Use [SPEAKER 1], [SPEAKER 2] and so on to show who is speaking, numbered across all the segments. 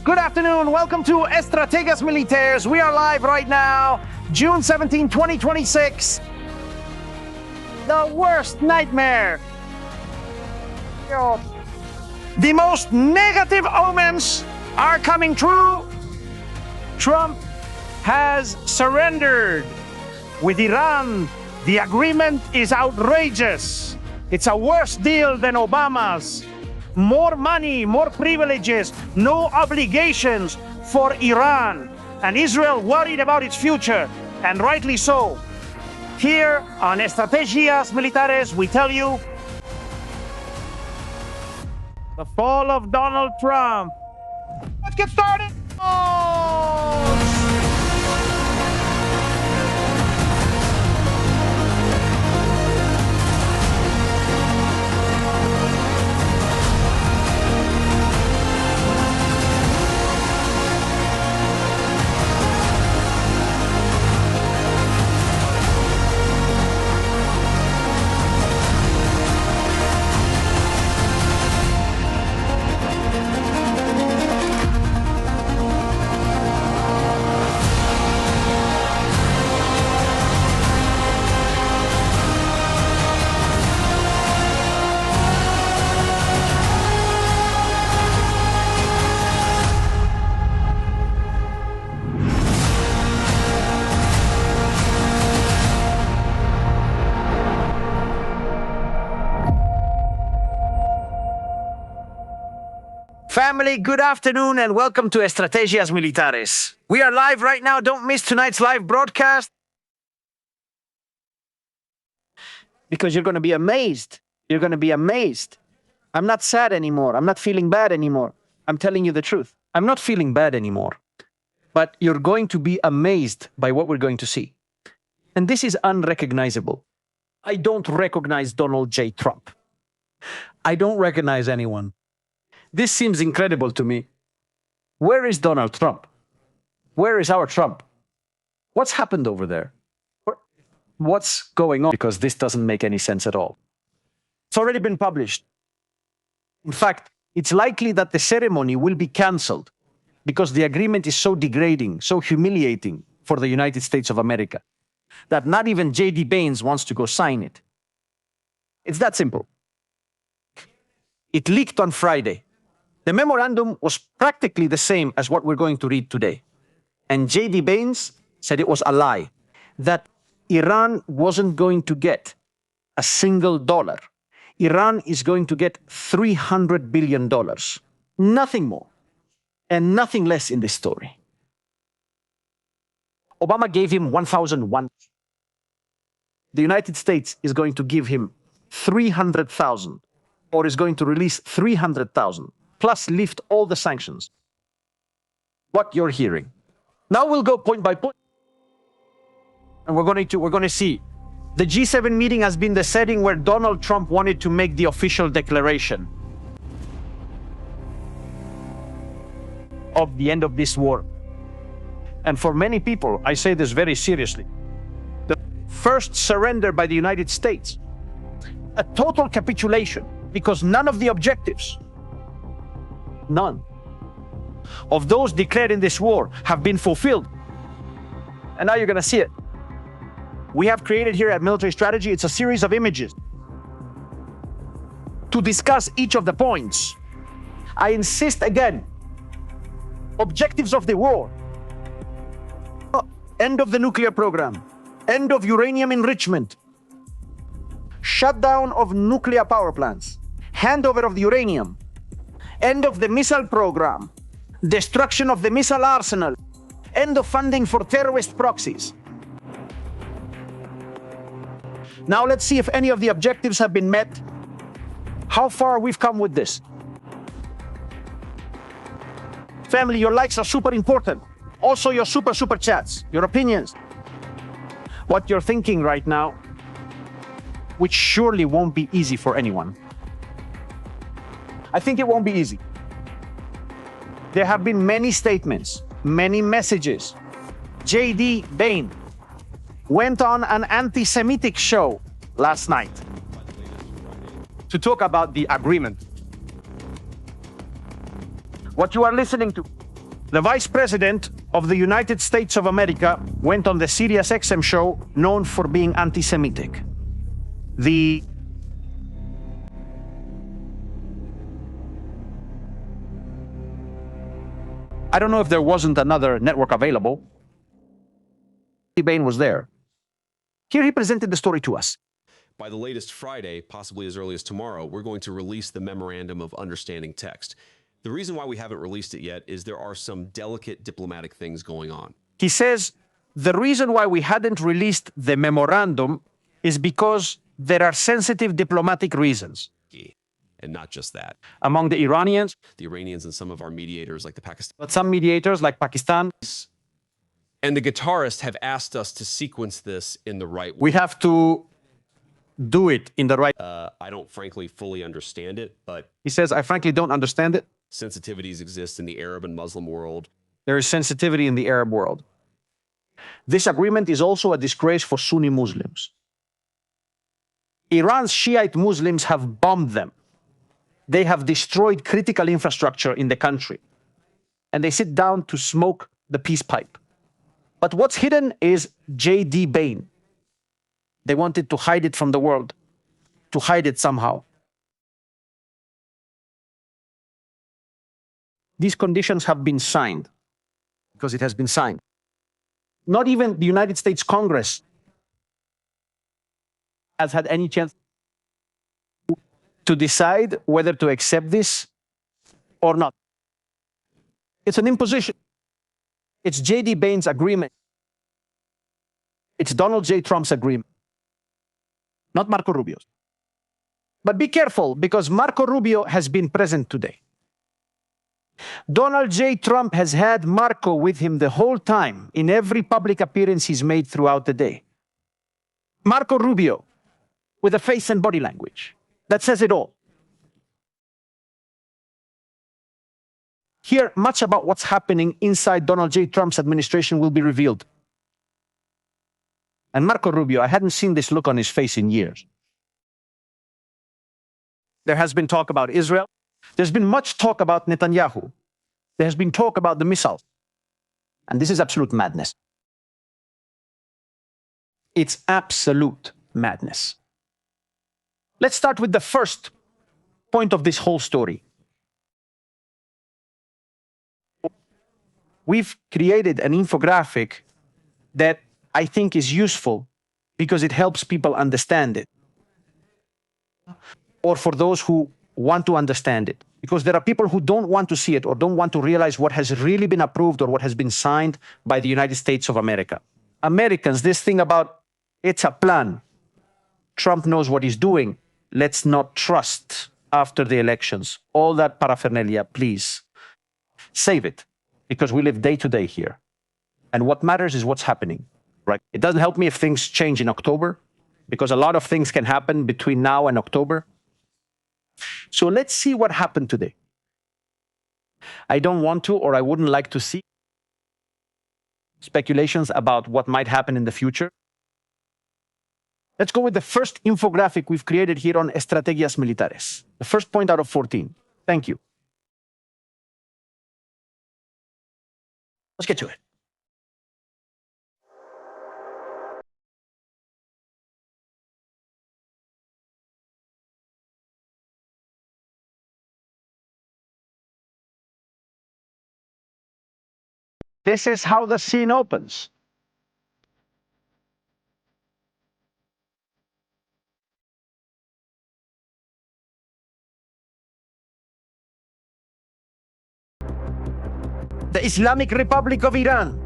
[SPEAKER 1] Good afternoon. Welcome to Estrategias Militares. We are live right now, June 17, 2026. The worst nightmare. The most negative omens are coming true. Trump has surrendered. With Iran, the agreement is outrageous. It's a worse deal than Obama's. More money, more privileges, no obligations for Iran. And Israel worried about its future, and rightly so. Here on Estrategias Militares, we tell you the fall of Donald Trump. Let's get started. Family, good afternoon and welcome to Estrategias Militares. We are live right now. Don't miss tonight's live broadcast because you're going to be amazed. You're going to be amazed. I'm not sad anymore. I'm not feeling bad anymore. I'm telling you the truth. I'm not feeling bad anymore. But you're going to be amazed by what we're going to see. And this is unrecognizable. I don't recognize Donald J. Trump. I don't recognize anyone. This seems incredible to me. Where is Donald Trump? Where is our Trump? What's happened over there? What's going on? Because this doesn't make any sense at all. It's already been published. In fact, it's likely that the ceremony will be canceled because the agreement is so degrading, so humiliating for the United States of America, that not even J.D. Baines wants to go sign it. It's that simple. It leaked on Friday. The memorandum was practically the same as what we're going to read today. And J.D. Baines said it was a lie, that Iran wasn't going to get a single dollar. Iran is going to get $300 billion. Nothing more and nothing less in this story. Obama gave him 1,001. The United States is going to give him 300,000, or is going to release 300,000. Plus lift all the sanctions. What you're hearing. Now we'll go point by point. And we're going to see. The G7 meeting has been the setting where Donald Trump wanted to make the official declaration of the end of this war. And for many people, I say this very seriously, the first surrender by the United States, a total capitulation, because none of the objectives, none of those declared in this war have been fulfilled. And now you're going to see it. We have created here at Military Strategy, it's a series of images to discuss each of the points. I insist again, objectives of the war: end of the nuclear program, end of uranium enrichment, shutdown of nuclear power plants, handover of the uranium, end of the missile program, destruction of the missile arsenal, end of funding for terrorist proxies. Now let's see if any of the objectives have been met, how far we've come with this. Family, your likes are super important. Also your super chats, your opinions. What you're thinking right now, which surely won't be easy for anyone. I think it won't be easy. There have been many statements, many messages. J.D. Baines went on an anti-Semitic show last night to talk about the agreement. What you are listening to The vice president of the United States of America went on the Sirius XM show known for being anti-Semitic. I don't know if there wasn't another network available. Bain was there. Here he presented the story to us.
[SPEAKER 2] By the latest Friday, possibly as early as tomorrow, we're going to release the Memorandum of Understanding text. The reason why we haven't released it yet is there are some delicate diplomatic things going on.
[SPEAKER 1] He says the reason why we hadn't released the memorandum is because there are sensitive diplomatic reasons.
[SPEAKER 2] And not just that.
[SPEAKER 1] Among the Iranians,
[SPEAKER 2] and some of our mediators like the Pakistan.
[SPEAKER 1] but some mediators like Pakistan.
[SPEAKER 2] And the guitarists have asked us to sequence this in the right way.
[SPEAKER 1] We have to do it in the right.
[SPEAKER 2] I don't frankly fully understand it, but
[SPEAKER 1] He says, I frankly don't understand it.
[SPEAKER 2] sensitivities exist in the Arab and Muslim world.
[SPEAKER 1] There is sensitivity in the Arab world. This agreement is also a disgrace for Sunni Muslims. Iran's Shiite Muslims have bombed them. They have destroyed critical infrastructure in the country. And they sit down to smoke the peace pipe. But what's hidden is J.D. Bain. They wanted to hide it from the world, to hide it somehow. These conditions have been signed, because it has been signed. Not even the United States Congress has had any chance to decide whether to accept this or not. It's an imposition. It's J.D. Bain's agreement. It's Donald J. Trump's agreement, not Marco Rubio's. But be careful, because Marco Rubio has been present today. Donald J. Trump has had Marco with him the whole time in every public appearance he's made throughout the day. Marco Rubio, with a face and body language that says it all. Here, much about what's happening inside Donald J. Trump's administration will be revealed. And Marco Rubio, I hadn't seen this look on his face in years. There has been talk about Israel. There's been much talk about Netanyahu. There has been talk about the missiles. And this is absolute madness. It's absolute madness. Let's start with the first point of this whole story. We've created an infographic that I think is useful because it helps people understand it. Or for those who want to understand it. Because there are people who don't want to see it or don't want to realize what has really been approved or what has been signed by the United States of America. Americans, this thing about it's a plan. Trump knows what he's doing. Let's not trust after the elections. All that paraphernalia, please. Save it. Because we live day to day here. And what matters is what's happening. Right? It doesn't help me if things change in October, because a lot of things can happen between now and October. So let's see what happened today. I don't want to, or I wouldn't like to see speculations about what might happen in the future. Let's go with the first infographic we've created here on Estrategias Militares. The first point out of 14. Thank you. Let's get to it. This is how the scene opens. The Islamic Republic of Iran.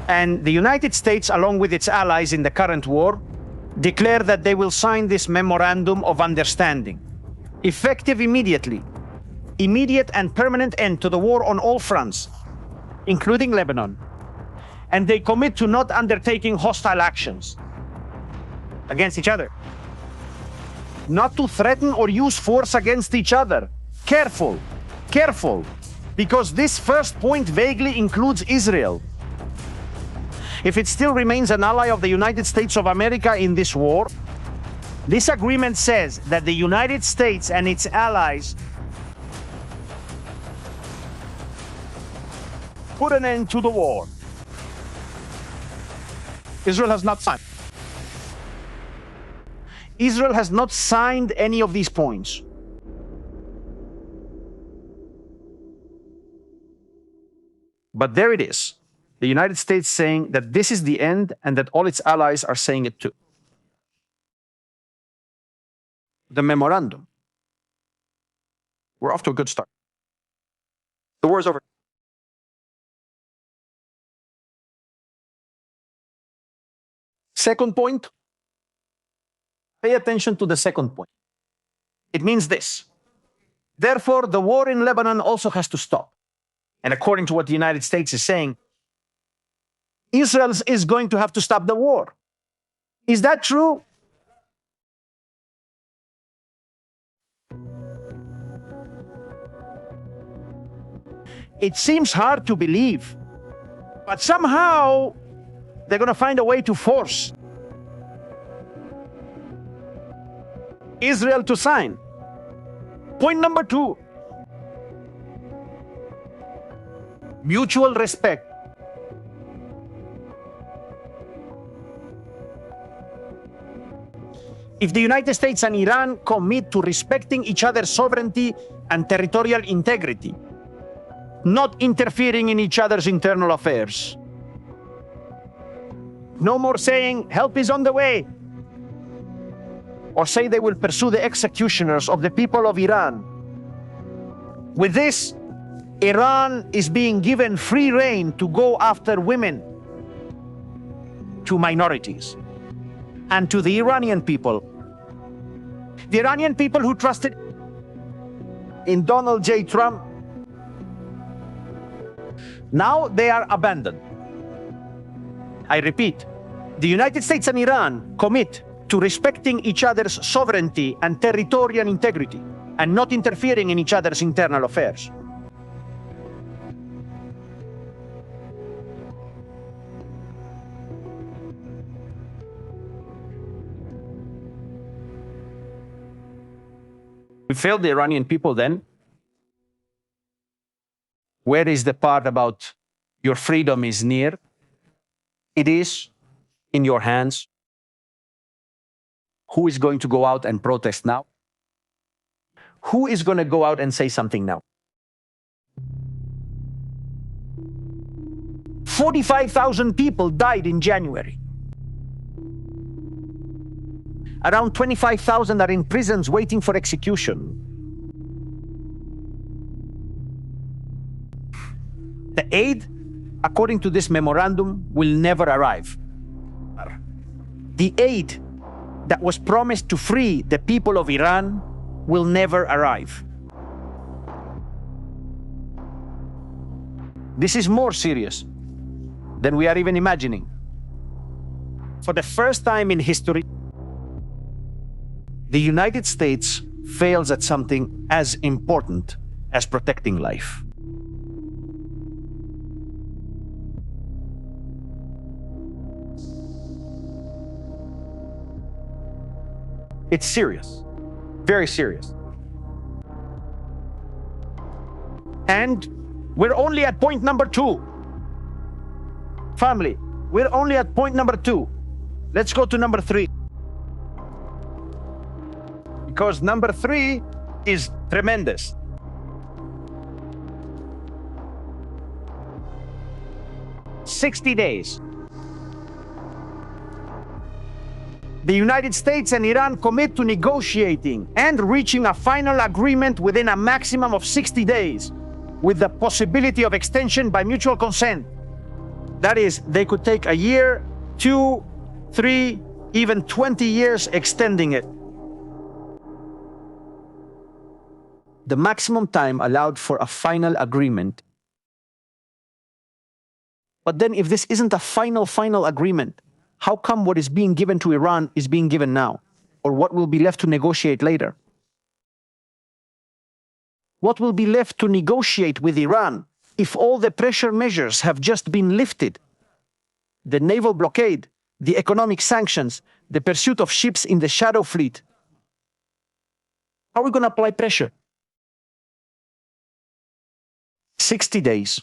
[SPEAKER 1] And the United States, along with its allies in the current war, declare that they will sign this memorandum of understanding, effective immediately. Immediate and permanent end to the war on all fronts, including Lebanon. And they commit to not undertaking hostile actions against each other. Not to threaten or use force against each other. Careful, careful, because this first point vaguely includes Israel. If it still remains an ally of the United States of America in this war, this agreement says that the United States and its allies put an end to the war. Israel has not signed. Israel has not signed any of these points. But there it is. The United States saying that this is the end and that all its allies are saying it too. The memorandum. We're off to a good start. The war is over. Second point. Pay attention to the second point. It means this. Therefore, the war in Lebanon also has to stop. And according to what the United States is saying, Israel is going to have to stop the war. Is that true? It seems hard to believe, but somehow they're going to find a way to force Israel to sign. Point number 2. Mutual respect. If the United States and Iran commit to respecting each other's sovereignty and territorial integrity, not interfering in each other's internal affairs. No more saying help is on the way, or say they will pursue the executioners of the people of Iran. With this, Iran is being given free rein to go after women, to minorities, and to the Iranian people. The Iranian people who trusted in Donald J. Trump, now they are abandoned. I repeat, the United States and Iran commit to respecting each other's sovereignty and territorial integrity and not interfering in each other's internal affairs. We failed the Iranian people then. Where is the part about your freedom is near? It is in your hands. Who is going to go out and protest now? Who is going to go out and say something now? 45,000 people died in January. Around 25,000 are in prisons waiting for execution. The aid, according to this memorandum, will never arrive. The aid that was promised to free the people of Iran will never arrive. This is more serious than we are even imagining. For the first time in history, the United States fails at something as important as protecting life. It's serious, very serious. And we're only at point number 2. Family, we're only at point number 2. Let's go to number 3. Because number 3 is tremendous. "60 days. The United States and Iran commit to negotiating and reaching a final agreement within a maximum of 60 days, with the possibility of extension by mutual consent." That is, they could take a year, 2, 3, even 20 years extending it. The maximum time allowed for a final agreement. But then if this isn't a final agreement, how come what is being given to Iran is being given now? Or what will be left to negotiate later? What will be left to negotiate with Iran if all the pressure measures have just been lifted? The naval blockade, the economic sanctions, the pursuit of ships in the shadow fleet. How are we going to apply pressure? 60 days.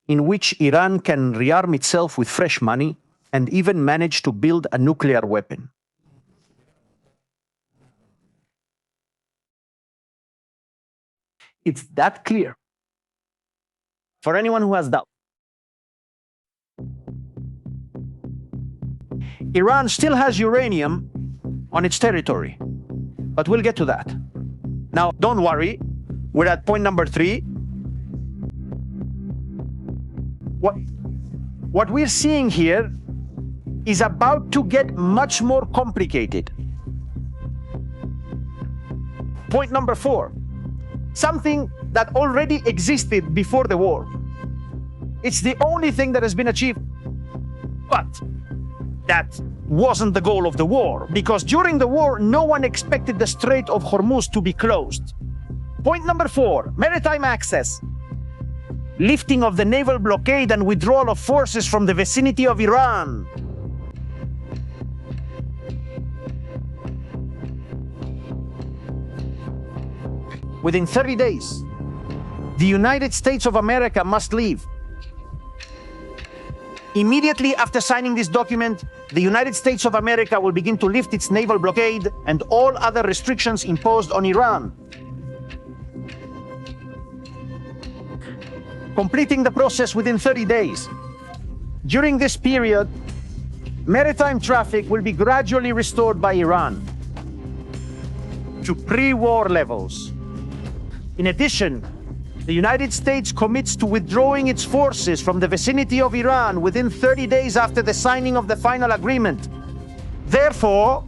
[SPEAKER 1] in which Iran can rearm itself with fresh money and even manage to build a nuclear weapon. It's that clear. For anyone who has doubt. Iran still has uranium on its territory, but we'll get to that. Now, don't worry, we're at point number 3. What we're seeing here is about to get much more complicated. Point number 4, something that already existed before the war. It's the only thing that has been achieved, but that wasn't the goal of the war, because during the war, no one expected the Strait of Hormuz to be closed. Point number 4, maritime access. Lifting of the naval blockade and withdrawal of forces from the vicinity of Iran. Within 30 days, the United States of America must leave. Immediately after signing this document, the United States of America will begin to lift its naval blockade and all other restrictions imposed on Iran. Completing the process within 30 days. During this period, maritime traffic will be gradually restored by Iran to pre-war levels. In addition, the United States commits to withdrawing its forces from the vicinity of Iran within 30 days after the signing of the final agreement. Therefore,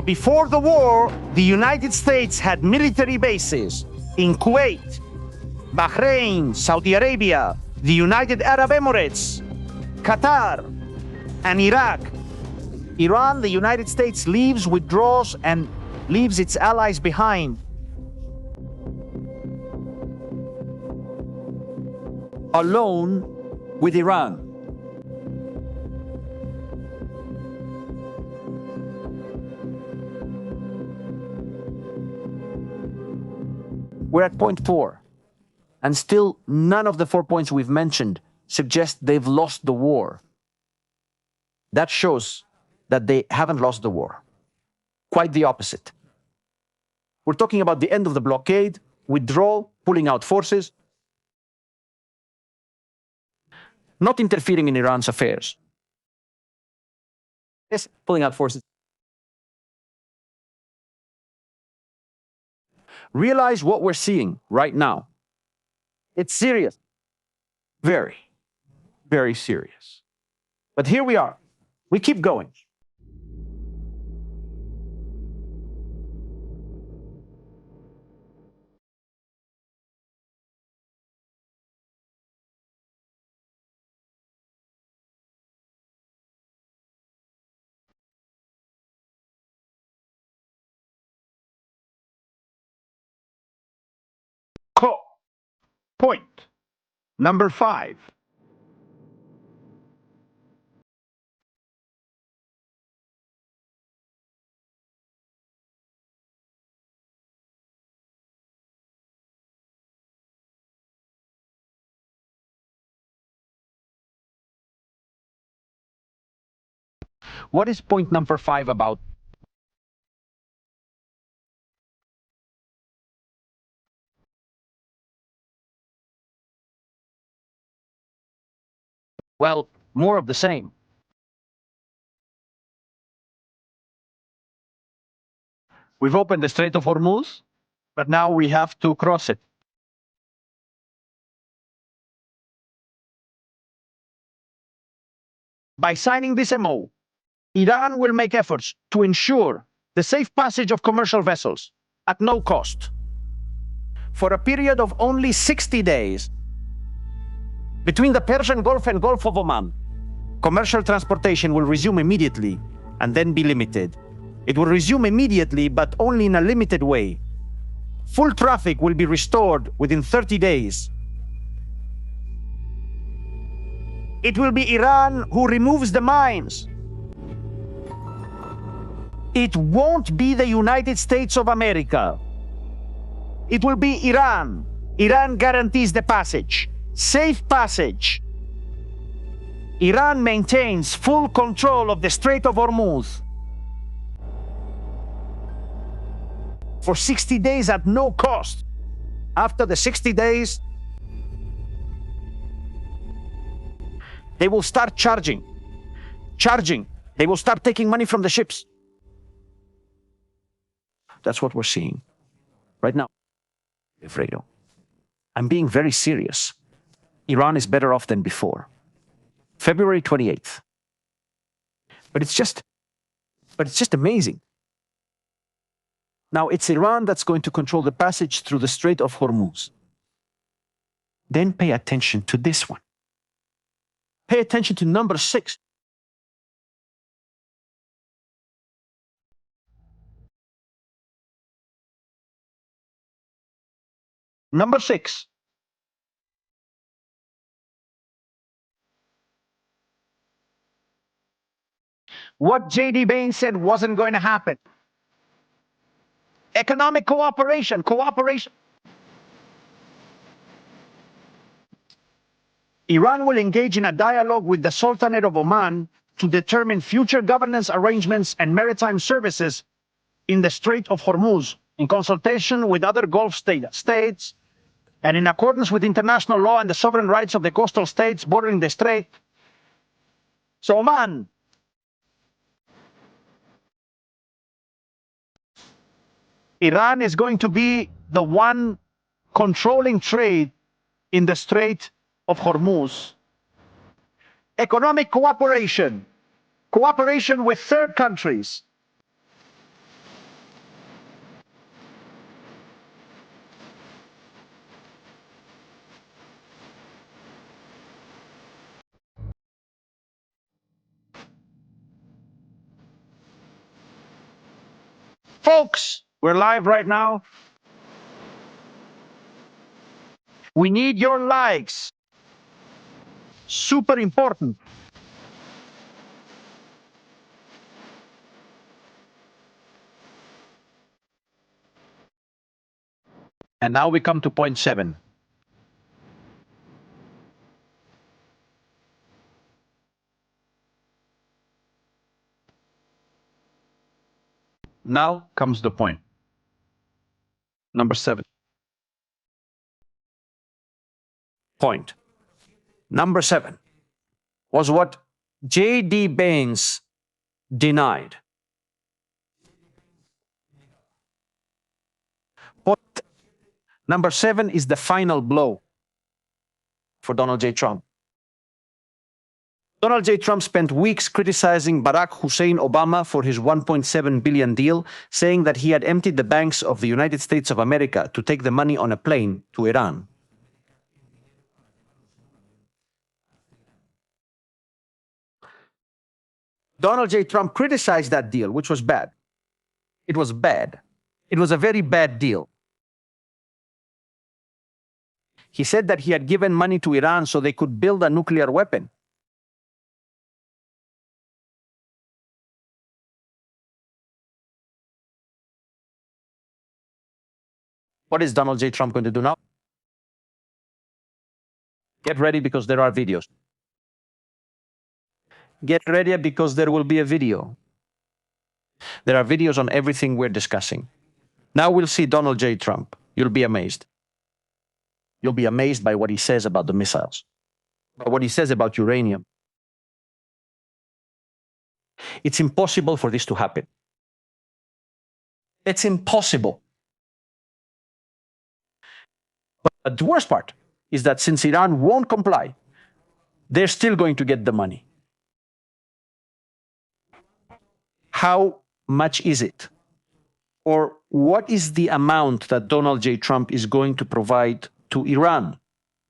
[SPEAKER 1] before the war, the United States had military bases in Kuwait, Bahrain, Saudi Arabia, the United Arab Emirates, Qatar, and Iraq. Iran, the United States leaves, withdraws, and leaves its allies behind. Alone with Iran. We're at point 4, and still none of the 4 points we've mentioned suggest they've lost the war. That shows that they haven't lost the war. Quite the opposite. We're talking about the end of the blockade, withdrawal, pulling out forces, not interfering in Iran's affairs. Yes, pulling out forces. Realize what we're seeing right now. It's serious. Very, very serious. But here we are. We keep going. Point number 5. What is point number 5 about? Well, more of the same. We've opened the Strait of Hormuz, but now we have to cross it. By signing this MO, Iran will make efforts to ensure the safe passage of commercial vessels at no cost. For a period of only 60 days, between the Persian Gulf and Gulf of Oman, commercial transportation will resume immediately and then be limited. It will resume immediately, but only in a limited way. Full traffic will be restored within 30 days. It will be Iran who removes the mines. It won't be the United States of America. It will be Iran. Iran guarantees the passage. Safe passage. Iran maintains full control of the Strait of Hormuz for 60 days at no cost. After the 60 days, they will start charging. They will start taking money from the ships. That's what we're seeing right now. Fredo, I'm being very serious. Iran is better off than before. February 28th. But it's just amazing. Now it's Iran that's going to control the passage through the Strait of Hormuz. Then pay attention to this one. Pay attention to number 6. Number 6. What J.D. Bain said wasn't going to happen. Economic cooperation. Iran will engage in a dialogue with the Sultanate of Oman to determine future governance arrangements and maritime services in the Strait of Hormuz in consultation with other Gulf states and in accordance with international law and the sovereign rights of the coastal states bordering the strait. So Oman, Iran is going to be the one controlling trade in the Strait of Hormuz. Economic cooperation with third countries. Folks, we're live right now. We need your likes. Super important. And now we come to point 7. Now comes the point. Number 7. Point. Number 7 was what J.D. Baines denied. Point number 7 is the final blow for Donald J. Trump. Donald J. Trump spent weeks criticizing Barack Hussein Obama for his $1.7 billion deal, saying that he had emptied the banks of the United States of America to take the money on a plane to Iran. Donald J. Trump criticized that deal, which was bad. It was bad. It was a very bad deal. He said that he had given money to Iran so they could build a nuclear weapon. What is Donald J. Trump going to do now? Get ready because there are videos. Get ready because there will be a video. There are videos on everything we're discussing. Now we'll see Donald J. Trump. You'll be amazed. You'll be amazed by what he says about the missiles, by what he says about uranium. It's impossible for this to happen. It's impossible. But the worst part is that since Iran won't comply, they're still going to get the money. How much is it? Or what is the amount that Donald J. Trump is going to provide to Iran,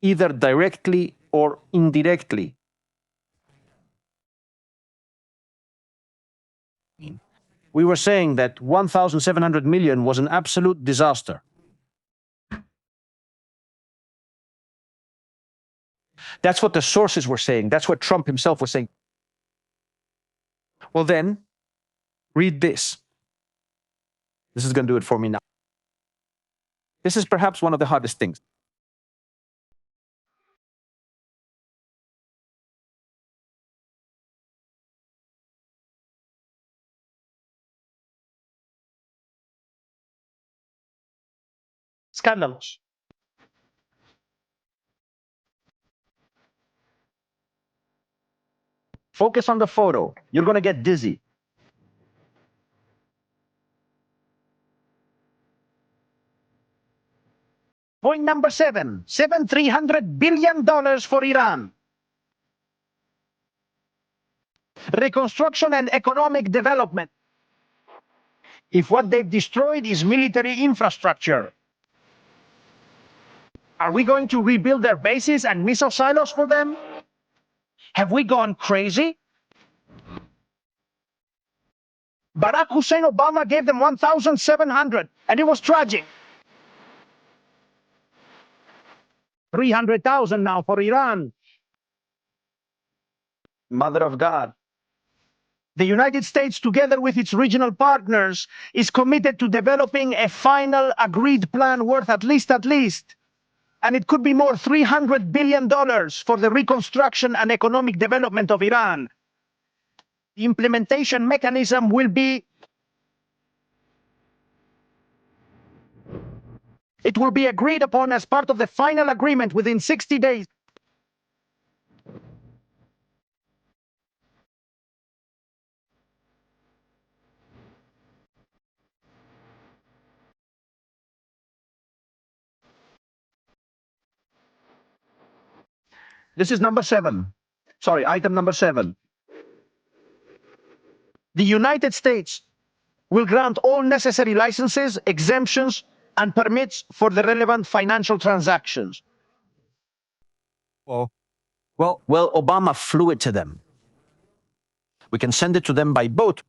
[SPEAKER 1] either directly or indirectly? We were saying that 1,700 million was an absolute disaster. That's what the sources were saying. That's what Trump himself was saying. Well then, read this. This is going to do it for me now. This is perhaps one of the hardest things. Scandalous. Focus on the photo. You're going to get dizzy. Point number 7. $300 billion for Iran. Reconstruction and economic development. If what they've destroyed is military infrastructure, are we going to rebuild their bases and missile silos for them? Have we gone crazy? Barack Hussein Obama gave them 1,700, and it was tragic. 300,000 now for Iran. Mother of God. The United States, together with its regional partners, is committed to developing a final agreed plan worth at least, and it could be more, $300 billion for the reconstruction and economic development of Iran. The implementation mechanism will be agreed upon as part of the final agreement within 60 days. This is number 7. Sorry, item number 7. The United States will grant all necessary licenses, exemptions, and permits for the relevant financial transactions.
[SPEAKER 3] Well,
[SPEAKER 1] Well, Obama flew it to them. We can send it to them by boat.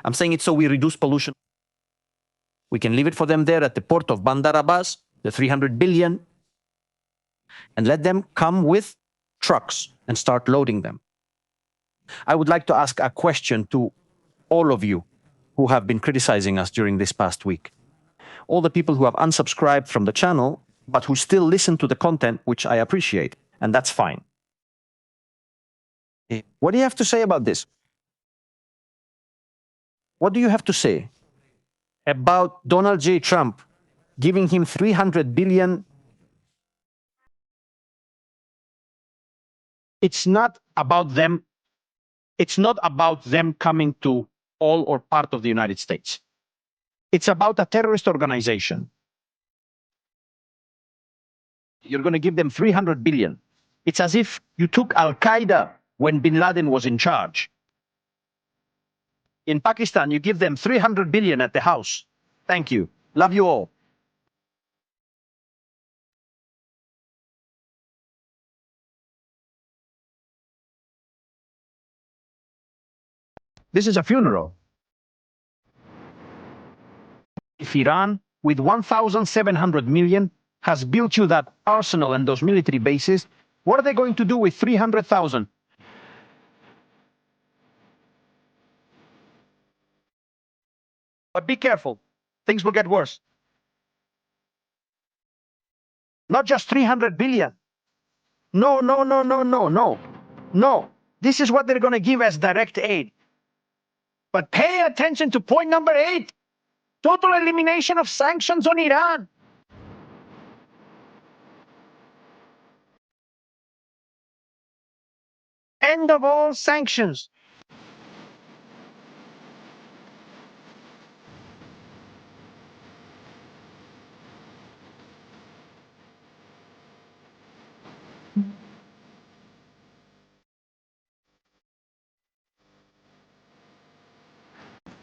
[SPEAKER 1] I'm saying it so we reduce pollution. We can leave it for them there at the port of Bandar Abbas, the 300 billion, and let them come with trucks and start loading them. I would like to ask a question to all of you who have been criticizing us during this past week. All the people who have unsubscribed from the channel, but who still listen to the content, which I appreciate, and that's fine. What do you have to say about this? What do you have to say about Donald J. Trump giving him 300 billion? It's not about them. It's not about them coming to all or part of the United States. It's about a terrorist organization. You're going to give them 300 billion. It's as if you took Al-Qaeda when bin Laden was in charge. In Pakistan, you give them 300 billion at the house. Thank you. Love you all. This is a funeral. If Iran, with 1,700 million, has built you that arsenal and those military bases, what are they going to do with 300,000? But be careful. Things will get worse. Not just 300 billion. No, no, no, no, no, no. No. This is what they're going to give as direct aid. But pay attention to point number 8. Total elimination of sanctions on Iran. End of all sanctions.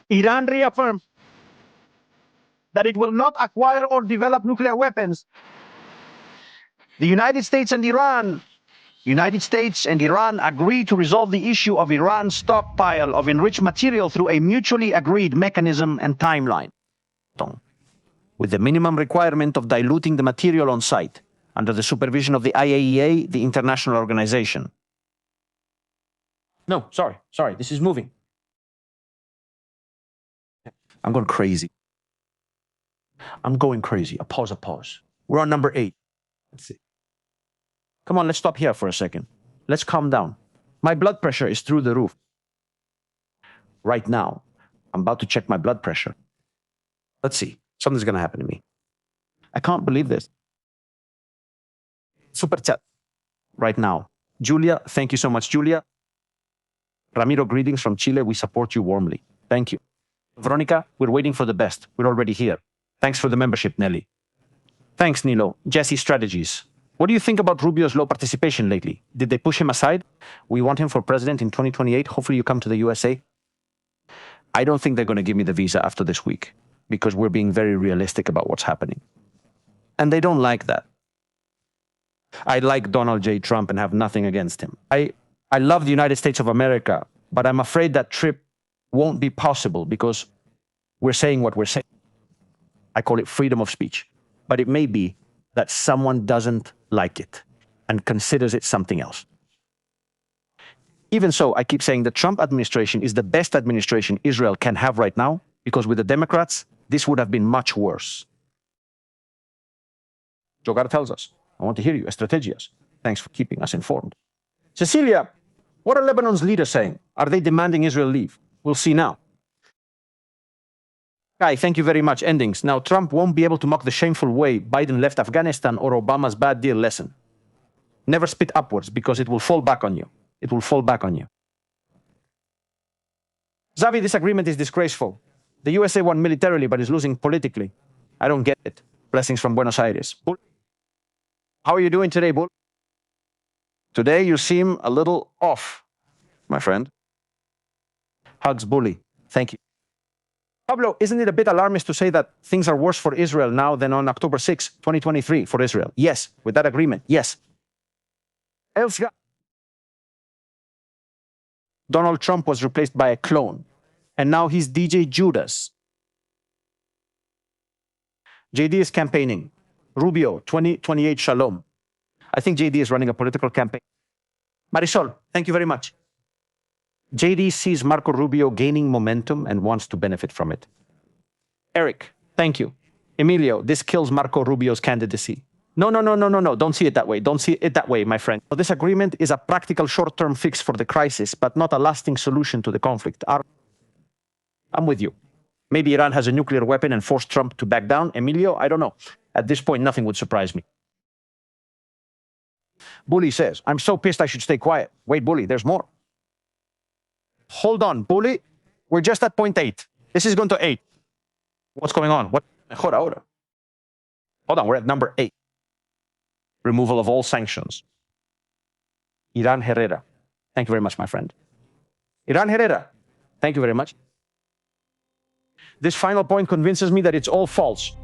[SPEAKER 1] Iran reaffirmed that it will not acquire or develop nuclear weapons. The United States and Iran agree to resolve the issue of Iran's stockpile of enriched material through a mutually agreed mechanism and timeline, with the minimum requirement of diluting the material on site under the supervision of the IAEA, the international organization. No, sorry, this is moving. I'm going crazy. A pause. We're on number 8. Let's see. Come on, let's stop here for a second. Let's calm down. My blood pressure is through the roof. Right now, I'm about to check my blood pressure. Let's see. Something's going to happen to me. I can't believe this. Super chat right now. Julia, thank you so much, Julia. Ramiro, greetings from Chile. We support you warmly. Thank you. Veronica, we're waiting for the best. We're already here. Thanks for the membership, Nelly. Thanks, Nilo. Jesse Strategies. What do you think about Rubio's low participation lately? Did they push him aside? We want him for president in 2028. Hopefully you come to the USA. I don't think they're going to give me the visa after this week because we're being very realistic about what's happening. And they don't like that. I like Donald J. Trump and have nothing against him. I love the United States of America, but I'm afraid that trip won't be possible because we're saying what we're saying. I call it freedom of speech. But it may be that someone doesn't like it and considers it something else. Even so, I keep saying the Trump administration is the best administration Israel can have right now, because with the Democrats, this would have been much worse. Jogar tells us, I want to hear you, Estrategias. Thanks for keeping us informed. Cecilia, what are Lebanon's leaders saying? Are they demanding Israel leave? We'll see now. Kai, thank you very much. Endings. Now, Trump won't be able to mock the shameful way Biden left Afghanistan or Obama's bad deal lesson. Never spit upwards because it will fall back on you. It will fall back on you. Xavi, this agreement is disgraceful. The USA won militarily but is losing politically. I don't get it. Blessings from Buenos Aires. Bull. How are you doing today, Bull? Today you seem a little off, my friend. Hugs, Bully. Thank you. Pablo, isn't it a bit alarmist to say that things are worse for Israel now than on October 6, 2023 for Israel? Yes, with that agreement, yes. Elsa. Donald Trump was replaced by a clone, and now he's DJ Judas. JD is campaigning. Rubio, 2028 Shalom. I think JD is running a political campaign. Marisol, thank you very much. JD sees Marco Rubio gaining momentum and wants to benefit from it. Eric, thank you. Emilio, this kills Marco Rubio's candidacy. No. Don't see it that way. Don't see it that way, my friend. This agreement is a practical short-term fix for the crisis, but not a lasting solution to the conflict. I'm with you. Maybe Iran has a nuclear weapon and forced Trump to back down. Emilio, I don't know. At this point, nothing would surprise me. Bully says, I'm so pissed I should stay quiet. Wait, Bully, there's more. Hold on, Bully. We're just at point 8. This is going to 8. What's going on? What? Hold on, we're at number 8. Removal of all sanctions. Iran Herrera. Thank you very much, my friend. Iran Herrera. Thank you very much. This final point convinces me that it's all false.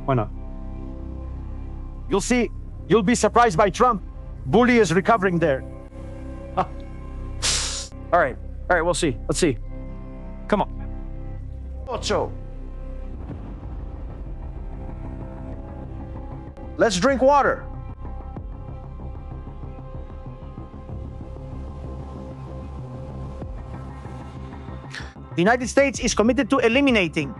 [SPEAKER 1] Why not? You'll see. You'll be surprised by Trump. Bully is recovering there. All right, we'll see. Let's see. Come on. Ocho. Let's drink water. The United States is committed to eliminating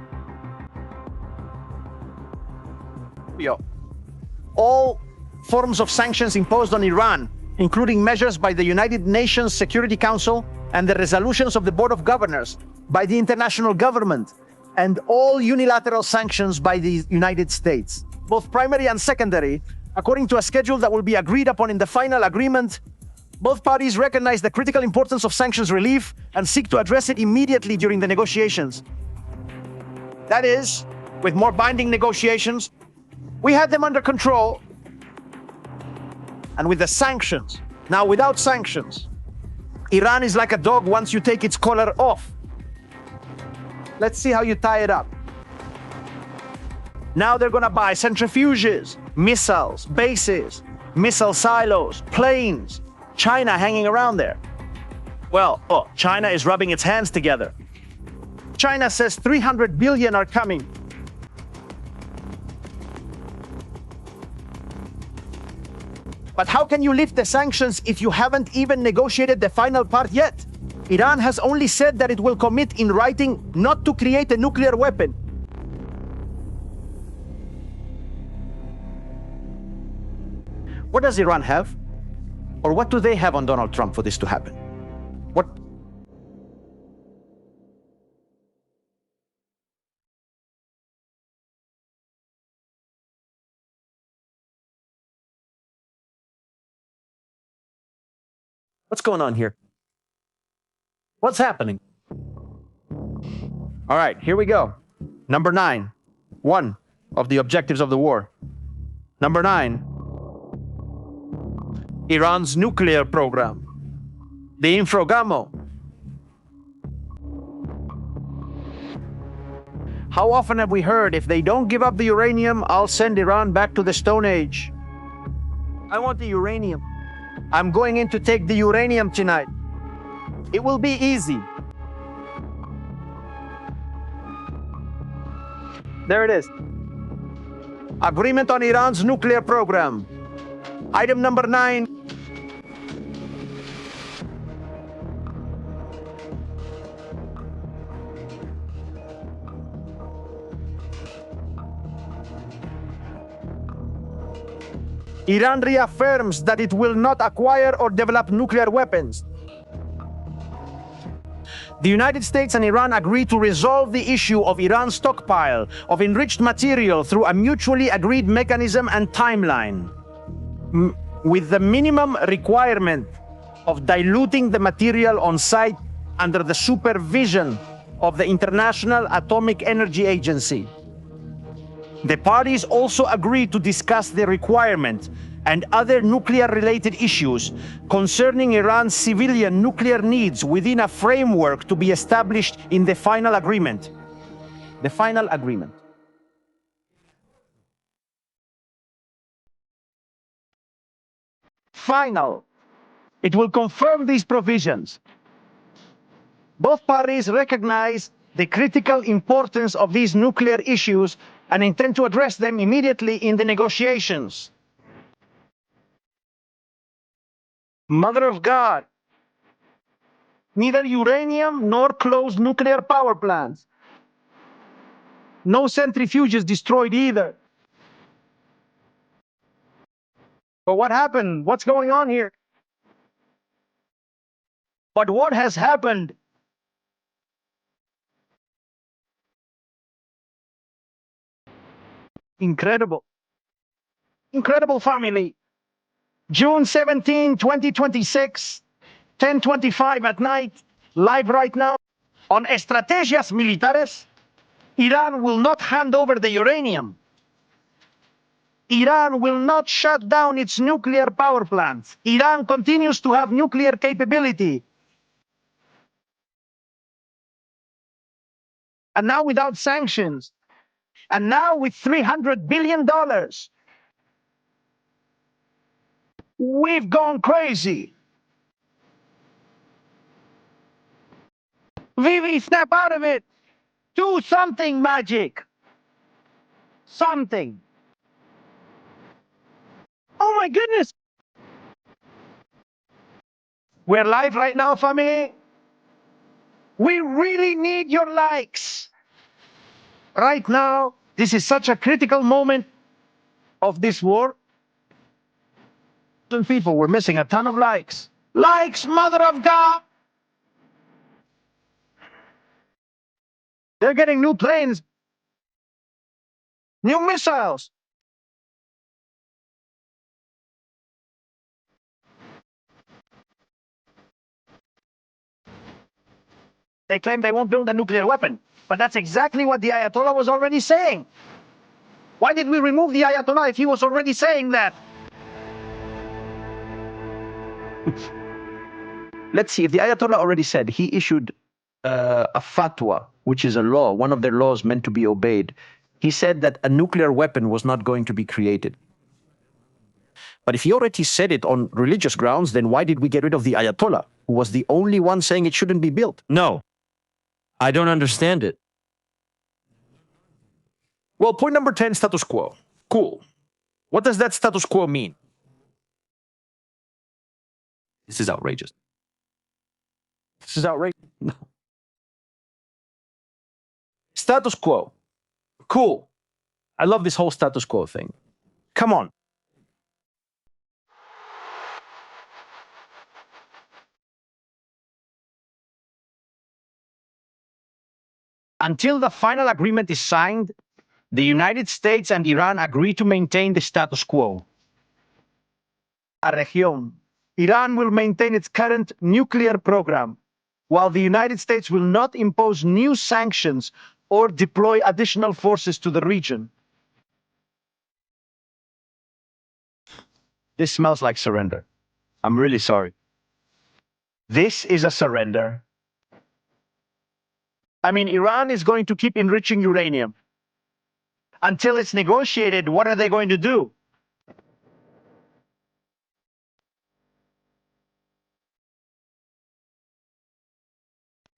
[SPEAKER 1] all forms of sanctions imposed on Iran, including measures by the United Nations Security Council and the resolutions of the Board of Governors, by the international government, and all unilateral sanctions by the United States, both primary and secondary, according to a schedule that will be agreed upon in the final agreement. Both parties recognize the critical importance of sanctions relief and seek to address it immediately during the negotiations. That is, with more binding negotiations, we had them under control, and with the sanctions. Now, without sanctions, Iran is like a dog once you take its collar off. Let's see how you tie it up. Now they're going to buy centrifuges, missiles, bases, missile silos, planes. China hanging around there. Well, China is rubbing its hands together. China says 300 billion are coming. But how can you lift the sanctions if you haven't even negotiated the final part yet? Iran has only said that it will commit in writing not to create a nuclear weapon. What does Iran have? Or what do they have on Donald Trump for this to happen? What? What's going on here? What's happening? All right, here we go. Number 9. One of the objectives of the war. Number 9. Iran's nuclear program. The Infragamo. How often have we heard, if they don't give up the uranium, I'll send Iran back to the Stone Age? I want the uranium. I'm going in to take the uranium tonight. It will be easy. There it is. Agreement on Iran's nuclear program. Item number 9. Iran reaffirms that it will not acquire or develop nuclear weapons. The United States and Iran agree to resolve the issue of Iran's stockpile of enriched material through a mutually agreed mechanism and timeline, with the minimum requirement of diluting the material on site under the supervision of the International Atomic Energy Agency. The parties also agreed to discuss the requirement and other nuclear-related issues concerning Iran's civilian nuclear needs within a framework to be established in the final agreement. The final agreement. Final. It will confirm these provisions. Both parties recognize the critical importance of these nuclear issues and intend to address them immediately in the negotiations. Mother of God, neither uranium nor closed nuclear power plants. No centrifuges destroyed either. But what happened? What's going on here? But what has happened? Incredible. Incredible, family. June 17, 2026, 10:25 at night, live right now, on Estrategias Militares, Iran will not hand over the uranium. Iran will not shut down its nuclear power plants. Iran continues to have nuclear capability. And now without sanctions. And now with $300 billion. We've gone crazy. Vivi, snap out of it. Do something, magic. Something. Oh my goodness. We're live right now, family. We really need your likes. Right now, this is such a critical moment of this war. People, we're missing a ton of likes. Likes, mother of God. They're getting new planes, new missiles. They claim they won't build a nuclear weapon, but that's exactly what the Ayatollah was already saying. Why did we remove the Ayatollah if he was already saying that? Let's see, if the Ayatollah already said, he issued a fatwa, which is a law, one of their laws meant to be obeyed. He said that a nuclear weapon was not going to be created. But if he already said it on religious grounds, then why did we get rid of the Ayatollah, who was the only one saying it shouldn't be built?
[SPEAKER 4] No, I don't understand it.
[SPEAKER 1] Well, point number 10, status quo. Cool. What does that status quo mean? This is outrageous. This is outrageous. No. Status quo. Cool. I love this whole status quo thing. Come on. Until the final agreement is signed, the United States and Iran agree to maintain the status quo. A región, Iran will maintain its current nuclear program, while the United States will not impose new sanctions or deploy additional forces to the region. This smells like surrender. I'm really sorry. This is a surrender. I mean, Iran is going to keep enriching uranium. Until it's negotiated, what are they going to do?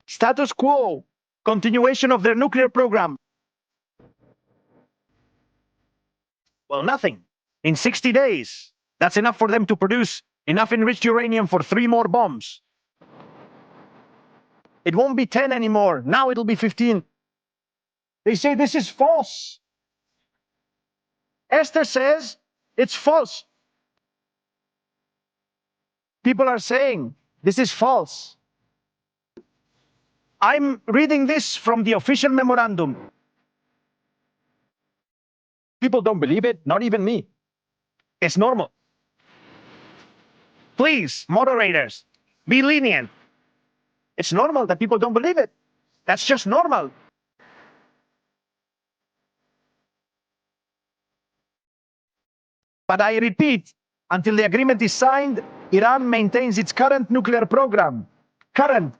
[SPEAKER 1] Status quo, continuation of their nuclear program. Well, nothing. In 60 days, that's enough for them to produce enough enriched uranium for 3 more bombs. It won't be 10 anymore. Now it'll be 15. They say this is false. Esther says it's false. People are saying this is false. I'm reading this from the official memorandum. People don't believe it, not even me. It's normal. Please, moderators, be lenient. It's normal that people don't believe it. That's just normal. But I repeat, until the agreement is signed, Iran maintains its current nuclear program. Current.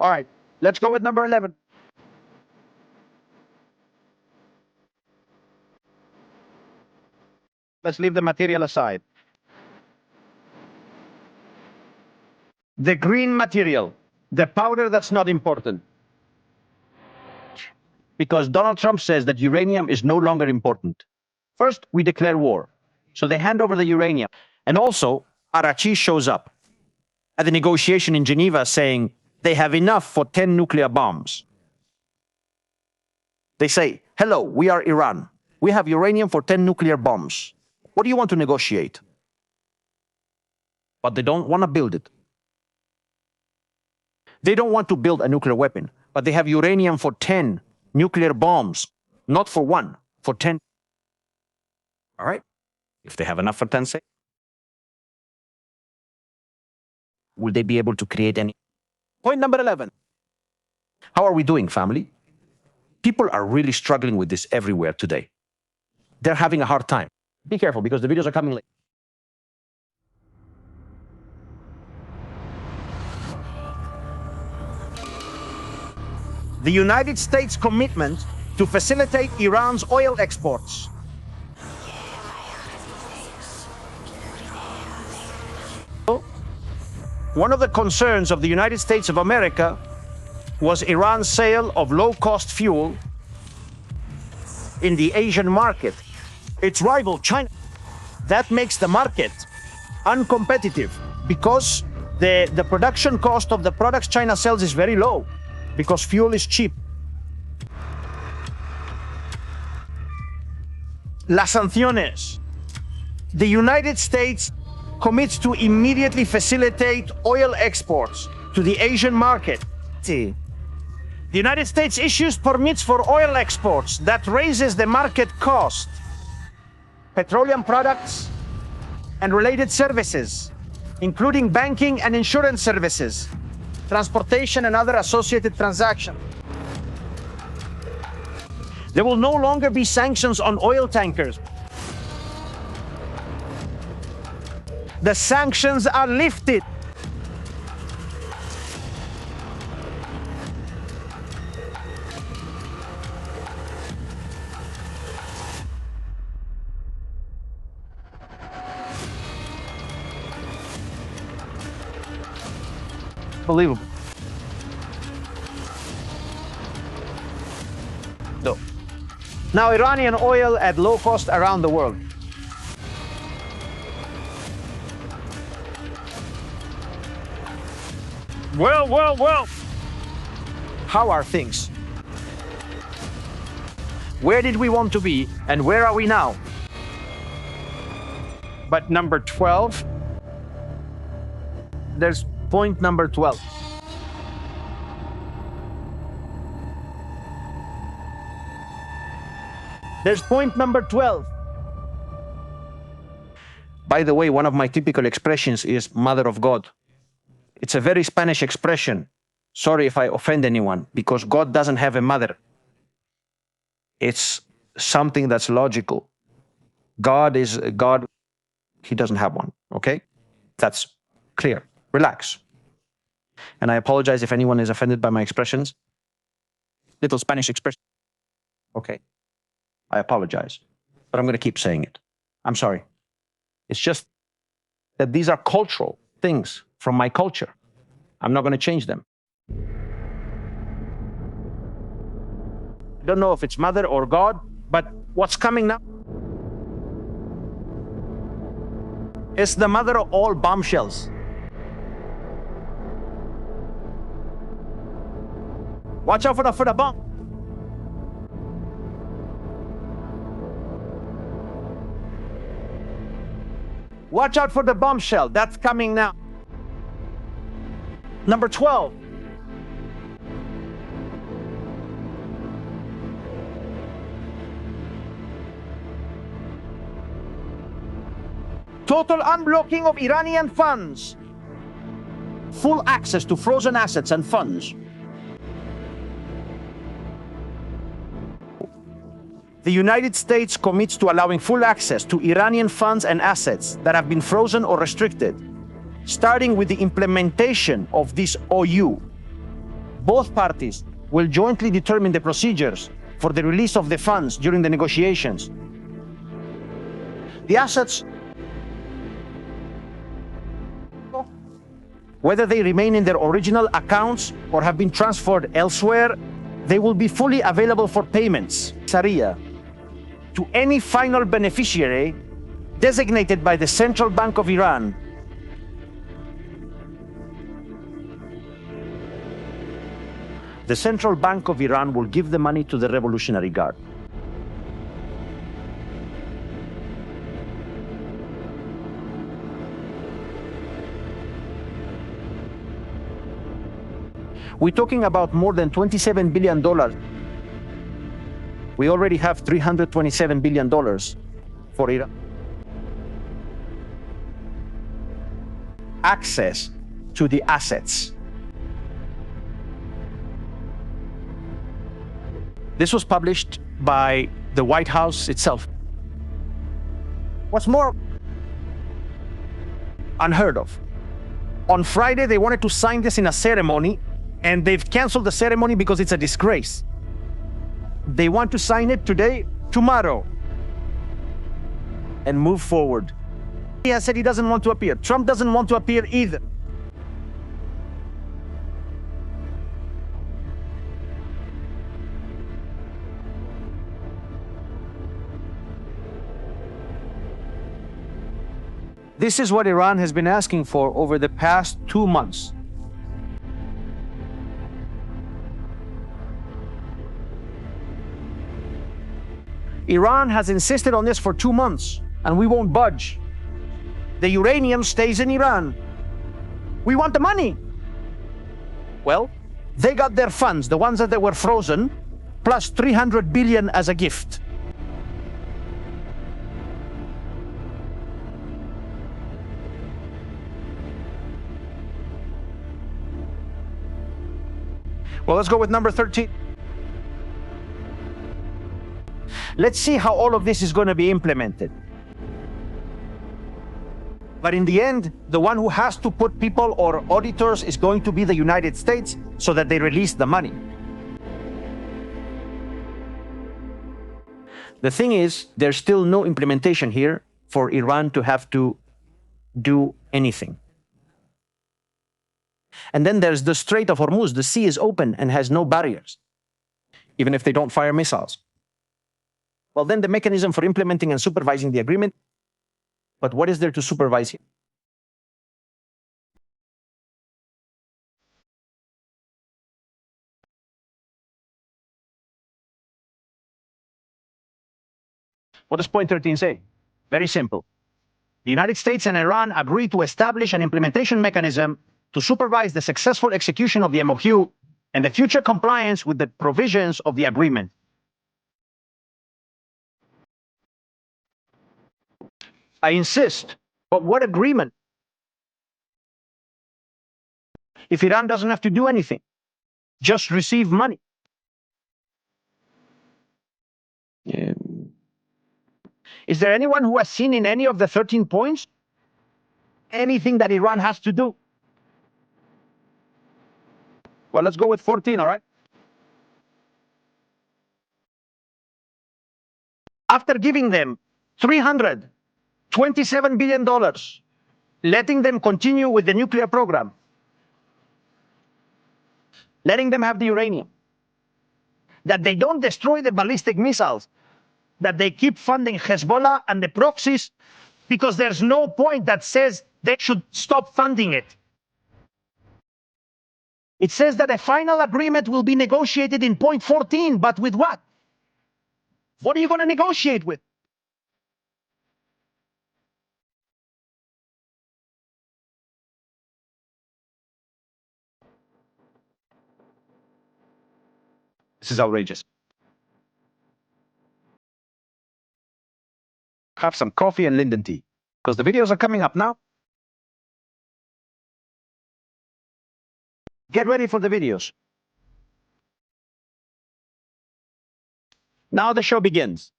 [SPEAKER 1] All right, let's go with number 11. Let's leave the material aside. The green material, the powder that's not important. Because Donald Trump says that uranium is no longer important. First, we declare war. So they hand over the uranium. And also, Arachi shows up at the negotiation in Geneva saying they have enough for 10 nuclear bombs. They say, hello, we are Iran. We have uranium for 10 nuclear bombs. What do you want to negotiate? But they don't want to build it. They don't want to build a nuclear weapon, but they have uranium for 10 nuclear bombs, not for 1, for 10. All right? If they have enough for 10, say, will they be able to create any? Point number 11. How are we doing, family? People are really struggling with this everywhere today. They're having a hard time. Be careful because the videos are coming late. The United States' commitment to facilitate Iran's oil exports. One of the concerns of the United States of America was Iran's sale of low-cost fuel in the Asian market. Its rival, China. That makes the market uncompetitive because the production cost of the products China sells is very low because fuel is cheap. Las sanciones. The United States commits to immediately facilitate oil exports to the Asian market. The United States issues permits for oil exports that raises the market cost. Petroleum products and related services, including banking and insurance services, transportation and other associated transactions. There will no longer be sanctions on oil tankers. The sanctions are lifted. Unbelievable. So, now Iranian oil at low cost around the world. Well. How are things? Where did we want to be, and where are we now? But number 12, there's point number 12. There's point number 12. By the way, one of my typical expressions is Mother of God. It's a very Spanish expression. Sorry if I offend anyone, because God doesn't have a mother. It's something that's logical. God is God. He doesn't have one, okay? That's clear. Relax. And I apologize if anyone is offended by my expressions. Little Spanish expression. Okay. I apologize. But I'm going to keep saying it. I'm sorry. It's just that these are cultural things from my culture. I'm not going to change them. I don't know if it's mother or God, but what's coming now is the mother of all bombshells. Watch out for the bomb. Watch out for the bombshell. That's coming now. Number 12. Total unblocking of Iranian funds. Full access to frozen assets and funds. The United States commits to allowing full access to Iranian funds and assets that have been frozen or restricted, starting with the implementation of this OU. Both parties will jointly determine the procedures for the release of the funds during the negotiations. The assets, whether they remain in their original accounts or have been transferred elsewhere, they will be fully available for payments, Sharia, to any final beneficiary designated by the Central Bank of Iran. The Central Bank of Iran will give the money to the Revolutionary Guard. We're talking about more than $27 billion. We already have $327 billion for Iran. Access to the assets. This was published by the White House itself. What's more unheard of, on Friday they wanted to sign this in a ceremony, and they've canceled the ceremony because it's a disgrace. They want to sign it today, tomorrow, and move forward. He has said he doesn't want to appear. Trump doesn't want to appear either. This is what Iran has been asking for over the past 2 months. Iran has insisted on this for 2 months, and we won't budge. The uranium stays in Iran. We want the money. Well, they got their funds, the ones that were frozen, plus 300 billion as a gift. Well, let's go with number 13. Let's see how all of this is going to be implemented. But in the end, the one who has to put people or auditors is going to be the United States so that they release the money. The thing is, there's still no implementation here for Iran to have to do anything. And then there's the Strait of Hormuz. The sea is open and has no barriers, even if they don't fire missiles. Well, then the mechanism for implementing and supervising the agreement. But what is there to supervise here? What does point 13 say? Very simple. The United States and Iran agreed to establish an implementation mechanism to supervise the successful execution of the MOU and the future compliance with the provisions of the agreement. I insist, but what agreement? If Iran doesn't have to do anything, just receive money. Yeah. Is there anyone who has seen in any of the 13 points anything that Iran has to do? Well, let's go with 14, all right? After giving them $327 billion, letting them continue with the nuclear program, letting them have the uranium, that they don't destroy the ballistic missiles, that they keep funding Hezbollah and the proxies, because there's no point that says they should stop funding it. It says that a final agreement will be negotiated in point 14, but with what? What are you going to negotiate with? This is outrageous. Have some coffee and Linden tea, because the videos are coming up now. Get ready for the videos. Now the show begins.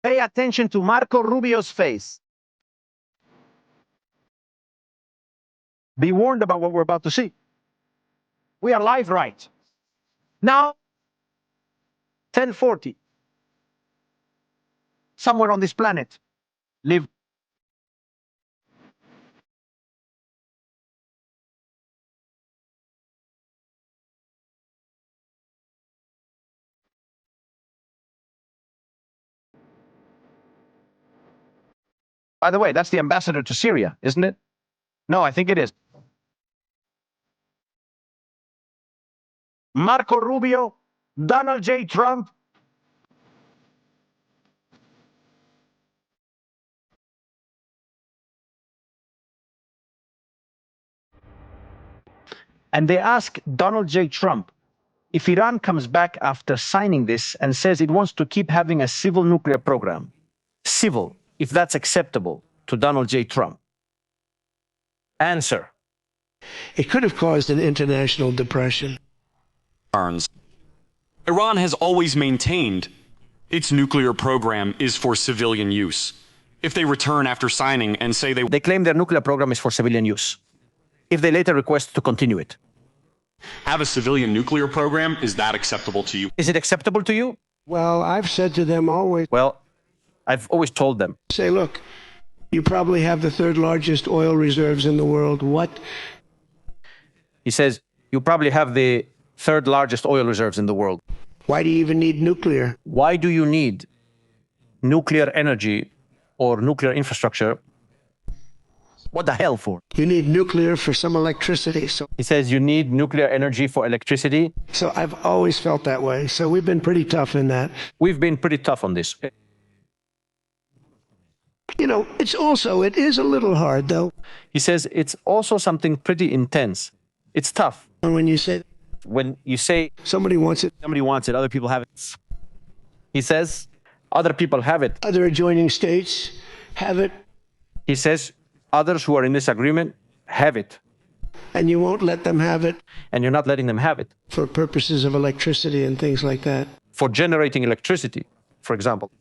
[SPEAKER 1] Pay attention to Marco Rubio's face. Be warned about what we're about to see. We are live right now, 10:40. Somewhere on this planet live By the way, that's the ambassador to Syria, isn't it? No, I think it is. Marco Rubio, Donald J. Trump. And they ask Donald J. Trump if Iran comes back after signing this and says it wants to keep having a civil nuclear program. Civil, if that's acceptable to Donald J. Trump. Answer.
[SPEAKER 5] It could have caused an international depression.
[SPEAKER 6] Iran has always maintained its nuclear program is for civilian use. If they return after signing and say
[SPEAKER 1] They claim their nuclear program is for civilian use. If they later request to continue it.
[SPEAKER 6] have a civilian nuclear program, is that acceptable to you?
[SPEAKER 1] Is it acceptable to you?
[SPEAKER 5] Well, I've said to them always,
[SPEAKER 1] Well, I've always told them.
[SPEAKER 5] say, look, you probably have the third largest oil reserves in the world. What?
[SPEAKER 1] He says, you probably have the third largest oil reserves in the world.
[SPEAKER 5] Why do you even need nuclear?
[SPEAKER 1] Why do you need nuclear energy or nuclear infrastructure? What the hell for?
[SPEAKER 5] You need nuclear for some electricity.
[SPEAKER 1] He says you need nuclear energy for electricity.
[SPEAKER 5] So I've always felt that way. So we've been pretty tough in that.
[SPEAKER 1] We've been pretty tough on this.
[SPEAKER 5] You know, it is a little hard, though.
[SPEAKER 1] He says it's also something pretty intense. It's tough.
[SPEAKER 5] When you say
[SPEAKER 1] Somebody wants it, other people have it. He says other people have it.
[SPEAKER 5] other adjoining states have it,
[SPEAKER 1] He says others who are in this agreement have it.
[SPEAKER 5] and you won't let them have it
[SPEAKER 1] And you're not letting them have it.
[SPEAKER 5] for purposes of electricity and things like that.
[SPEAKER 1] For generating electricity, for example.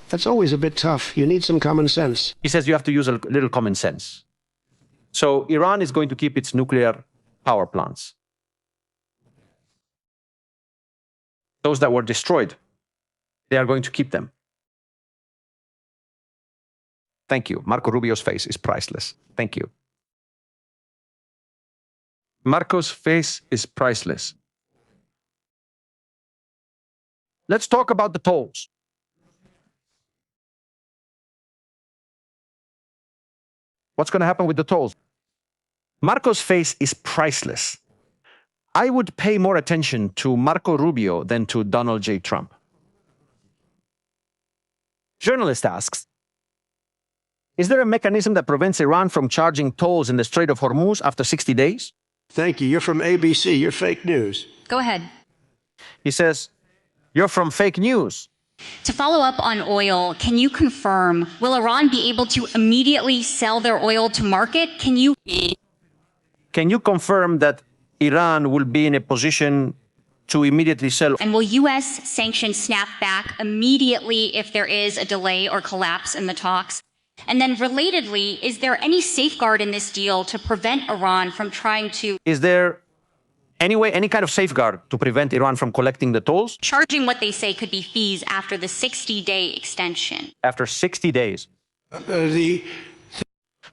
[SPEAKER 5] That's always a bit tough. You need some common sense.
[SPEAKER 1] He says you have to use a little common sense. So Iran is going to keep its nuclear power plants. Those that were destroyed, they are going to keep them. Thank you. Marco Rubio's face is priceless. Thank you. Marco's face is priceless. Let's talk about the tolls. What's going to happen with the tolls? Marco's face is priceless. I would pay more attention to Marco Rubio than to Donald J. Trump. Journalist asks, is there a mechanism that prevents Iran from charging tolls in the Strait of Hormuz after 60 days?
[SPEAKER 5] Thank you. You're from ABC. You're fake news.
[SPEAKER 7] Go ahead.
[SPEAKER 1] He says, you're from fake news.
[SPEAKER 7] To follow up on oil, can you confirm, will Iran be able to immediately sell their oil to market? Can you
[SPEAKER 1] confirm that Iran will be in a position to immediately sell?
[SPEAKER 7] And will U.S. sanctions snap back immediately if there is a delay or collapse in the talks? And then relatedly, is there any safeguard in this deal to prevent Iran from trying to...
[SPEAKER 1] Is there any kind of safeguard to prevent Iran from collecting the tolls?
[SPEAKER 7] Charging what they say could be fees after the 60-day extension.
[SPEAKER 1] After 60 days.
[SPEAKER 5] The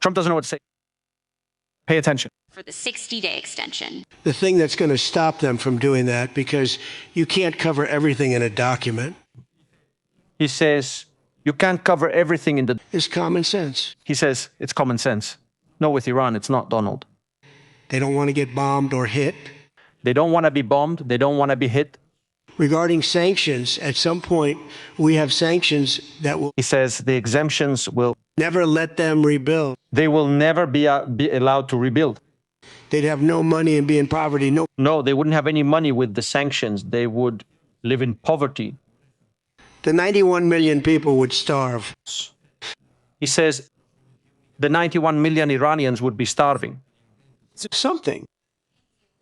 [SPEAKER 1] Trump doesn't know what to say. Pay attention.
[SPEAKER 7] For the 60-day extension.
[SPEAKER 5] thing that's going to stop them from doing that, because you can't cover everything in a document,
[SPEAKER 1] He says, you can't cover everything in the...
[SPEAKER 5] is common sense.
[SPEAKER 1] He says, it's common sense. No, with Iran, it's not, Donald.
[SPEAKER 5] They don't want to get bombed or hit.
[SPEAKER 1] They don't want to be bombed. They don't want to be hit.
[SPEAKER 5] Regarding sanctions, at some point, we have sanctions that will
[SPEAKER 1] He says the exemptions will...
[SPEAKER 5] never let them rebuild.
[SPEAKER 1] They will never be allowed to rebuild.
[SPEAKER 5] They'd have no money and be in poverty.
[SPEAKER 1] No, they wouldn't have any money with the sanctions. They would live in poverty.
[SPEAKER 5] The 91 million people would starve.
[SPEAKER 1] He says the 91 million Iranians would be starving.
[SPEAKER 5] Something.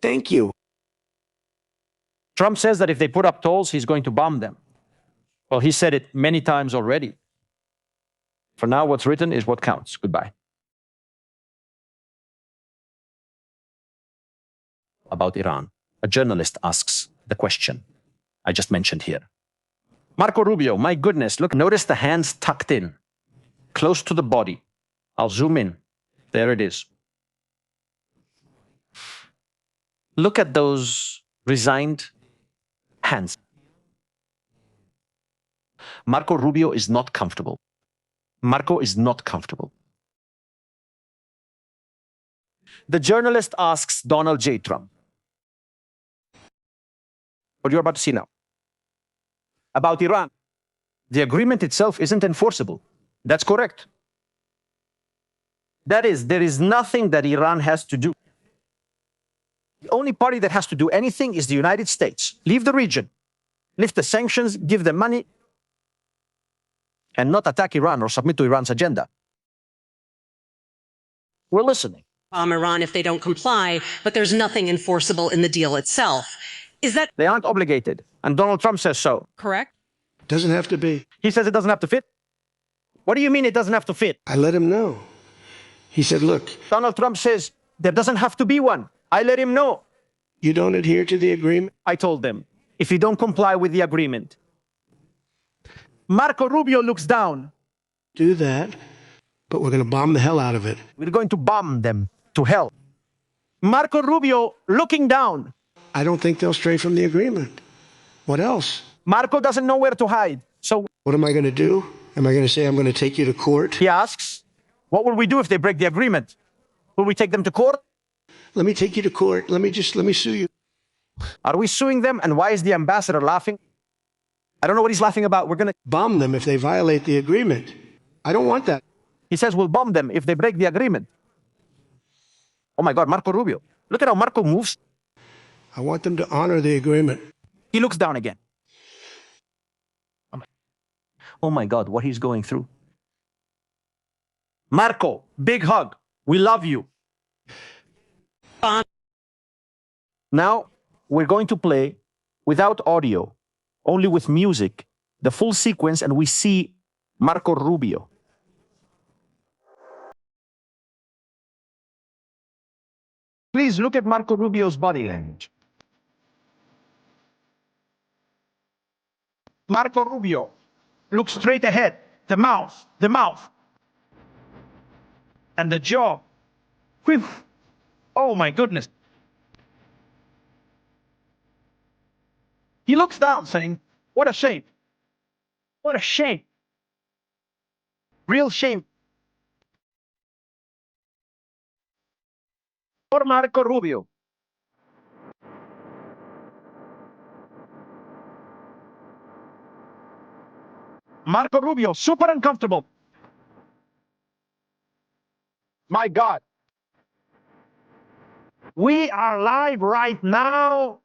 [SPEAKER 5] Thank you.
[SPEAKER 1] Trump says that if they put up tolls, he's going to bomb them. Well, he said it many times already. For now, what's written is what counts. Goodbye. About Iran, a journalist asks the question I just mentioned here. Marco Rubio, my goodness, look, notice the hands tucked in, close to the body. I'll zoom in. There it is. Look at those resigned hands. Marco Rubio is not comfortable. Marco is not comfortable. The journalist asks Donald J. Trump, what you're about to see now, about Iran. The agreement itself isn't enforceable. That's correct. That is, there is nothing that Iran has to do. The only party that has to do anything is the United States. Leave the region, lift the sanctions, give them money, and not attack Iran or submit to Iran's agenda. We're listening.
[SPEAKER 8] Iran if they don't comply, but there's nothing enforceable in the deal itself. Is that
[SPEAKER 1] They aren't obligated, and Donald Trump says so.
[SPEAKER 8] correct?
[SPEAKER 5] Doesn't have to be.
[SPEAKER 1] He says it doesn't have to fit. What do you mean it doesn't have to fit?
[SPEAKER 5] I let him know. He said, look,
[SPEAKER 1] Donald Trump says there doesn't have to be one. I let him know.
[SPEAKER 5] you don't adhere to the agreement.
[SPEAKER 1] I told them, if you don't comply with the agreement. Marco Rubio looks down.
[SPEAKER 5] Do that, but we're going to bomb the hell out of it.
[SPEAKER 1] We're going to bomb them to hell. Marco Rubio looking down.
[SPEAKER 5] I don't think they'll stray from the agreement. What else?
[SPEAKER 1] Marco doesn't know where to hide. So
[SPEAKER 5] What am I going to do? Am I going to say I'm going to take you to court?
[SPEAKER 1] he asks, what will we do if they break the agreement? Will we take them to court?
[SPEAKER 5] Let me take you to court. Let me sue you.
[SPEAKER 1] Are we suing them? And why is the ambassador laughing? I don't know what he's laughing about. We're going to...
[SPEAKER 5] Bomb them if they violate the agreement. I don't want that.
[SPEAKER 1] He says we'll bomb them if they break the agreement. Oh my God, Marco Rubio. Look at how Marco moves.
[SPEAKER 5] I want them to honor the agreement.
[SPEAKER 1] He looks down again. Oh my God, what he's going through. Marco, big hug. We love you. Now, we're going to play without audio, only with music, the full sequence, and we see Marco Rubio. Please look at Marco Rubio's body language. Marco Rubio, look straight ahead. The mouth, and the jaw. Whew. Oh my goodness. He looks down saying, what a shame. What a shame. Real shame. For Marco Rubio. Marco Rubio, super uncomfortable. My God. We are live right now.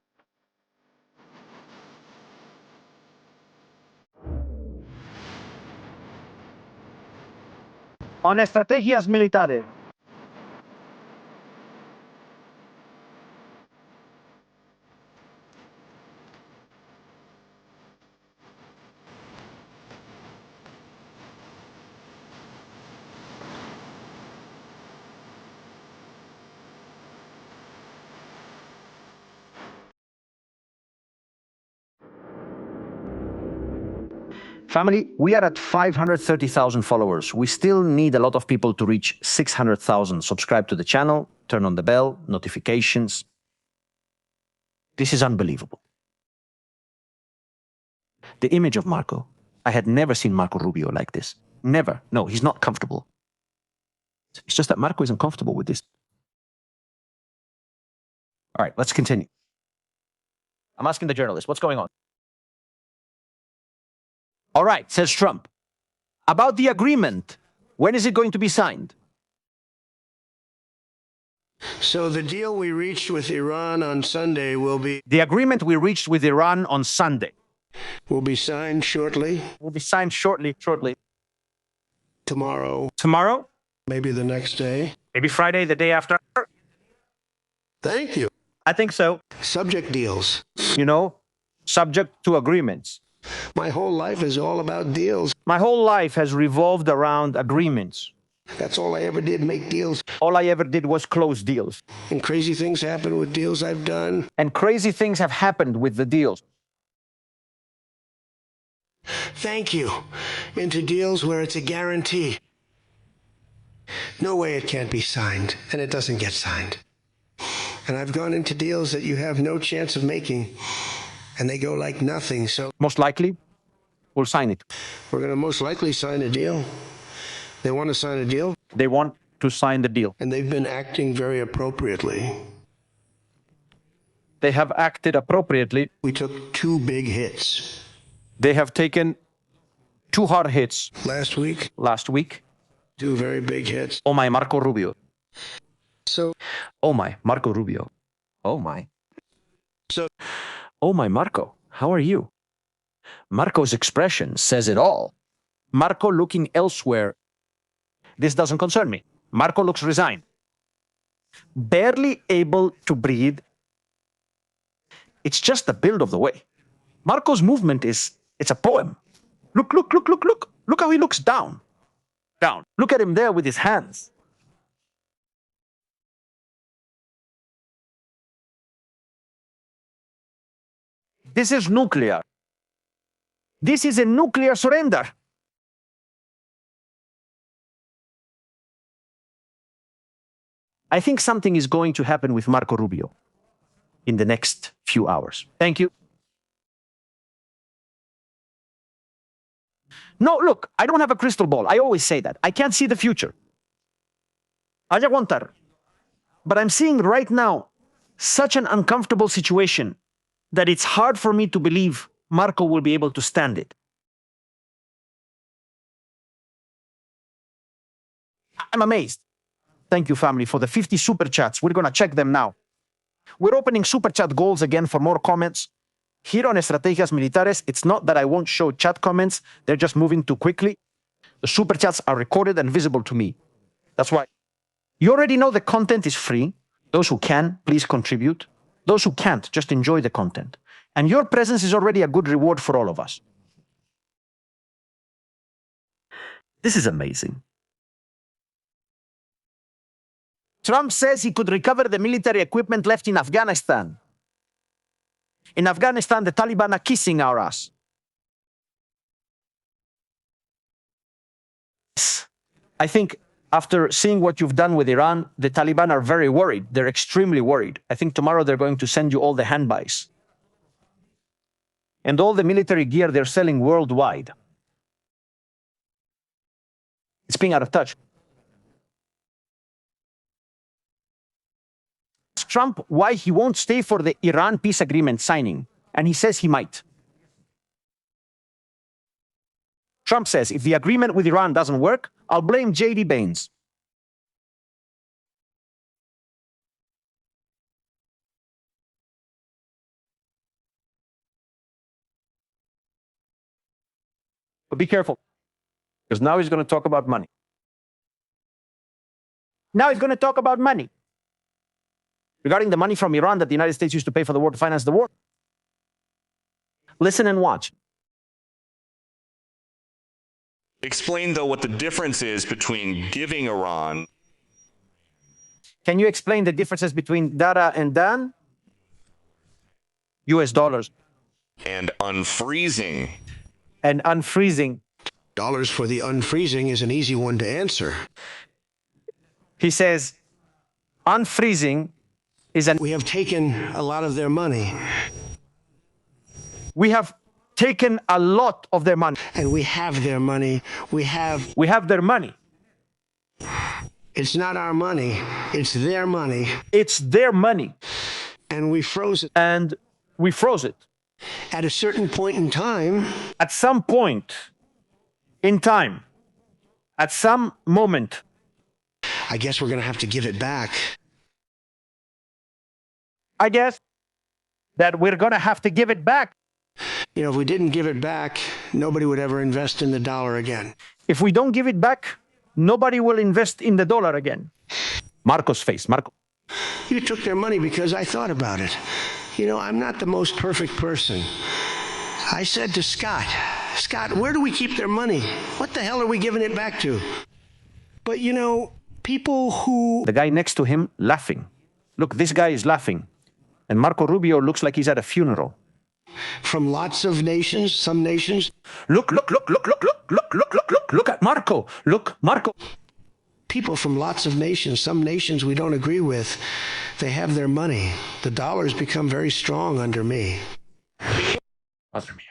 [SPEAKER 1] On estrategias militares. Family, we are at 530,000 followers. We still need a lot of people to reach 600,000. Subscribe to the channel, turn on the bell, notifications. This is unbelievable. The image of Marco. I had never seen Marco Rubio like this. Never. No, he's not comfortable. It's just that Marco is uncomfortable with this. All right, let's continue. I'm asking the journalist, what's going on? All right, says Trump. About the agreement, when is it going to be signed?
[SPEAKER 5] So the deal we reached with Iran on Sunday will be
[SPEAKER 1] The agreement we reached with Iran on Sunday
[SPEAKER 5] signed shortly.
[SPEAKER 1] will be signed shortly.
[SPEAKER 5] Tomorrow,
[SPEAKER 1] Tomorrow,
[SPEAKER 5] maybe the next day.
[SPEAKER 1] maybe Friday, the day after.
[SPEAKER 5] Thank you.
[SPEAKER 1] I think so.
[SPEAKER 5] Subject deals.
[SPEAKER 1] You know, subject to agreements.
[SPEAKER 5] My whole life is all about deals.
[SPEAKER 1] My whole life has revolved around agreements.
[SPEAKER 5] That's all I ever did, make deals.
[SPEAKER 1] All I ever did was close deals.
[SPEAKER 5] And crazy things happen with deals I've done.
[SPEAKER 1] And crazy things have happened with the deals.
[SPEAKER 5] Thank you. Into deals where it's a guarantee. No way it can't be signed, and it doesn't get signed. And I've gone into deals that you have no chance of making, and they go like nothing. So
[SPEAKER 1] Most likely, we'll sign it.
[SPEAKER 5] we're going to most likely sign a deal. They want to sign a deal,
[SPEAKER 1] They want to sign the deal.
[SPEAKER 5] and they've been acting very appropriately.
[SPEAKER 1] They have acted appropriately.
[SPEAKER 5] We took 2 big hits
[SPEAKER 1] They have taken 2 hard hits
[SPEAKER 5] last week,
[SPEAKER 1] last week.
[SPEAKER 5] 2 very big hits.
[SPEAKER 1] Oh my, Marco Rubio.
[SPEAKER 5] So,
[SPEAKER 1] Oh my, Marco Rubio. Oh my.
[SPEAKER 5] so
[SPEAKER 1] Oh my, Marco. How are you? Marco's expression says it all. Marco looking elsewhere. This doesn't concern me. Marco looks resigned. Barely able to breathe. It's just the build of the way. Marco's movement it's a poem. Look. Look how he looks down. Down. Look at him there with his hands. This is nuclear. This is a nuclear surrender. I think something is going to happen with Marco Rubio in the next few hours. Thank you. No, look, I don't have a crystal ball. I always say that. I can't see the future. Hay que aguantar. But I'm seeing right now such an uncomfortable situation that it's hard for me to believe Marco will be able to stand it. I'm amazed. Thank you, family, for the 50 super chats. We're going to check them now. We're opening super chat goals again for more comments. Here on Estrategias Militares, it's not that I won't show chat comments. They're just moving too quickly. The super chats are recorded and visible to me. That's why. You already know the content is free. Those who can, please contribute. Those who can't, just enjoy the content. And your presence is already a good reward for all of us. This is amazing. Trump says he could recover the military equipment left in Afghanistan. In Afghanistan, the Taliban are kissing our ass. I think after seeing what you've done with Iran, the Taliban are very worried. They're extremely worried. I think tomorrow they're going to send you all the handbuys and all the military gear they're selling worldwide. It's being out of touch. asked Trump why he won't stay for the Iran peace agreement signing, and he says he might. Trump says, if the agreement with Iran doesn't work, I'll blame J.D. Baines. But be careful, because now he's going to talk about money. Now he's going to talk about money. Regarding the money from Iran that the United States used to pay for the war to finance the war. Listen and watch.
[SPEAKER 9] Explain, though, what the difference is between giving Iran.
[SPEAKER 1] Can you explain the differences between Dara and Dan? US dollars.
[SPEAKER 9] And unfreezing.
[SPEAKER 1] And unfreezing.
[SPEAKER 5] Dollars for the unfreezing is an easy one to answer.
[SPEAKER 1] He says, unfreezing is an...
[SPEAKER 5] We have taken a lot of their money.
[SPEAKER 1] We have taken a lot of their money.
[SPEAKER 5] And we have their money. We have
[SPEAKER 1] their money.
[SPEAKER 5] It's not our money. It's their money.
[SPEAKER 1] It's their money.
[SPEAKER 5] And we froze it.
[SPEAKER 1] And we froze it.
[SPEAKER 5] At a certain point in time.
[SPEAKER 1] At some point in time. At some moment.
[SPEAKER 5] I guess we're going to have to give it back.
[SPEAKER 1] I guess that we're going to have to give it back.
[SPEAKER 5] You know, if we didn't give it back, nobody would ever invest in the dollar again.
[SPEAKER 1] If we don't give it back, nobody will invest in the dollar again. Marco's face, Marco.
[SPEAKER 5] You took their money because I thought about it. You know, I'm not the most perfect person. I said to Scott, where do we keep their money? What the hell are we giving it back to? But, you know, people who... The guy next to him laughing. Look, this guy is laughing. And Marco Rubio looks like he's at a funeral. From lots of nations, some nations.
[SPEAKER 1] Look at Marco. Look, Marco.
[SPEAKER 5] People from lots of nations, some nations we don't agree with, they have their money. The dollar's become very strong under me.
[SPEAKER 1] Under me.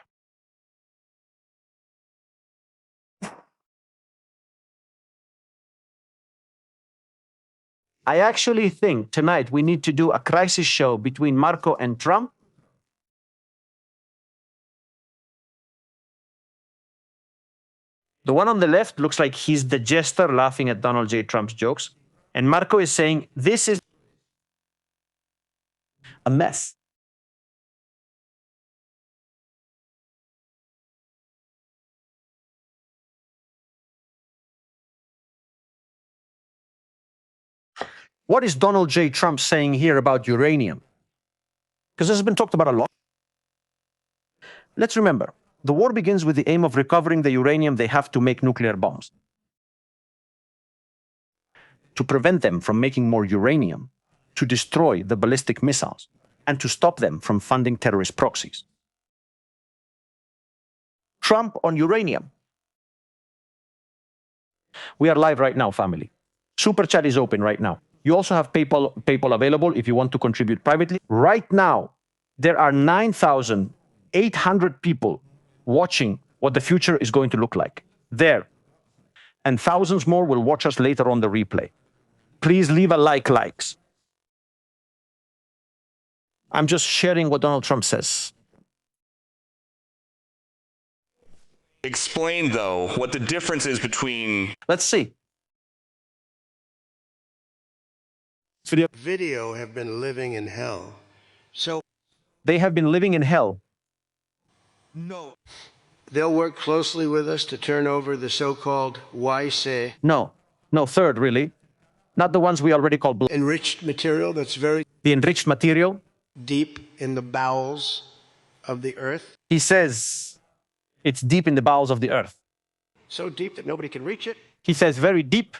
[SPEAKER 1] I actually think tonight we need to do a crisis show between Marco and Trump. The one on the left looks like he's the jester laughing at Donald J. Trump's jokes. And Marco is saying, this is a mess. What is Donald J. Trump saying here about uranium? Because this has been talked about a lot. Let's remember, the war begins with the aim of recovering the uranium they have to make nuclear bombs. To prevent them from making more uranium, to destroy the ballistic missiles, and to stop them from funding terrorist proxies. Trump on uranium. We are live right now, family. Super Chat is open right now. You also have PayPal available if you want to contribute privately. Right now, there are 9,800 people watching what the future is going to look like. There. And thousands more will watch us later on the replay. Please leave a likes. I'm just sharing what Donald Trump says.
[SPEAKER 9] Explain, though, what the difference is between...
[SPEAKER 1] Let's see.
[SPEAKER 5] Video have been living in hell. So
[SPEAKER 1] they have been living in hell.
[SPEAKER 5] No. They'll work closely with us to turn over the so-called YC.
[SPEAKER 1] No, third, really. Not the ones we already call
[SPEAKER 5] enriched material that's very...
[SPEAKER 1] The enriched material.
[SPEAKER 5] Deep in the bowels of the earth.
[SPEAKER 1] He says it's deep in the bowels of the earth.
[SPEAKER 5] So deep that nobody can reach it.
[SPEAKER 1] He says very deep,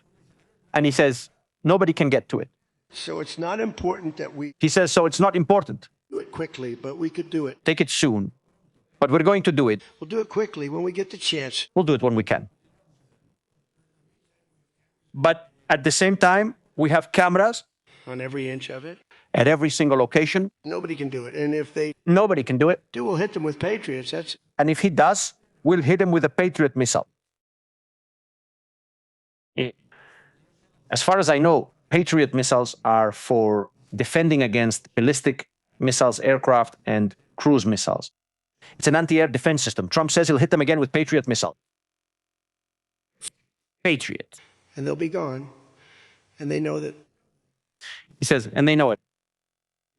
[SPEAKER 1] and he says nobody can get to it.
[SPEAKER 5] So it's not important that we...
[SPEAKER 1] He says, so it's not important.
[SPEAKER 5] Do it quickly, but we could do it.
[SPEAKER 1] Take it soon, but we're going to do it.
[SPEAKER 5] We'll do it quickly when we get the chance.
[SPEAKER 1] We'll do it when we can. But at the same time, we have cameras.
[SPEAKER 5] On every inch of it.
[SPEAKER 1] At every single location.
[SPEAKER 5] Nobody can do it. And if they...
[SPEAKER 1] Nobody can do it.
[SPEAKER 5] We'll hit them with Patriots. That's...
[SPEAKER 1] And if he does, we'll hit him with a Patriot missile. As far as I know, Patriot missiles are for defending against ballistic missiles, aircraft, and cruise missiles. It's an anti-air defense system. Trump says he'll hit them again with Patriot missiles. Patriot.
[SPEAKER 5] And they'll be gone. And they know that.
[SPEAKER 1] He says, and they know it.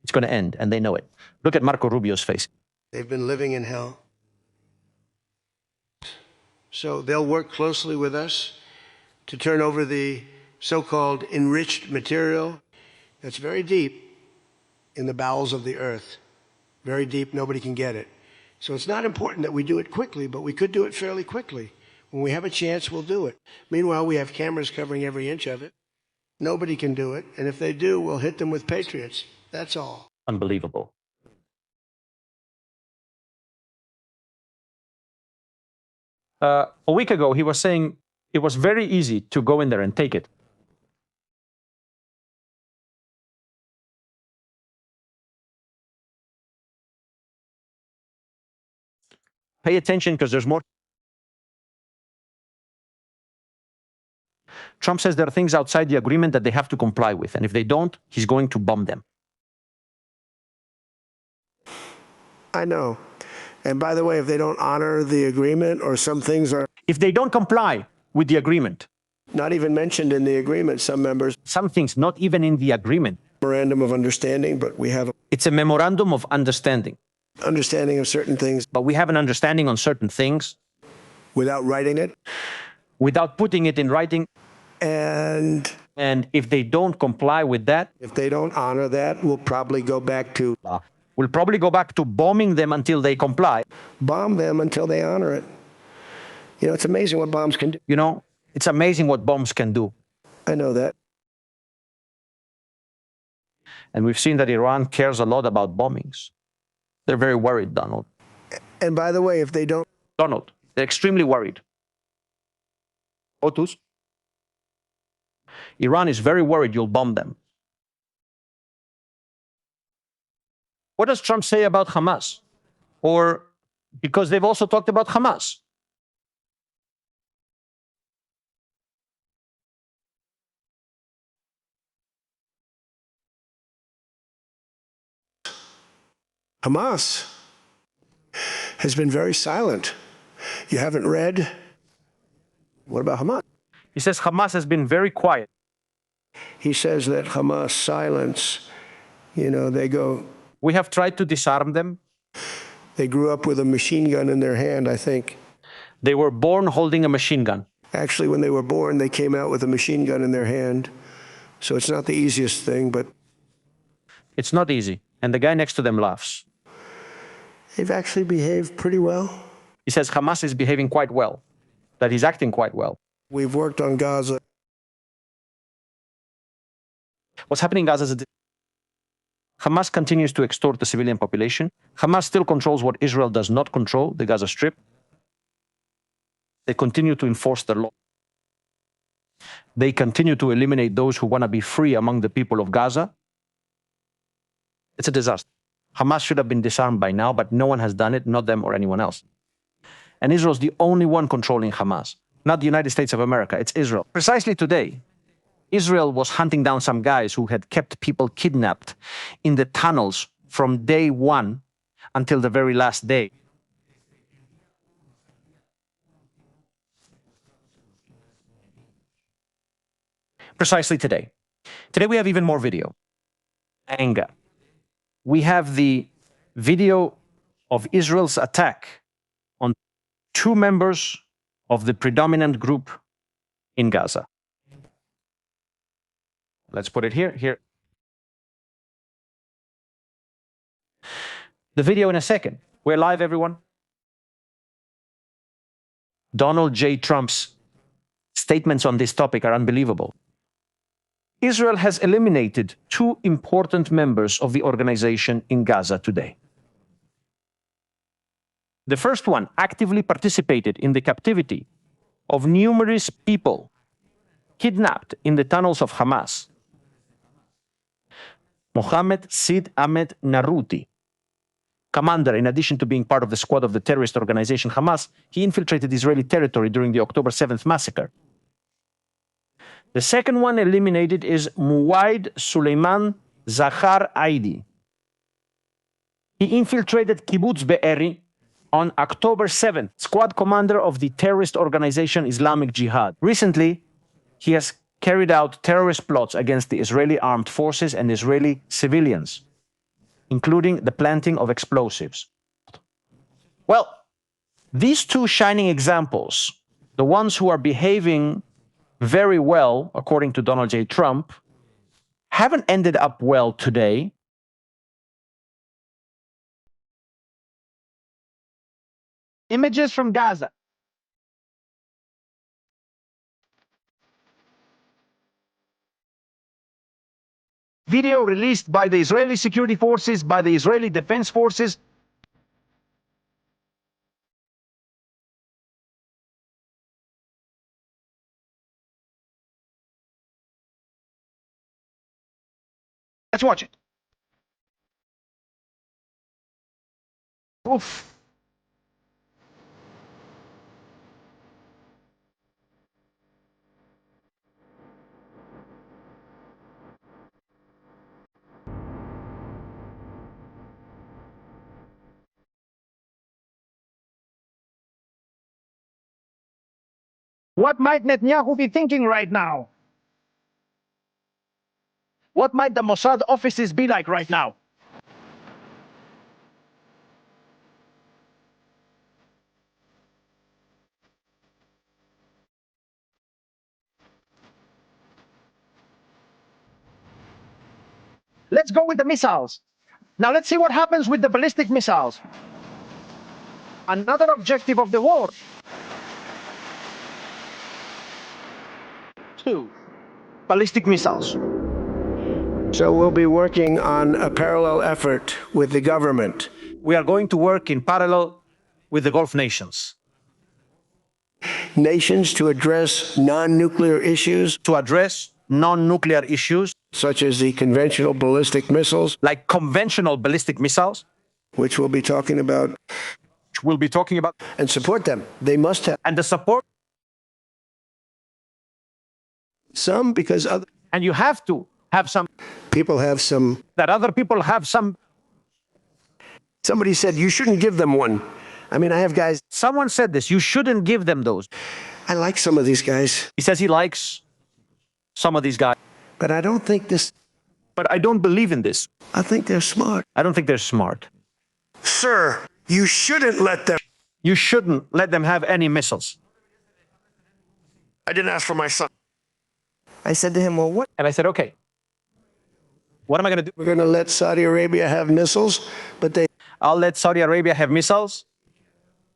[SPEAKER 1] It's going to end, and they know it. Look at Marco Rubio's face.
[SPEAKER 5] They've been living in hell. So they'll work closely with us to turn over the so-called enriched material that's very deep in the bowels of the earth. Very deep, nobody can get it. So it's not important that we do it quickly, but we could do it fairly quickly. When we have a chance, we'll do it. Meanwhile, we have cameras covering every inch of it. Nobody can do it, and if they do, we'll hit them with Patriots. That's all.
[SPEAKER 1] Unbelievable. A week ago, he was saying it was very easy to go in there and take it. Pay attention because there's more. Trump says there are things outside the agreement that they have to comply with, and if they don't, he's going to bomb them.
[SPEAKER 5] I know. And by the way, if they don't honor the agreement or some things are
[SPEAKER 1] If they don't comply with the agreement,
[SPEAKER 5] not even mentioned in the agreement, some members,
[SPEAKER 1] some things not even in the agreement,
[SPEAKER 5] memorandum of understanding, but we have
[SPEAKER 1] it's a memorandum of understanding.
[SPEAKER 5] understanding of certain things
[SPEAKER 1] But we have an understanding on certain things
[SPEAKER 5] without writing it.
[SPEAKER 1] without putting it in writing.
[SPEAKER 5] And
[SPEAKER 1] And if they don't comply with that,
[SPEAKER 5] if they don't honor that, we'll probably go back to
[SPEAKER 1] bombing them until they comply.
[SPEAKER 5] bomb them until they honor it. You know, it's amazing what bombs can do.
[SPEAKER 1] You know, it's amazing what bombs can do.
[SPEAKER 5] I know that.
[SPEAKER 1] And we've seen that Iran cares a lot about bombings. They're very worried, Donald.
[SPEAKER 5] And by the way, if they don't,
[SPEAKER 1] Donald, they're extremely worried. Otus? Iran is very worried you'll bomb them. What does Trump say about Hamas? Or because they've also talked about Hamas.
[SPEAKER 5] Hamas has been very silent. You haven't read. What about Hamas?
[SPEAKER 1] He says Hamas has been very quiet.
[SPEAKER 5] He says that Hamas silence, you know, they go.
[SPEAKER 1] We have tried to disarm them.
[SPEAKER 5] They grew up with a machine gun in their hand, I think.
[SPEAKER 1] They were born holding a machine gun.
[SPEAKER 5] Actually, when they were born, they came out with a machine gun in their hand. So it's not the easiest thing, but
[SPEAKER 1] it's not easy. And the guy next to them laughs.
[SPEAKER 5] they've actually behaved pretty well.
[SPEAKER 1] He says Hamas is behaving quite well, that he's acting quite well.
[SPEAKER 5] We've worked on Gaza.
[SPEAKER 1] What's happening in Gaza is Hamas continues to extort the civilian population. Hamas still controls what Israel does not control, the Gaza Strip. They continue to enforce their law. They continue to eliminate those who want to be free among the people of Gaza. It's a disaster. Hamas should have been disarmed by now, but no one has done it, not them or anyone else. And Israel's the only one controlling Hamas, not the United States of America, it's Israel. Precisely today, Israel was hunting down some guys who had kept people kidnapped in the tunnels from day one until the very last day. Precisely today. Today we have even more video. Anger. We have the video of Israel's attack on 2 members of the predominant group in Gaza. Let's put it here. The video in a second. We're live, everyone. Donald J. Trump's statements on this topic are unbelievable. Israel has eliminated 2 important members of the organization in Gaza today. The first one actively participated in the captivity of numerous people kidnapped in the tunnels of Hamas. Mohammed Sid Ahmed Naruti, commander, in addition to being part of the squad of the terrorist organization Hamas, he infiltrated Israeli territory during the October 7th massacre. The second one eliminated is Muwaid Suleiman Zahar Aidi. He infiltrated Kibbutz Be'eri on October 7th, squad commander of the terrorist organization Islamic Jihad. Recently, he has carried out terrorist plots against the Israeli armed forces and Israeli civilians, including the planting of explosives. Well, these two shining examples, the ones who are behaving very well, according to Donald J. Trump, haven't ended up well today. Images from Gaza. Video released by the Israeli security forces, by the Israeli defense forces. Let's watch it. Oof. What might Netanyahu be thinking right now? What might the Mossad offices be like right now? Let's go with the missiles. Now let's see what happens with the ballistic missiles. Another objective of the war. 2. Ballistic missiles.
[SPEAKER 5] So we'll be working on a parallel effort with the government.
[SPEAKER 1] We are going to work in parallel with the Gulf nations.
[SPEAKER 5] Nations to address non-nuclear issues,
[SPEAKER 1] To address non-nuclear issues
[SPEAKER 5] such as the conventional ballistic missiles,
[SPEAKER 1] like conventional ballistic missiles,
[SPEAKER 5] which we'll be talking about,
[SPEAKER 1] which we'll be talking about,
[SPEAKER 5] and support them. They must have
[SPEAKER 1] and the support.
[SPEAKER 5] some because other
[SPEAKER 1] And you have to have some,
[SPEAKER 5] people have some.
[SPEAKER 1] that other people have some.
[SPEAKER 5] Somebody said you shouldn't give them one. I mean, I have guys,
[SPEAKER 1] Someone said this, you shouldn't give them those.
[SPEAKER 5] I like some of these guys,
[SPEAKER 1] He says he likes some of these guys,
[SPEAKER 5] but I don't think this,
[SPEAKER 1] but I don't believe in this.
[SPEAKER 5] I think they're smart.
[SPEAKER 1] I don't think they're smart.
[SPEAKER 5] Sir, you shouldn't let them.
[SPEAKER 1] You shouldn't let them have any missiles.
[SPEAKER 5] I didn't ask for my son. I said to him, well, what?
[SPEAKER 1] And I said, okay, what am I going to do?
[SPEAKER 5] We're going to let Saudi Arabia have missiles, but they
[SPEAKER 1] I'll let Saudi Arabia have missiles,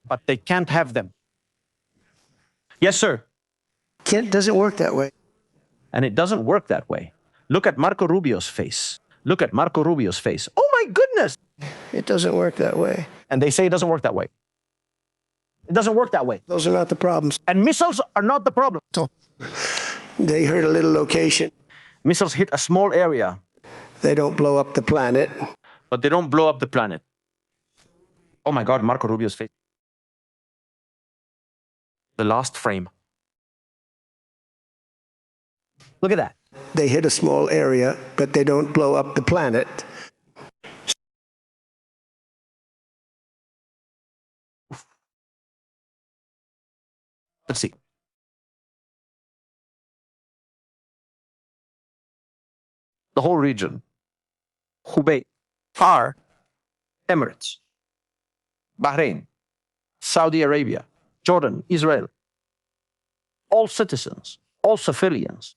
[SPEAKER 1] but they can't have them. Yes, sir.
[SPEAKER 5] doesn't work that way.
[SPEAKER 1] And it doesn't work that way. Look at Marco Rubio's face. Look at Marco Rubio's face. Oh my goodness.
[SPEAKER 5] It doesn't work that way.
[SPEAKER 1] And they say it doesn't work that way. It doesn't work that way.
[SPEAKER 5] Those are not the problems.
[SPEAKER 1] And missiles are not the problem.
[SPEAKER 5] They hurt a little location.
[SPEAKER 1] Missiles hit a small area,
[SPEAKER 5] They don't blow up the planet.
[SPEAKER 1] but they don't blow up the planet. Oh my God, Marco Rubio's face. The last frame. Look at that.
[SPEAKER 5] They hit a small area, but they don't blow up the planet.
[SPEAKER 1] Let's see. The whole region, Hubei, Qatar, Emirates, Bahrain, Saudi Arabia, Jordan, Israel, all citizens, all civilians.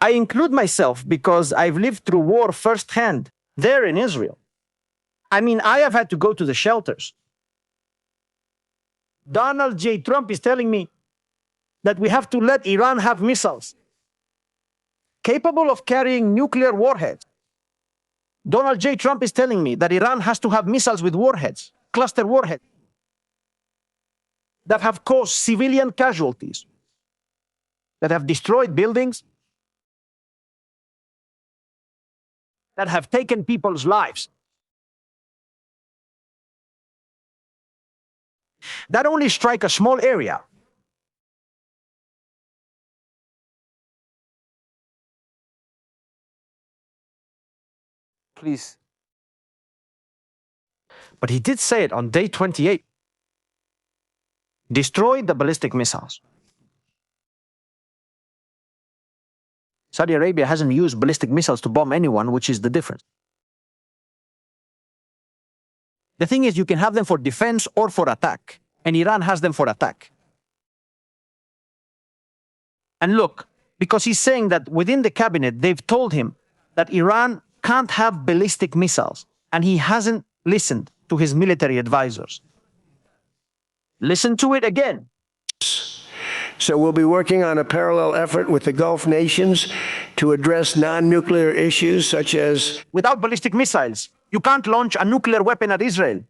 [SPEAKER 1] I include myself because I've lived through war firsthand there in Israel. I mean, I have had to go to the shelters. Donald J. Trump is telling me that we have to let Iran have missiles capable of carrying nuclear warheads. Donald J. Trump is telling me that Iran has to have missiles with warheads, cluster warheads, that have caused civilian casualties, that have destroyed buildings, that have taken people's lives. That only strike a small area. Please. But he did say it on day 28. Destroy the ballistic missiles. Saudi Arabia hasn't used ballistic missiles to bomb anyone, which is the difference. The thing is, you can have them for defense or for attack, and Iran has them for attack. And look, because he's saying that within the cabinet, they've told him that Iran can't have ballistic missiles, and he hasn't listened to his military advisors. Listen to it again.
[SPEAKER 5] So we'll be working on a parallel effort with the Gulf nations to address non-nuclear issues such as...
[SPEAKER 1] Without ballistic missiles, you can't launch a nuclear weapon at Israel.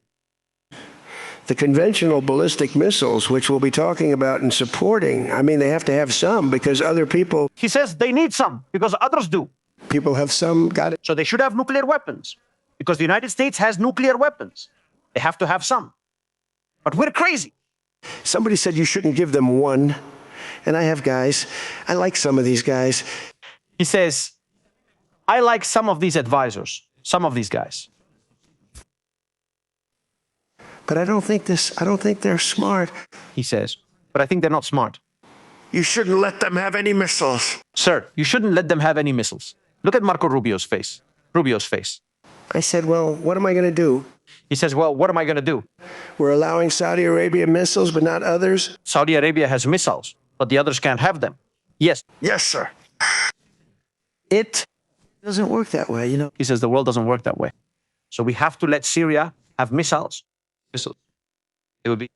[SPEAKER 5] The conventional ballistic missiles, which we'll be talking about and supporting. I mean, they have to have some because other people...
[SPEAKER 1] He says they need some because others do.
[SPEAKER 5] People have some, got it.
[SPEAKER 1] So they should have nuclear weapons because the United States has nuclear weapons. They have to have some. But we're crazy.
[SPEAKER 5] Somebody said you shouldn't give them one. And I have guys. I like some of these guys.
[SPEAKER 1] He says, I like some of these advisors, some of these guys.
[SPEAKER 5] But I don't think they're smart.
[SPEAKER 1] He says, but I think they're not smart.
[SPEAKER 5] You shouldn't let them have any missiles.
[SPEAKER 1] Sir, you shouldn't let them have any missiles. Look at Marco Rubio's face.
[SPEAKER 5] I said, well, what am I going to do?
[SPEAKER 1] He says, well, what am I going to do?
[SPEAKER 5] We're allowing Saudi Arabia missiles, but not others?
[SPEAKER 1] Saudi Arabia has missiles, but the others can't have them. Yes.
[SPEAKER 5] Yes, sir. It doesn't work that way, you know.
[SPEAKER 1] He says the world doesn't work that way. So we have to let Syria have missiles. It would be...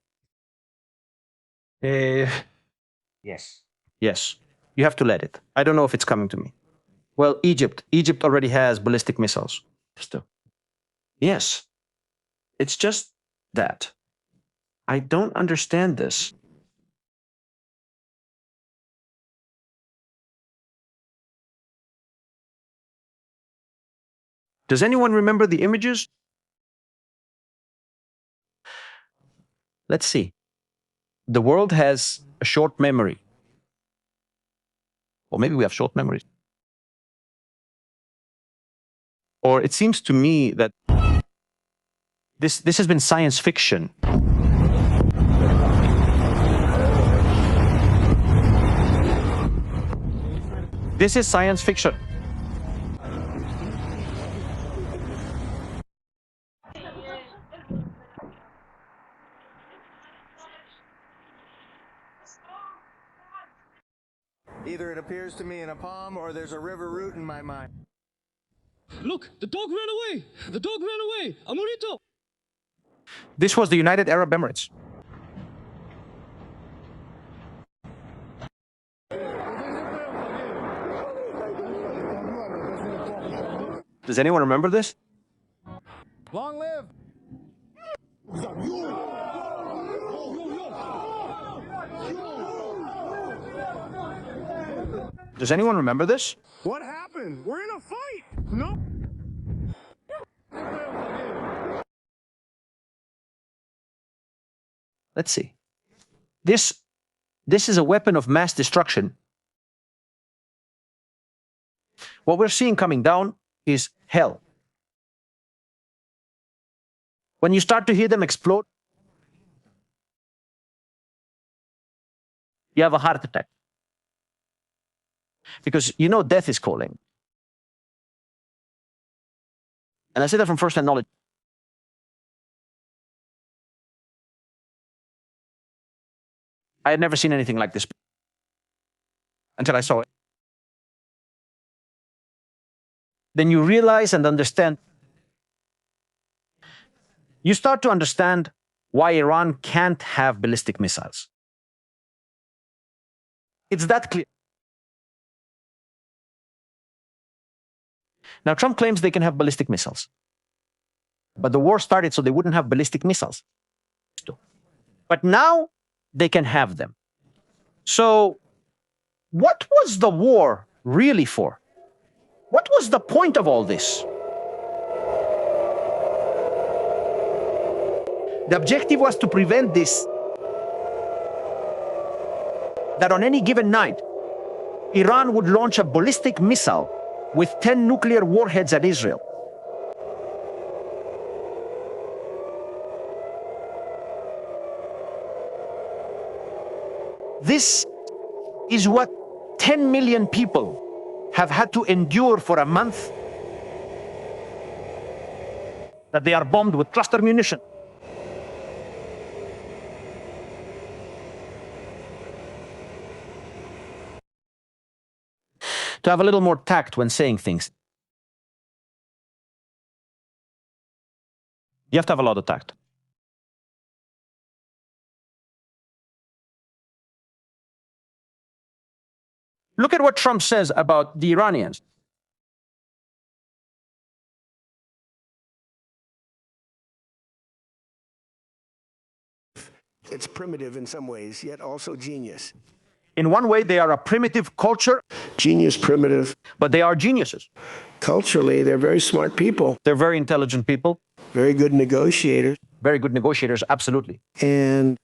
[SPEAKER 3] Yes.
[SPEAKER 1] Yes. You have to let it. I don't know if it's coming to me. Well, Egypt already has ballistic missiles. Yes. It's just that. I don't understand this. Does anyone remember the images? Let's see. The world has a short memory. Or maybe we have short memories. Or it seems to me that this has been science fiction. This is science fiction.
[SPEAKER 10] Either it appears to me in a palm or there's a river root in my mind.
[SPEAKER 11] Look, the dog ran away! The dog ran away! Amorito!
[SPEAKER 1] This was the United Arab Emirates. Does anyone remember this?
[SPEAKER 10] Long live!
[SPEAKER 1] Does anyone remember this?
[SPEAKER 10] What happened? We're in a fight! No!
[SPEAKER 1] Let's see. This is a weapon of mass destruction. What we're seeing coming down is hell. When you start to hear them explode, you have a heart attack. Because you know death is calling. And I say that from first-hand knowledge. I had never seen anything like this until I saw it. Then you realize and understand. You start to understand why Iran can't have ballistic missiles. It's that clear. Now, Trump claims they can have ballistic missiles. But the war started so they wouldn't have ballistic missiles. But now they can have them. So what was the war really for? What was the point of all this? The objective was to prevent this, that on any given night, Iran would launch a ballistic missile with 10 nuclear warheads at Israel. This is what 10 million people have had to endure for a month, that they are bombed with cluster munition. To have a little more tact when saying things. You have to have a lot of tact. Look at what Trump says about the Iranians.
[SPEAKER 5] It's primitive in some ways, yet also genius.
[SPEAKER 1] In one way, they are a primitive culture.
[SPEAKER 5] Genius, primitive.
[SPEAKER 1] But they are geniuses.
[SPEAKER 5] Culturally, they're very smart people.
[SPEAKER 1] They're very intelligent people.
[SPEAKER 5] Very good negotiators.
[SPEAKER 1] Very good negotiators, absolutely.
[SPEAKER 5] And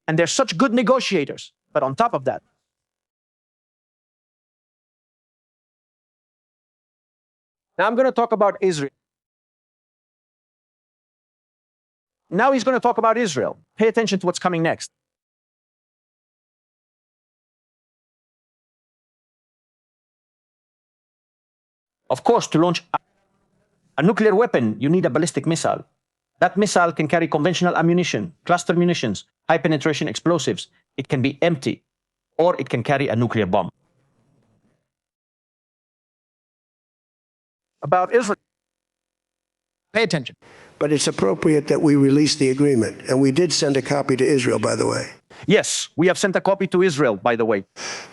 [SPEAKER 1] they're such good negotiators. But on top of that, now I'm going to talk about Israel. Now he's going to talk about Israel. Pay attention to what's coming next. Of course, to launch a nuclear weapon, you need a ballistic missile. That missile can carry conventional ammunition, cluster munitions, high penetration explosives. It can be empty, or it can carry a nuclear bomb. About Israel. Pay attention.
[SPEAKER 5] But it's appropriate that we release the agreement. And we did send a copy to Israel, by the way.
[SPEAKER 1] Yes, we have sent a copy to Israel, by the way.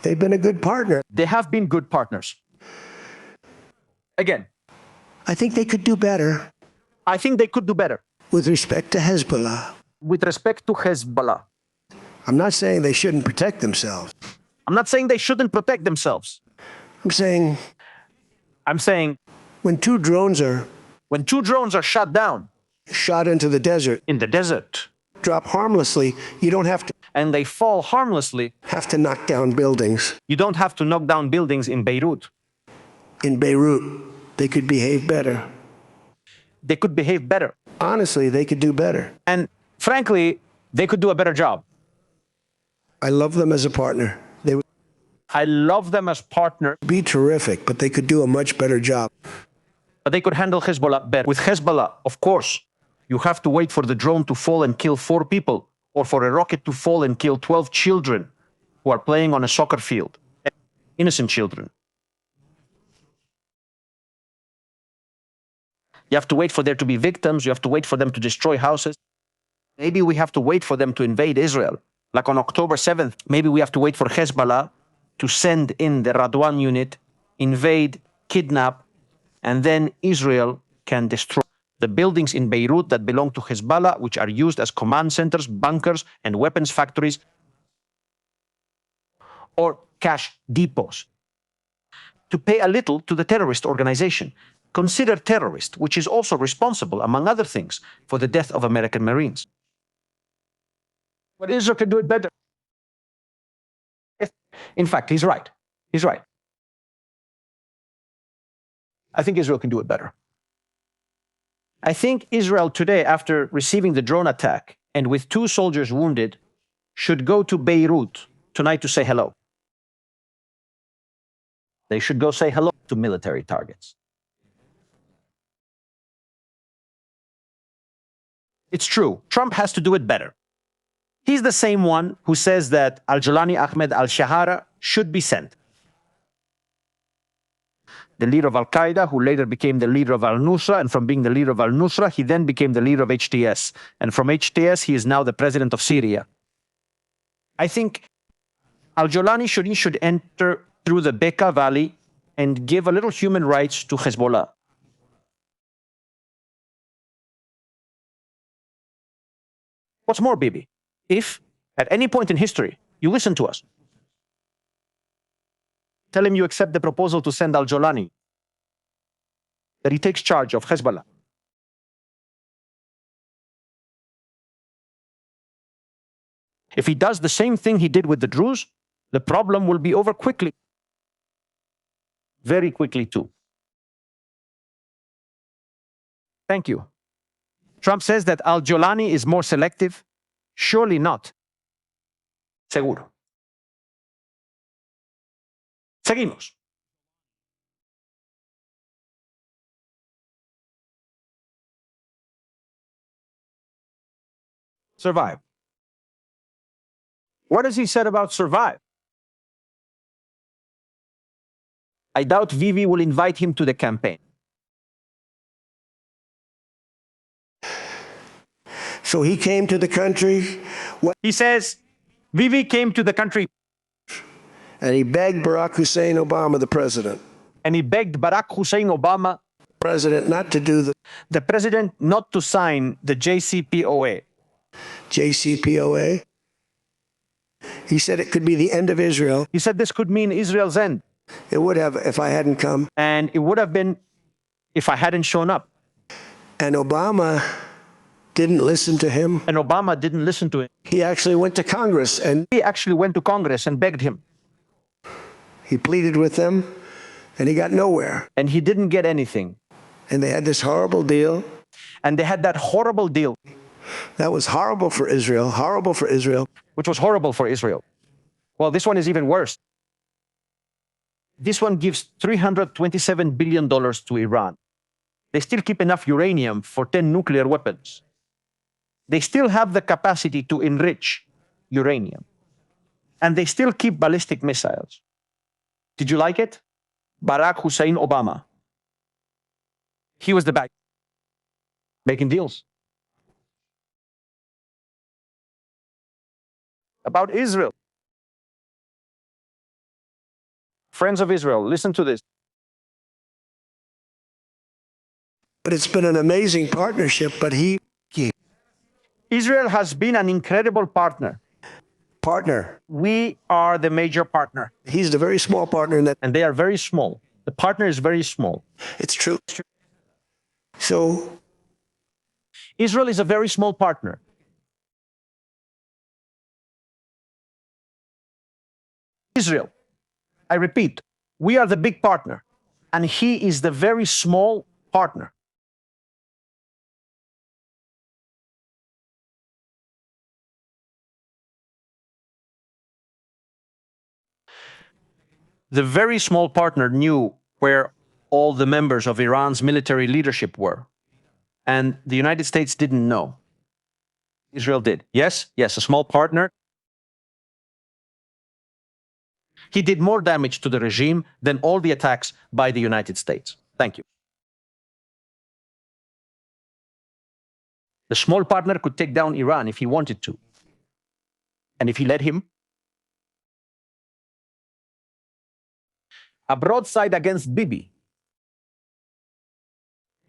[SPEAKER 5] They've been a good partner.
[SPEAKER 1] They have been good partners. Again,
[SPEAKER 5] I think they could do better.
[SPEAKER 1] I think they could do better.
[SPEAKER 5] With respect to Hezbollah.
[SPEAKER 1] With respect to Hezbollah.
[SPEAKER 5] I'm not saying they shouldn't protect themselves.
[SPEAKER 1] I'm not saying they shouldn't protect themselves.
[SPEAKER 5] I'm saying when two drones are
[SPEAKER 1] shot down,
[SPEAKER 5] shot into the desert,
[SPEAKER 1] drop
[SPEAKER 5] harmlessly, you don't have to,
[SPEAKER 1] and they fall harmlessly,
[SPEAKER 5] have to knock down buildings.
[SPEAKER 1] You don't have to knock down buildings in Beirut.
[SPEAKER 5] In Beirut, they could behave better.
[SPEAKER 1] They could behave better.
[SPEAKER 5] Honestly, they could do better.
[SPEAKER 1] And frankly, they could do a better job.
[SPEAKER 5] I love them as a partner. They would
[SPEAKER 1] I love them as partner.
[SPEAKER 5] Be terrific, but they could do a much better job.
[SPEAKER 1] But they could handle Hezbollah better. With Hezbollah, of course, you have to wait for the drone to fall and kill 4 people, or for a rocket to fall and kill 12 children who are playing on a soccer field. Innocent children. You have to wait for there to be victims. You have to wait for them to destroy houses. Maybe we have to wait for them to invade Israel. Like on October 7th, maybe we have to wait for Hezbollah to send in the Radwan unit, invade, kidnap, and then Israel can destroy the buildings in Beirut that belong to Hezbollah, which are used as command centers, bunkers, and weapons factories, or cash depots, to pay a little to the terrorist organization. Consider terrorist, which is also responsible, among other things, for the death of American Marines. But Israel can do it better. In fact, he's right. He's right. I think Israel can do it better. I think Israel today, after receiving the drone attack and with 2 soldiers wounded, should go to Beirut tonight to say hello. They should go say hello to military targets. It's true. Trump has to do it better. He's the same one who says that Al-Jolani Ahmed al-Shahara should be sent. The leader of Al-Qaeda, who later became the leader of Al-Nusra, and from being the leader of Al-Nusra, he then became the leader of HTS. And from HTS, he is now the president of Syria. I think Al-Jolani should enter through the Bekaa Valley and give a little human rights to Hezbollah. What's more, Bibi, if at any point in history you listen to us, tell him you accept the proposal to send Al-Jolani, that he takes charge of Hezbollah. If he does the same thing he did with the Druze, the problem will be over quickly. Very quickly, too. Thank you. Trump says that Al-Jolani is more selective. Surely not. Seguro. Seguimos. Survive. What has he said about survive? I doubt Vivi will invite him to the campaign.
[SPEAKER 5] So he came to the country.
[SPEAKER 1] He says, Vivi came to the country.
[SPEAKER 5] And he begged Barack Hussein Obama, the president.
[SPEAKER 1] And he begged Barack Hussein Obama,
[SPEAKER 5] president, not to do
[SPEAKER 1] the president not to sign the JCPOA.
[SPEAKER 5] JCPOA? He said it could be the end of Israel.
[SPEAKER 1] He said this could mean Israel's end.
[SPEAKER 5] It would have if I hadn't come.
[SPEAKER 1] And it would have been if I hadn't shown up.
[SPEAKER 5] And Obama didn't listen to him.
[SPEAKER 1] And Obama didn't listen to him.
[SPEAKER 5] He actually went to Congress and
[SPEAKER 1] begged him.
[SPEAKER 5] He pleaded with them and he got nowhere.
[SPEAKER 1] And he didn't get anything.
[SPEAKER 5] And they had this horrible deal.
[SPEAKER 1] And they had that horrible deal.
[SPEAKER 5] That was horrible for Israel,
[SPEAKER 1] Which was horrible for Israel. Well, this one is even worse. This one gives $327 billion to Iran. They still keep enough uranium for 10 nuclear weapons. They still have the capacity to enrich uranium. And they still keep ballistic missiles. Did you like it? Barack Hussein Obama. He was the bad guy making deals. About Israel. Friends of Israel, listen to this.
[SPEAKER 5] But it's been an amazing partnership, but
[SPEAKER 1] Israel has been an incredible partner. We are the major partner.
[SPEAKER 5] He's the very small partner in that.
[SPEAKER 1] And they are very small. The partner is very small.
[SPEAKER 5] It's true. So
[SPEAKER 1] Israel is a very small partner. Israel, I repeat, we are the big partner, and he is the very small partner. The very small partner knew where all the members of Iran's military leadership were, and the United States didn't know. Israel did. Yes, a small partner. He did more damage to the regime than all the attacks by the United States. Thank you. The small partner could take down Iran if he wanted to. And if he let him, a broadside against Bibi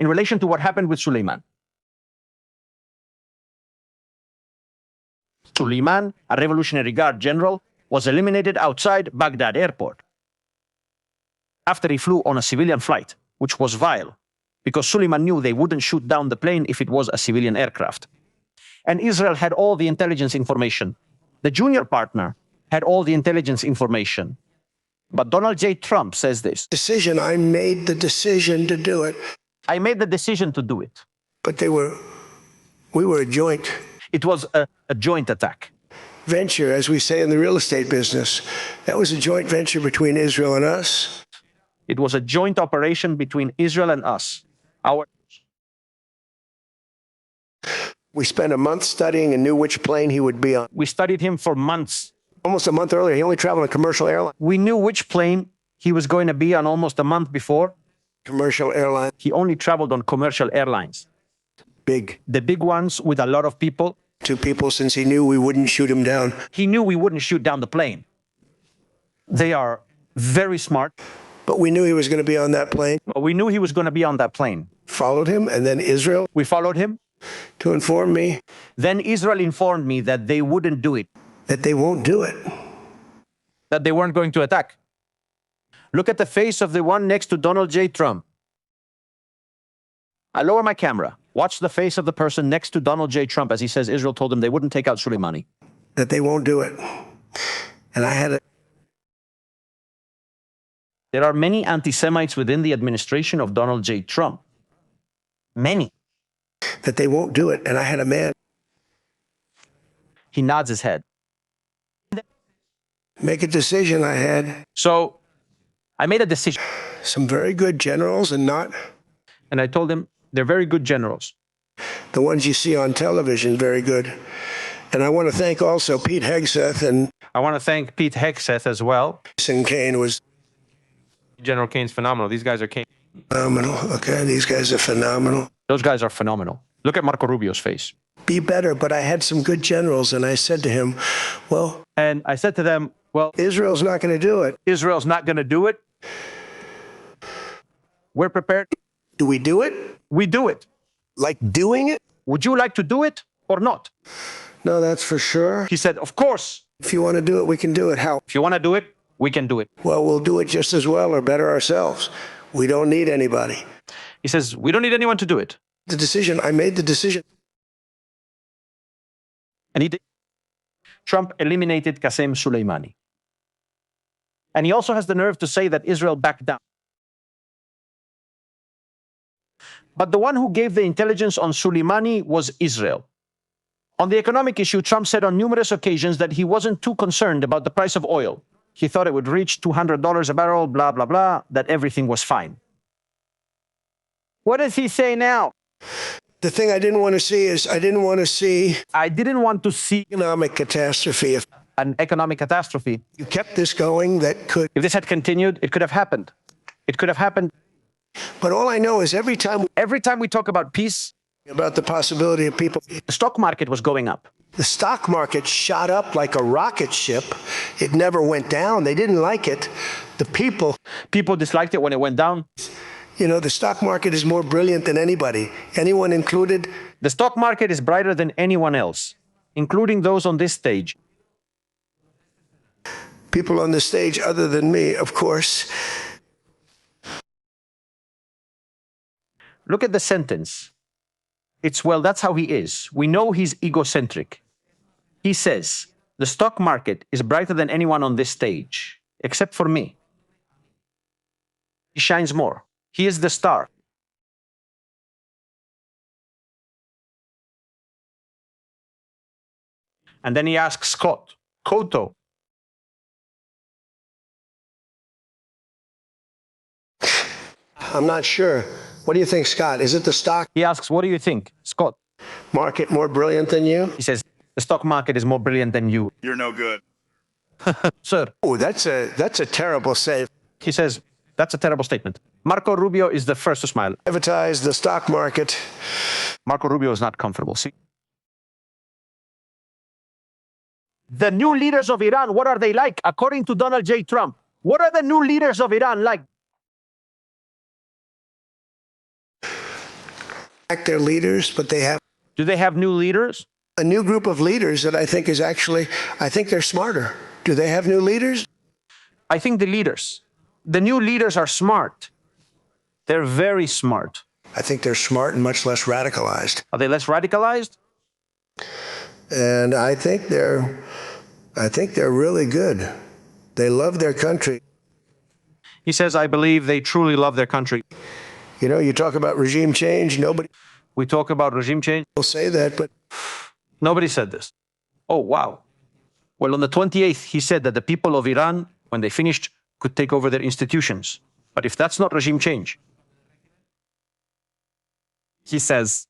[SPEAKER 1] in relation to what happened with Suleiman. Suleiman, a Revolutionary Guard general, was eliminated outside Baghdad airport after he flew on a civilian flight, which was vile, because Suleiman knew they wouldn't shoot down the plane if it was a civilian aircraft. And Israel had all the intelligence information. The junior partner had all the intelligence information. But Donald J. Trump says this.
[SPEAKER 5] I made the decision to do it.
[SPEAKER 1] I made the decision to do it.
[SPEAKER 5] But we were a joint.
[SPEAKER 1] It was a joint attack.
[SPEAKER 5] Venture, as we say in the real estate business. That was a joint venture between Israel and us.
[SPEAKER 1] It was a joint operation between Israel and us.
[SPEAKER 5] We spent a month studying and knew which plane he would be on.
[SPEAKER 1] We studied him for months.
[SPEAKER 5] Almost a month earlier, he only traveled on a commercial airline.
[SPEAKER 1] We knew which plane he was going to be on almost a month before.
[SPEAKER 5] Commercial airline.
[SPEAKER 1] He only traveled on commercial airlines.
[SPEAKER 5] Big.
[SPEAKER 1] The big ones with a lot of people.
[SPEAKER 5] 2 people, since he knew we wouldn't shoot him down.
[SPEAKER 1] He knew we wouldn't shoot down the plane. They are very smart.
[SPEAKER 5] But we knew he was going to be on that plane.
[SPEAKER 1] We knew he was going to be on that plane.
[SPEAKER 5] Followed him, and then Israel.
[SPEAKER 1] We followed him.
[SPEAKER 5] To inform me.
[SPEAKER 1] Then Israel informed me that they wouldn't do it.
[SPEAKER 5] That they won't do it.
[SPEAKER 1] That they weren't going to attack. Look at the face of the one next to Donald J. Trump. I lower my camera. Watch the face of the person next to Donald J. Trump as he says Israel told them they wouldn't take out Soleimani.
[SPEAKER 5] That they won't do it. And I had a...
[SPEAKER 1] There are many anti-Semites within the administration of Donald J. Trump. Many.
[SPEAKER 5] That they won't do it. And I had a man...
[SPEAKER 1] He nods his head.
[SPEAKER 5] Make a decision I had.
[SPEAKER 1] So, I made a decision.
[SPEAKER 5] Some very good generals and not
[SPEAKER 1] And I told him, they're very good generals.
[SPEAKER 5] the ones you see on television, very good. And I want to thank also Pete Hegseth and
[SPEAKER 1] I want to thank Pete Hegseth as well.
[SPEAKER 5] Kane was
[SPEAKER 1] General Kane's phenomenal. These guys are Kane.
[SPEAKER 5] phenomenal. Okay, these guys are phenomenal.
[SPEAKER 1] Those guys are phenomenal. Look at Marco Rubio's face.
[SPEAKER 5] Be better, but I had some good generals, and I said to him, well,
[SPEAKER 1] And I said to them, well,
[SPEAKER 5] Israel's not going to do it.
[SPEAKER 1] Israel's not going to do it. We're prepared.
[SPEAKER 5] Do we do it?
[SPEAKER 1] We do it.
[SPEAKER 5] Like doing it?
[SPEAKER 1] Would you like to do it or not?
[SPEAKER 5] No, that's for sure.
[SPEAKER 1] He said, of course.
[SPEAKER 5] If you want to do it, we can do it. How?
[SPEAKER 1] If you want to do it, we can do it.
[SPEAKER 5] Well, we'll do it just as well or better ourselves. We don't need anybody.
[SPEAKER 1] He says, we don't need anyone to do it.
[SPEAKER 5] The decision, I made the decision.
[SPEAKER 1] And he did. Trump eliminated Qasem Soleimani. And he also has the nerve to say that Israel backed down. But the one who gave the intelligence on Soleimani was Israel. On the economic issue, Trump said on numerous occasions that he wasn't too concerned about the price of oil. He thought it would reach $200 a barrel, blah, blah, blah, that everything was fine. What does he say now?
[SPEAKER 5] The thing I didn't want to see is I didn't want to see
[SPEAKER 1] economic
[SPEAKER 5] catastrophe. If
[SPEAKER 1] an economic catastrophe.
[SPEAKER 5] you kept this going, that could.
[SPEAKER 1] If this had continued, it could have happened. It could have happened.
[SPEAKER 5] But all I know is every time
[SPEAKER 1] we talk about peace,
[SPEAKER 5] about the possibility of people,
[SPEAKER 1] the stock market was going up.
[SPEAKER 5] the stock market shot up like a rocket ship. It never went down. They didn't like it. The
[SPEAKER 1] people disliked it when it went down.
[SPEAKER 5] You know, the stock market is more brilliant than anybody, anyone included.
[SPEAKER 1] The stock market is brighter than anyone else, including those on this stage.
[SPEAKER 5] People on the stage other than me, of course.
[SPEAKER 1] Look at the sentence. It's, well, that's how he is. We know he's egocentric. He says, the stock market is brighter than anyone on this stage, except for me. He shines more. He is the star. And then he asks Scott, Koto,
[SPEAKER 5] I'm not sure. What do you think, Scott? Is it the stock
[SPEAKER 1] he asks, what do you think, Scott?
[SPEAKER 5] market more brilliant than you?
[SPEAKER 1] He says, the stock market is more brilliant than you.
[SPEAKER 10] You're no good.
[SPEAKER 1] Sir.
[SPEAKER 5] Oh, that's a terrible save.
[SPEAKER 1] He says, that's a terrible statement. Marco Rubio is the first to smile.
[SPEAKER 5] Privatize the stock market.
[SPEAKER 1] Marco Rubio is not comfortable. See? The new leaders of Iran, what are they like? According to Donald J. Trump, what are the new leaders of Iran like?
[SPEAKER 5] They're leaders, but they have.
[SPEAKER 1] Do they have new leaders?
[SPEAKER 5] A new group of leaders that I think is actually, I think they're smarter. Do they have new leaders?
[SPEAKER 1] I think the new leaders are smart. They're very smart.
[SPEAKER 5] I think they're smart and much less radicalized.
[SPEAKER 1] Are they less radicalized?
[SPEAKER 5] And I think they're really good. They love their country.
[SPEAKER 1] He says, I believe they truly love their country.
[SPEAKER 5] You know, you talk about regime change, nobody
[SPEAKER 1] We talk about regime change.
[SPEAKER 5] will say that, but
[SPEAKER 1] Nobody said this. Oh, wow. Well, on the 28th, he said that the people of Iran, when they finished, could take over their institutions. But if that's not regime change, he says,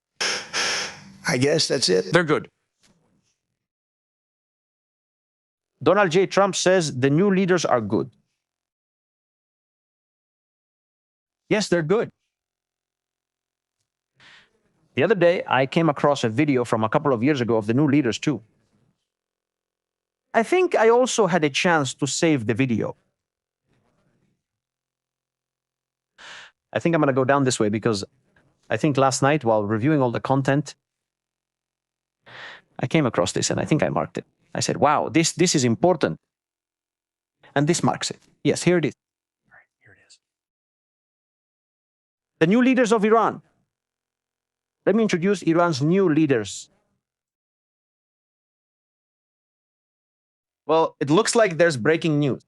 [SPEAKER 5] I guess that's it.
[SPEAKER 1] they're good. Donald J. Trump says the new leaders are good. Yes, they're good. The other day, I came across a video from a couple of years ago of the new leaders, too. I think I also had a chance to save the video. I think I'm going to go down this way because I think last night, while reviewing all the content, I came across this and I think I marked it. I said, wow, this is important. And this marks it. Yes, here it is. All right, here it is. The new leaders of Iran. Let me introduce Iran's new leaders. Well, it looks like there's breaking news.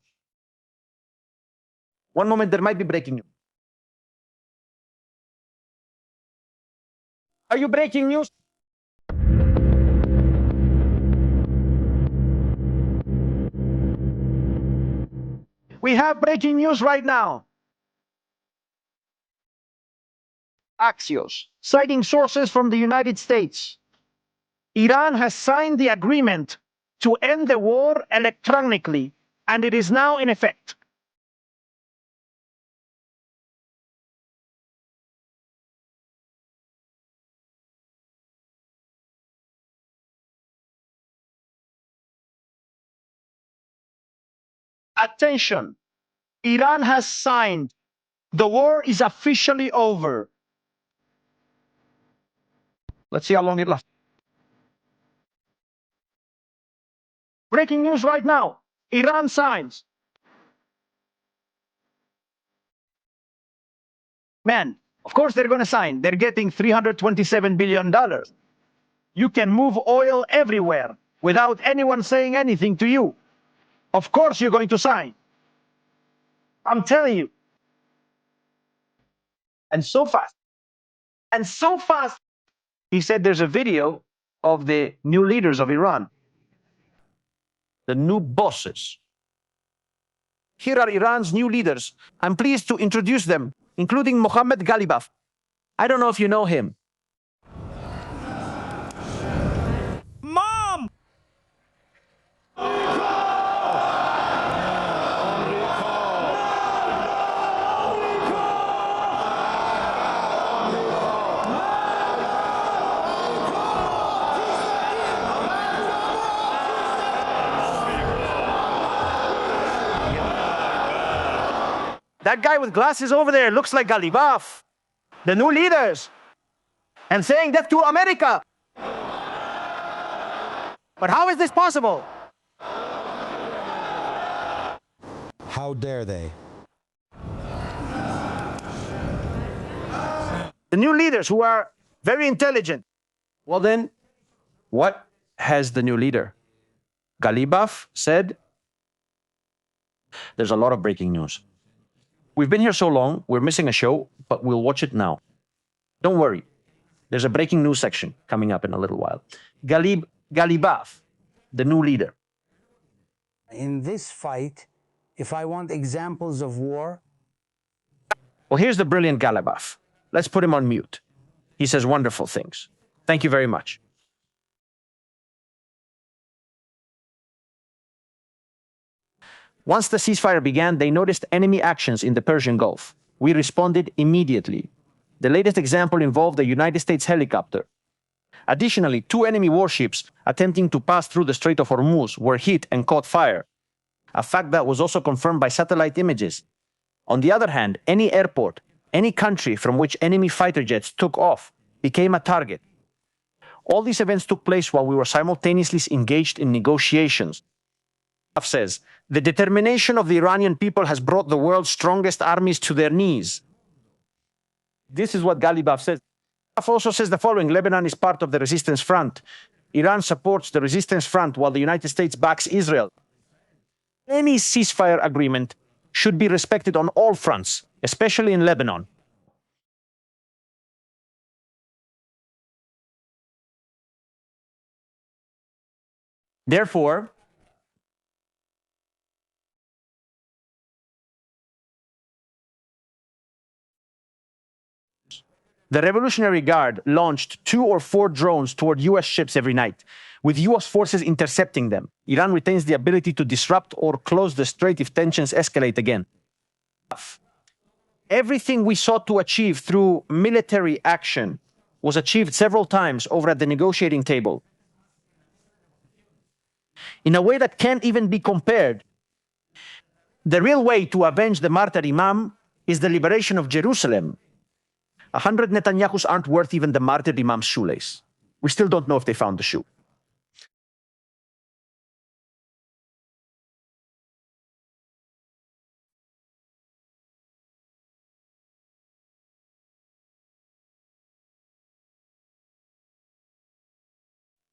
[SPEAKER 1] One moment, there might be breaking news. Are you breaking news? We have breaking news right now. Axios, citing sources from the United States. Iran has signed the agreement to end the war electronically, and it is now in effect. Attention, Iran has signed. The war is officially over. Let's see how long it lasts. Breaking news right now. Iran signs. Man, of course they're going to sign. They're getting $327 billion. You can move oil everywhere without anyone saying anything to you. Of course you're going to sign. I'm telling you. And so fast. And so fast. He said there's a video of the new leaders of Iran.
[SPEAKER 4] The new bosses.
[SPEAKER 1] Here are Iran's new leaders. I'm pleased to introduce them, including Mohammad Ghalibaf. I don't know if you know him.
[SPEAKER 11] Mom!
[SPEAKER 1] That guy with glasses over there looks like Ghalibaf, the new leaders, and saying that to America. But how is this possible?
[SPEAKER 12] How dare they?
[SPEAKER 1] The new leaders who are very intelligent. Well then, what has the new leader? Ghalibaf said,
[SPEAKER 4] There's a lot of breaking news. We've been here so long, we're missing a show, but we'll watch it now. Don't worry. There's a breaking news section coming up in a little while. Ghalibaf, the new leader.
[SPEAKER 12] In this fight, if I want examples of war...
[SPEAKER 4] Well, here's the brilliant Ghalibaf. Let's put him on mute. He says wonderful things. Thank you very much.
[SPEAKER 1] once the ceasefire began, they noticed enemy actions in the Persian Gulf. We responded immediately. The latest example involved a United States helicopter. Additionally, 2 enemy warships attempting to pass through the Strait of Hormuz were hit and caught fire, a fact that was also confirmed by satellite images. On the other hand, any airport, any country from which enemy fighter jets took off, became a target. All these events took place while we were simultaneously engaged in negotiations. Says, the determination of the Iranian people has brought the world's strongest armies to their knees. This is what Ghalibaf says. Ghalibaf also says the following: Lebanon is part of the resistance front. Iran supports the resistance front while the United States backs Israel. Any ceasefire agreement should be respected on all fronts, especially in Lebanon. Therefore, the Revolutionary Guard launched 2 or 4 drones toward U.S. ships every night, with U.S. forces intercepting them. Iran retains the ability to disrupt or close the strait if tensions escalate again. Everything we sought to achieve through military action was achieved several times over at the negotiating table, in a way that can't even be compared. The real way to avenge the martyr Imam is the liberation of Jerusalem. 100 Netanyahus aren't worth even the martyr Imam's shoelace. We still don't know if they found the shoe.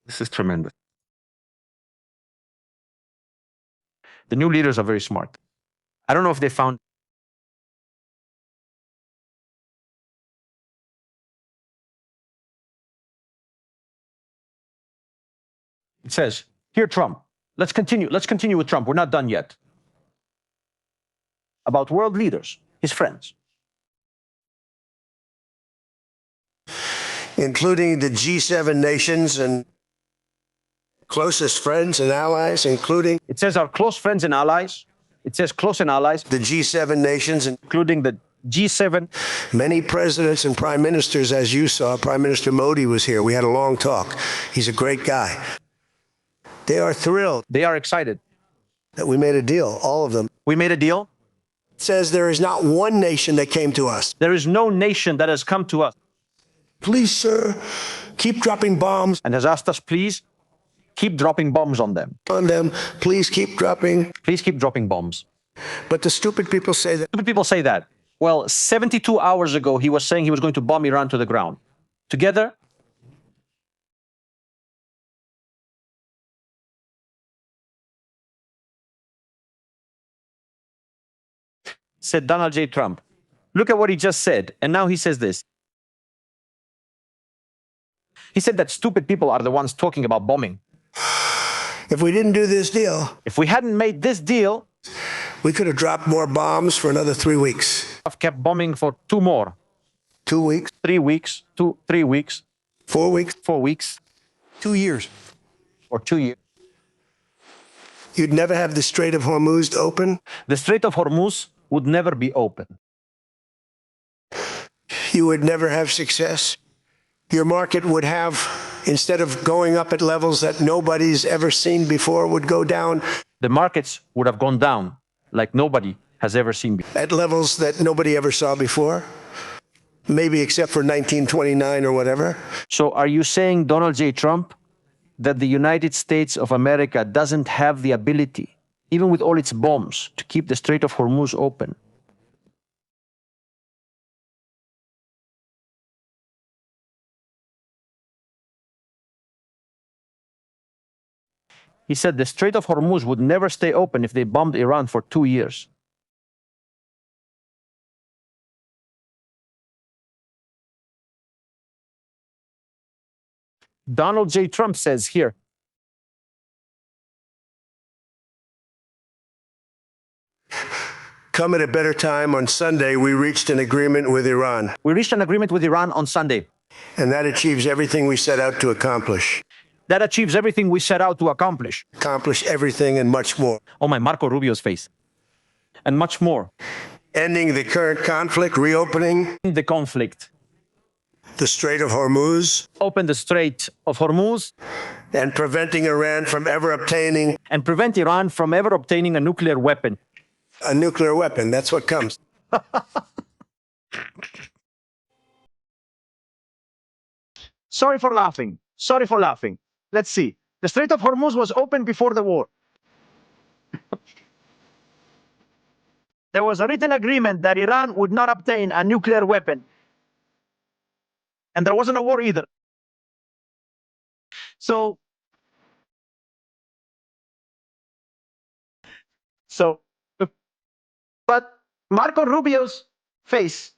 [SPEAKER 1] This is tremendous. The new leaders are very smart. I don't know if they found... It says, here, Trump. Let's continue with Trump. We're not done yet.
[SPEAKER 4] about world leaders, his friends.
[SPEAKER 5] Including the G7 nations and closest friends and allies, including...
[SPEAKER 4] It says our close friends and allies. It says close and allies.
[SPEAKER 5] The G7 nations,
[SPEAKER 4] including the G7.
[SPEAKER 5] Many presidents and prime ministers, as you saw. Prime Minister Modi was here. We had a long talk. He's a great guy. They are thrilled.
[SPEAKER 4] They are excited.
[SPEAKER 5] That we made a deal, all of them.
[SPEAKER 4] We made a deal?
[SPEAKER 5] It says there is not one nation that came to us.
[SPEAKER 4] There is no nation that has come to us.
[SPEAKER 5] Please, sir, keep dropping bombs.
[SPEAKER 4] And has asked us, please, keep dropping bombs on them.
[SPEAKER 5] On them, please keep dropping.
[SPEAKER 4] Please keep dropping bombs.
[SPEAKER 5] But the stupid people say that.
[SPEAKER 4] Stupid people say that. Well, 72 hours ago, he was saying he was going to bomb Iran to the ground. Together, said Donald J. Trump. Look at what he just said. And now he says this. He said that stupid people are the ones talking about bombing.
[SPEAKER 5] If we didn't do this deal,
[SPEAKER 4] if we hadn't made this deal,
[SPEAKER 5] we could have dropped more bombs for another 3 weeks.
[SPEAKER 4] I've kept bombing for 2 more.
[SPEAKER 5] 2 weeks?
[SPEAKER 4] 3 weeks. 3 weeks.
[SPEAKER 5] 4 weeks?
[SPEAKER 4] 4 weeks.
[SPEAKER 5] 2 years.
[SPEAKER 4] Or 2 years.
[SPEAKER 5] You'd never have the Strait of Hormuz open?
[SPEAKER 4] The Strait of Hormuz would never be open.
[SPEAKER 5] You would never have success? Your market would have, instead of going up at levels that nobody's ever seen before, would go down.
[SPEAKER 4] The markets would have gone down like nobody has ever seen before.
[SPEAKER 5] At levels that nobody ever saw before? Maybe except for 1929 or whatever.
[SPEAKER 4] So are you saying, Donald J. Trump, that the United States of America doesn't have the ability, even with all its bombs, to keep the Strait of Hormuz open? He said the Strait of Hormuz would never stay open if they bombed Iran for 2 years. Donald J. Trump says here,
[SPEAKER 5] come at a better time. On Sunday, we reached an agreement with Iran.
[SPEAKER 4] We reached an agreement with Iran on Sunday.
[SPEAKER 5] And that achieves everything we set out to accomplish.
[SPEAKER 4] That achieves everything we set out to accomplish.
[SPEAKER 5] Accomplish everything and much more.
[SPEAKER 4] Oh, my Marco Rubio's face. And much more.
[SPEAKER 5] Ending the current conflict, reopening
[SPEAKER 4] the conflict.
[SPEAKER 5] The Strait of Hormuz.
[SPEAKER 4] Open the Strait of Hormuz.
[SPEAKER 5] And preventing Iran from ever obtaining.
[SPEAKER 4] And prevent Iran from ever obtaining a nuclear weapon.
[SPEAKER 5] A nuclear weapon, that's what comes.
[SPEAKER 1] Sorry for laughing. Sorry for laughing. Let's see. The Strait of Hormuz was open before the war. There was a written agreement that Iran would not obtain a nuclear weapon. And there wasn't a war either. So, but Marco Rubio's face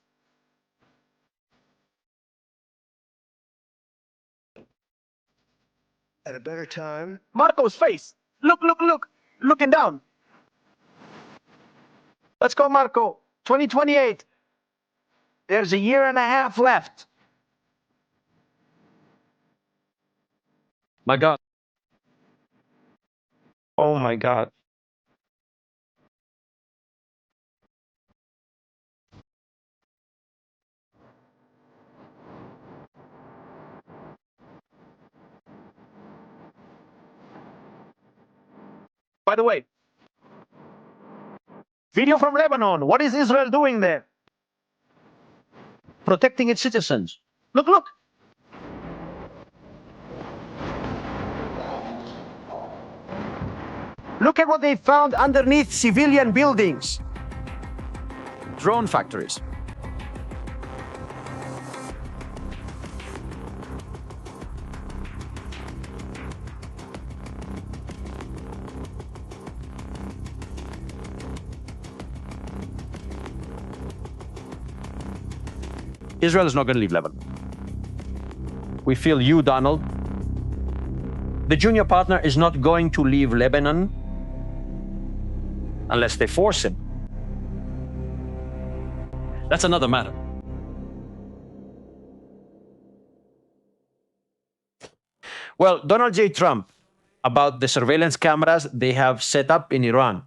[SPEAKER 5] at a better time.
[SPEAKER 1] Marco's face. Look, looking down. Let's go, Marco. 2028. There's a year and a half left.
[SPEAKER 4] My God.
[SPEAKER 1] Oh my God. By the way, video from Lebanon. What is Israel doing there? Protecting its citizens. Look. Look at what they found underneath civilian buildings.
[SPEAKER 4] Drone factories. Israel is not going to leave Lebanon. We feel you, Donald. The junior partner is not going to leave Lebanon unless they force him. That's another matter. Well, Donald J. Trump, about the surveillance cameras they have set up in Iran.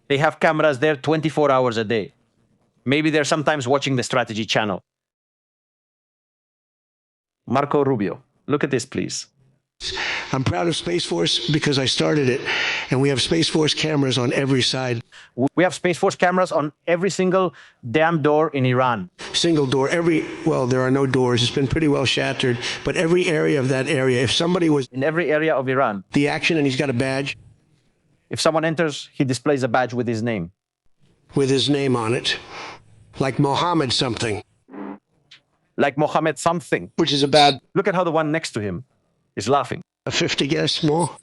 [SPEAKER 4] They have cameras there 24 hours a day. Maybe they're sometimes watching the strategy channel. Marco Rubio, look at this, please.
[SPEAKER 5] I'm proud of Space Force because I started it, and we have Space Force cameras on every side.
[SPEAKER 4] We have Space Force cameras on every single damn door in Iran.
[SPEAKER 5] Single door, well, there are no doors. It's been pretty well shattered, but every area of that area, if somebody was
[SPEAKER 4] in every area of Iran,
[SPEAKER 5] the action and he's got a badge.
[SPEAKER 4] If someone enters, he displays a badge with his name.
[SPEAKER 5] With his name on it. Like Mohammed something.
[SPEAKER 4] Like Mohammed something.
[SPEAKER 5] Which is a bad...
[SPEAKER 4] Look at how the one next to him is laughing.
[SPEAKER 5] A 50 guess more?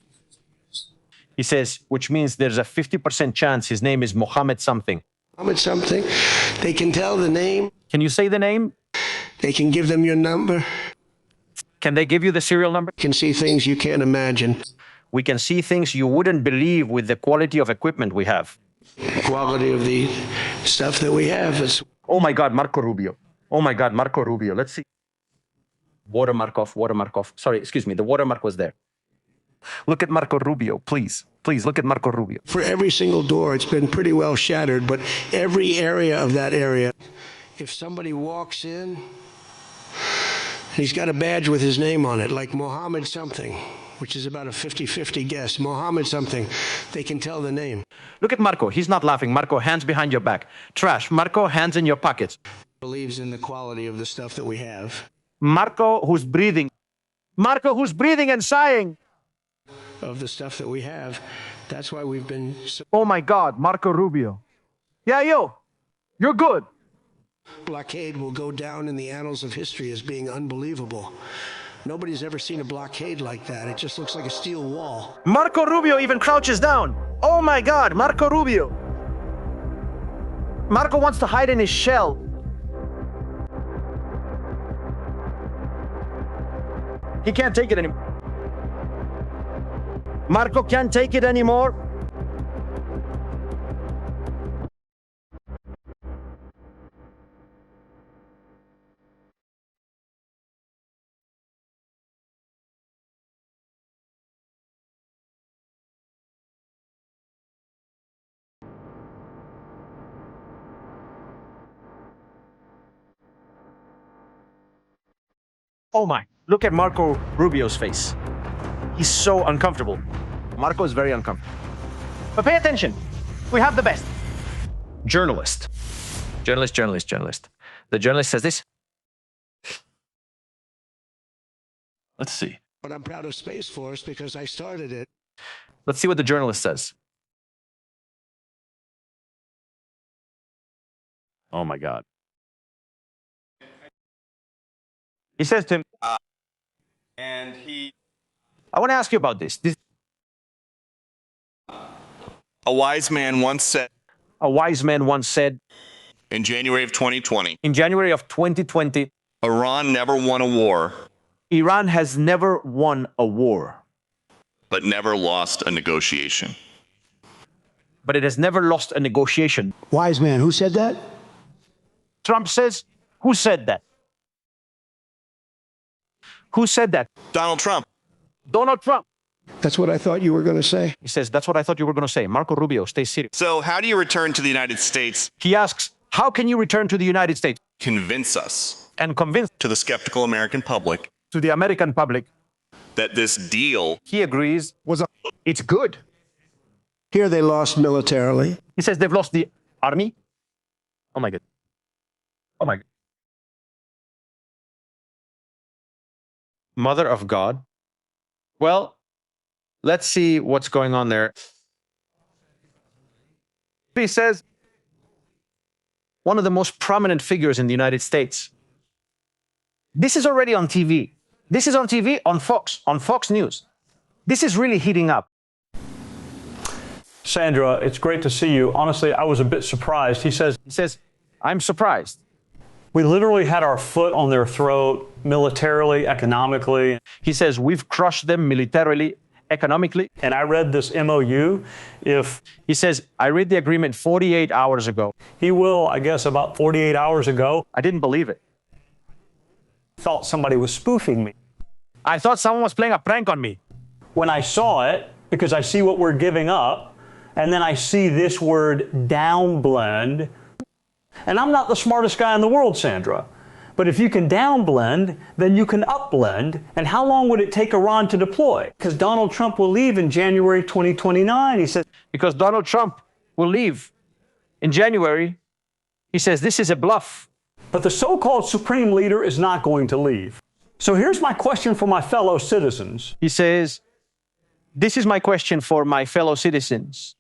[SPEAKER 4] He says, which means there's a 50% chance his name is Mohammed something.
[SPEAKER 5] Mohammed something. They can tell the name.
[SPEAKER 4] Can you say the name?
[SPEAKER 5] They can give them your number.
[SPEAKER 4] Can they give you the serial number?
[SPEAKER 5] Can see things you can't imagine.
[SPEAKER 4] We can see things you wouldn't believe with the quality of equipment we have.
[SPEAKER 5] Quality of the stuff that we have is...
[SPEAKER 4] Oh my God, Marco Rubio. Oh my God, Marco Rubio. Let's see. Watermark off. Sorry, excuse me. The watermark was there. Look at Marco Rubio, please. Please look at Marco Rubio.
[SPEAKER 5] For every single door, it's been pretty well shattered, but every area of that area, if somebody walks in, he's got a badge with his name on it, like Mohammed something, which is about a 50-50 guess. Mohammed something, they can tell the name.
[SPEAKER 4] Look at Marco. He's not laughing. Marco, hands behind your back. Trash. Marco, hands in your pockets.
[SPEAKER 5] Believes in the quality of the stuff that we have.
[SPEAKER 4] Marco, who's breathing. Marco, who's breathing and sighing.
[SPEAKER 5] Of the stuff that we have. That's why we've been...
[SPEAKER 4] Oh my God, Marco Rubio. Yeah, you're good.
[SPEAKER 5] Blockade will go down in the annals of history as being unbelievable. Nobody's ever seen a blockade like that. It just looks like a steel wall.
[SPEAKER 4] Marco Rubio even crouches down. Oh my God, Marco Rubio. Marco wants to hide in his shell. He can't take it anymore. Marco can't take it anymore. Oh my, look at Marco Rubio's face. He's so uncomfortable. Marco is very uncomfortable. But pay attention. We have the best. Journalist. Journalist. The journalist says this. Let's see.
[SPEAKER 5] But I'm proud of Space Force because I started it.
[SPEAKER 4] Let's see what the journalist says. Oh my God. He says to him, I want to ask you about this.
[SPEAKER 9] A wise man once said.
[SPEAKER 2] In January of 2020.
[SPEAKER 4] In January of 2020.
[SPEAKER 9] Iran never won a war.
[SPEAKER 4] Iran has never won a war.
[SPEAKER 9] But never lost a negotiation.
[SPEAKER 4] But it has never lost a negotiation.
[SPEAKER 5] Wise man, who said that?
[SPEAKER 4] Trump says, who said that? Who said that?
[SPEAKER 9] Donald Trump.
[SPEAKER 4] Donald Trump.
[SPEAKER 5] That's what I thought you were going to say.
[SPEAKER 4] He says, that's what I thought you were going to say. Marco Rubio, stay serious.
[SPEAKER 9] So how do you return to the United States?
[SPEAKER 4] He asks, how can you return to the United States?
[SPEAKER 9] Convince us.
[SPEAKER 4] And convince
[SPEAKER 9] to the skeptical American public.
[SPEAKER 4] To the American public.
[SPEAKER 9] That this deal.
[SPEAKER 4] He agrees.
[SPEAKER 5] It's good. Here they lost militarily.
[SPEAKER 4] He says they've lost the army. Oh my God. Oh my God. Mother of God. Well, let's see what's going on there. He says, one of the most prominent figures in the United States. This is already on TV. This is on TV, on Fox News. This is really heating up.
[SPEAKER 13] Sandra, it's great to see you. Honestly, I was a bit surprised. He says,
[SPEAKER 4] I'm surprised.
[SPEAKER 13] We literally had our foot on their throat militarily, economically.
[SPEAKER 4] He says, we've crushed them militarily,
[SPEAKER 1] economically.
[SPEAKER 13] And I read this MOU. If
[SPEAKER 1] he says, I read the agreement 48 hours ago.
[SPEAKER 13] He will, I guess, about 48 hours ago.
[SPEAKER 1] I didn't believe it.
[SPEAKER 13] Thought somebody was spoofing me.
[SPEAKER 1] I thought someone was playing a prank on me.
[SPEAKER 13] When I saw it, because I see what we're giving up, and then I see this word downblend, and I'm not the smartest guy in the world, Sandra, but if you can downblend, then you can upblend, and how long would it take Iran to deploy? Because Donald Trump will leave in January 2029, he says.
[SPEAKER 1] Because Donald Trump will leave in January, he says this is a bluff.
[SPEAKER 13] But the so-called supreme leader is not going to leave. So here's my question for my fellow citizens.
[SPEAKER 1] He says, this is my question for my fellow citizens.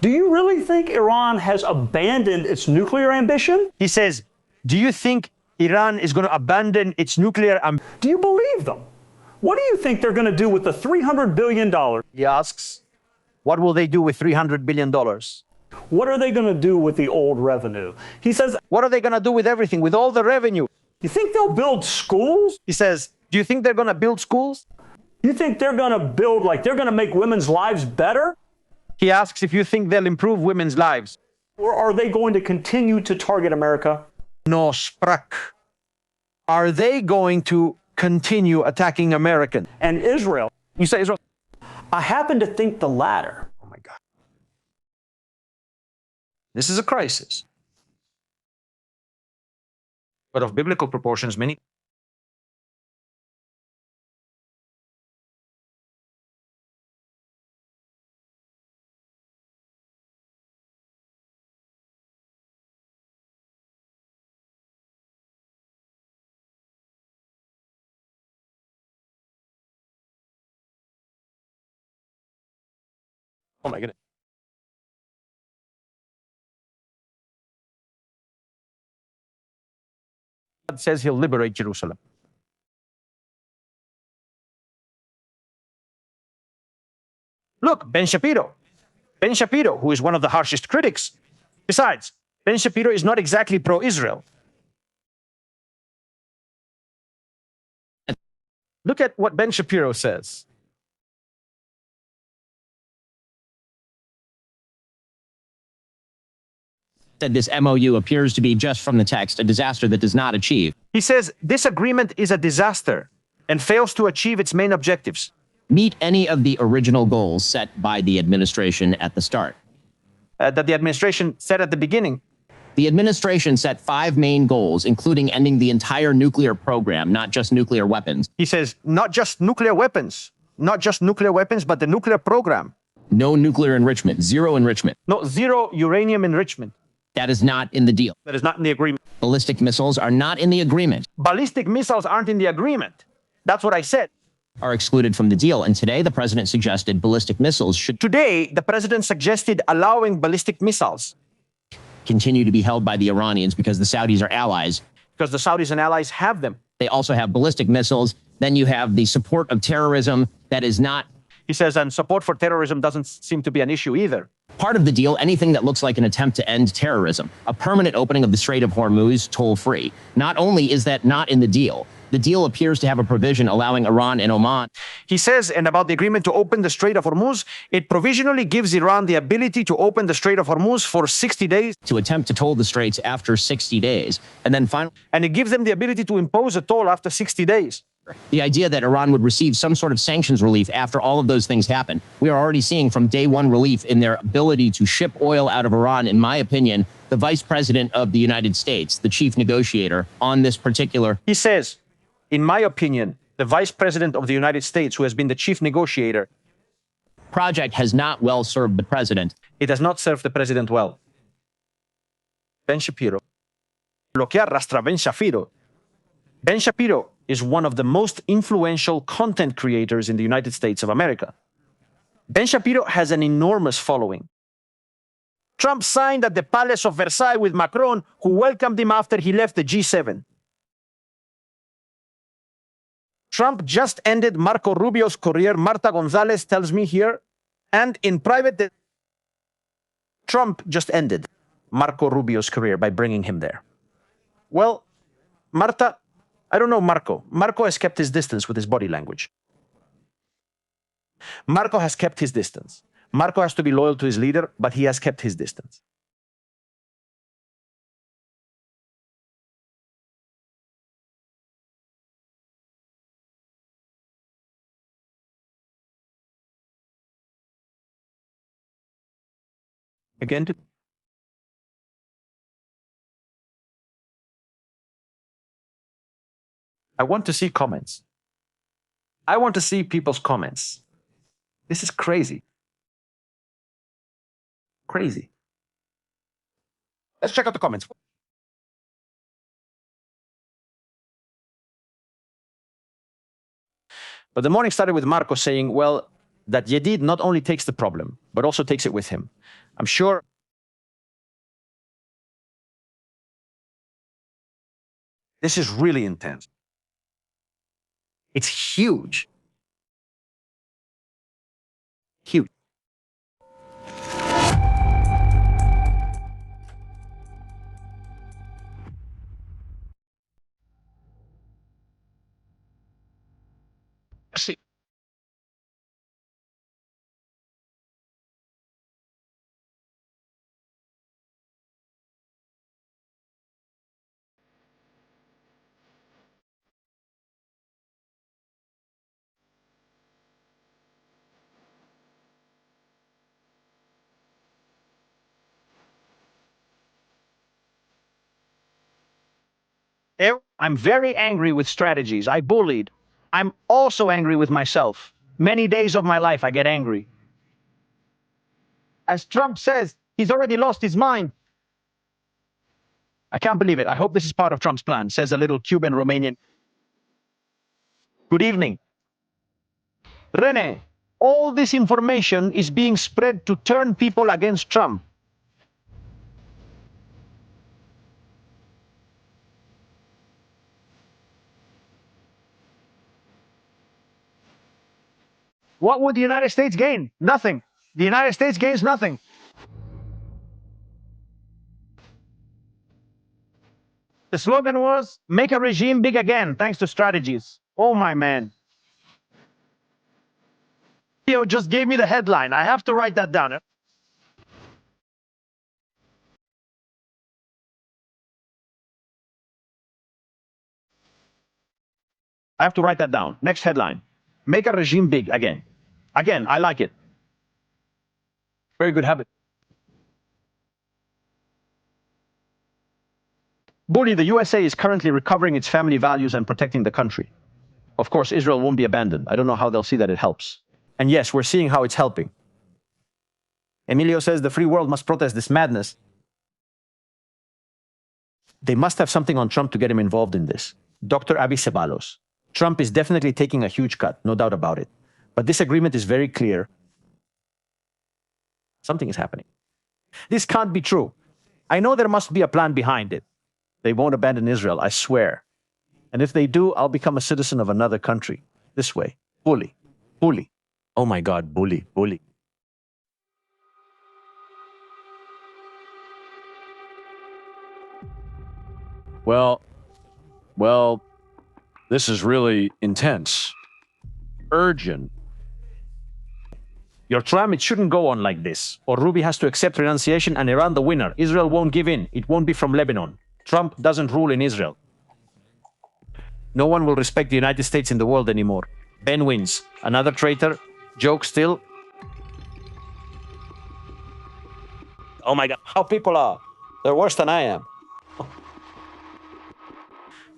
[SPEAKER 13] Do you really think Iran has abandoned its nuclear ambition?
[SPEAKER 1] He says, do you think Iran is going to abandon its nuclear ambition?
[SPEAKER 13] Do you believe them? What do you think they're going to do with the $300 billion?
[SPEAKER 1] He asks, what will they do with $300 billion?
[SPEAKER 13] What are they going to do with the old revenue? He says,
[SPEAKER 1] what are they going to do with everything, with all the revenue?
[SPEAKER 13] You think they'll build schools?
[SPEAKER 1] He says, do you think they're going to build schools?
[SPEAKER 13] You think they're going to build, like they're going to make women's lives better?
[SPEAKER 1] He asks if you think they'll improve women's lives.
[SPEAKER 13] Or are they going to continue to target America?
[SPEAKER 1] No, sprak. Are they going to continue attacking Americans?
[SPEAKER 13] And Israel?
[SPEAKER 1] You say Israel?
[SPEAKER 13] I happen to think the latter.
[SPEAKER 1] Oh my God. This is a crisis. But of biblical proportions, many. Oh my goodness. God says he'll liberate Jerusalem. Look, Ben Shapiro, who is one of the harshest critics. Besides, Ben Shapiro is not exactly pro-Israel. Look at what Ben Shapiro says.
[SPEAKER 14] Said this MOU appears to be, just from the text, a disaster that does not achieve.
[SPEAKER 1] He says this agreement is a disaster and fails to achieve its main objectives.
[SPEAKER 14] Meet any of the original goals set by the administration at the start.
[SPEAKER 1] That the administration set at the beginning.
[SPEAKER 14] The administration set 5 main goals, including ending the entire nuclear program, not just nuclear weapons.
[SPEAKER 1] He says not just nuclear weapons, but the nuclear program.
[SPEAKER 14] No nuclear enrichment, zero enrichment.
[SPEAKER 1] No, zero uranium enrichment.
[SPEAKER 14] That is not in the deal.
[SPEAKER 1] That is not in the agreement.
[SPEAKER 14] Ballistic missiles are not in the agreement.
[SPEAKER 1] Ballistic missiles aren't in the agreement. That's what I said.
[SPEAKER 14] Are excluded from the deal. And today, the president suggested ballistic missiles should...
[SPEAKER 1] Today, the president suggested allowing ballistic missiles
[SPEAKER 14] continue to be held by the Iranians because the Saudis are allies.
[SPEAKER 1] Because the Saudis and allies have them.
[SPEAKER 14] They also have ballistic missiles. Then you have the support of terrorism that is not...
[SPEAKER 1] He says, and support for terrorism doesn't seem to be an issue either.
[SPEAKER 14] Part of the deal, anything that looks like an attempt to end terrorism, a permanent opening of the Strait of Hormuz toll-free. Not only is that not in the deal appears to have a provision allowing Iran and Oman.
[SPEAKER 1] He says, and about the agreement to open the Strait of Hormuz, it provisionally gives Iran the ability to open the Strait of Hormuz for 60 days.
[SPEAKER 14] To attempt to toll the straits after 60 days. And then finally...
[SPEAKER 1] And it gives them the ability to impose a toll after 60 days.
[SPEAKER 14] The idea that Iran would receive some sort of sanctions relief after all of those things happen. We are already seeing from day one relief in their ability to ship oil out of Iran. In my opinion, the vice president of the United States, the chief negotiator on this particular...
[SPEAKER 1] He says, in my opinion, the vice president of the United States, who has been the chief negotiator...
[SPEAKER 14] project has not well served the president.
[SPEAKER 1] It has not served the president well. Ben Shapiro. Lo que arrastra Ben Shapiro. Ben Shapiro is one of the most influential content creators in the United States of America. Ben Shapiro has an enormous following. Trump signed at the Palace of Versailles with Macron, who welcomed him after he left the G7. Trump just ended Marco Rubio's career, Marta Gonzalez tells me here, and in private, Trump just ended Marco Rubio's career by bringing him there. Well, Marta, I don't know Marco. Marco has kept his distance with his body language.
[SPEAKER 4] Marco has kept his distance. Marco has to be loyal to his leader, but he has kept his distance. Again, I want to see comments. I want to see people's comments. This is crazy. Crazy. Let's check out the comments. But the morning started with Marco saying, well, that Yedid not only takes the problem, but also takes it with him. I'm sure this is really intense. It's huge. Huge. See.
[SPEAKER 1] I'm very angry with strategies. I bullied. I'm also angry with myself. Many days of my life, I get angry. As Trump says, he's already lost his mind. I can't believe it. I hope this is part of Trump's plan, says a little Cuban Romanian. Good evening. Rene, all this information is being spread to turn people against Trump. What would the United States gain? Nothing. The United States gains nothing. The slogan was, make a regime big again, thanks to strategies. Oh, my man. Theo just gave me the headline. I have to write that down. I have to write that down. Next headline. Make a regime big again. Again, I like it. Very good habit. Bully, the USA is currently recovering its family values and protecting the country. Of course, Israel won't be abandoned. I don't know how they'll see that it helps. And yes, we're seeing how it's helping. Emilio says the free world must protest this madness. They must have something on Trump to get him involved in this. Dr. Abby Ceballos. Trump is definitely taking a huge cut, no doubt about it. But this agreement is very clear. Something is happening. This can't be true. I know there must be a plan behind it. They won't abandon Israel, I swear. And if they do, I'll become a citizen of another country. This way. Bully. Bully. Oh my God, bully, bully.
[SPEAKER 4] Well, this is really intense. Urgent.
[SPEAKER 1] Your Trump, it shouldn't go on like this. Or Ruby has to accept renunciation and Iran the winner. Israel won't give in. It won't be from Lebanon. Trump doesn't rule in Israel. No one will respect the United States in the world anymore. Ben wins. Another traitor. Joke still. Oh my God, how people are. They're worse than I am.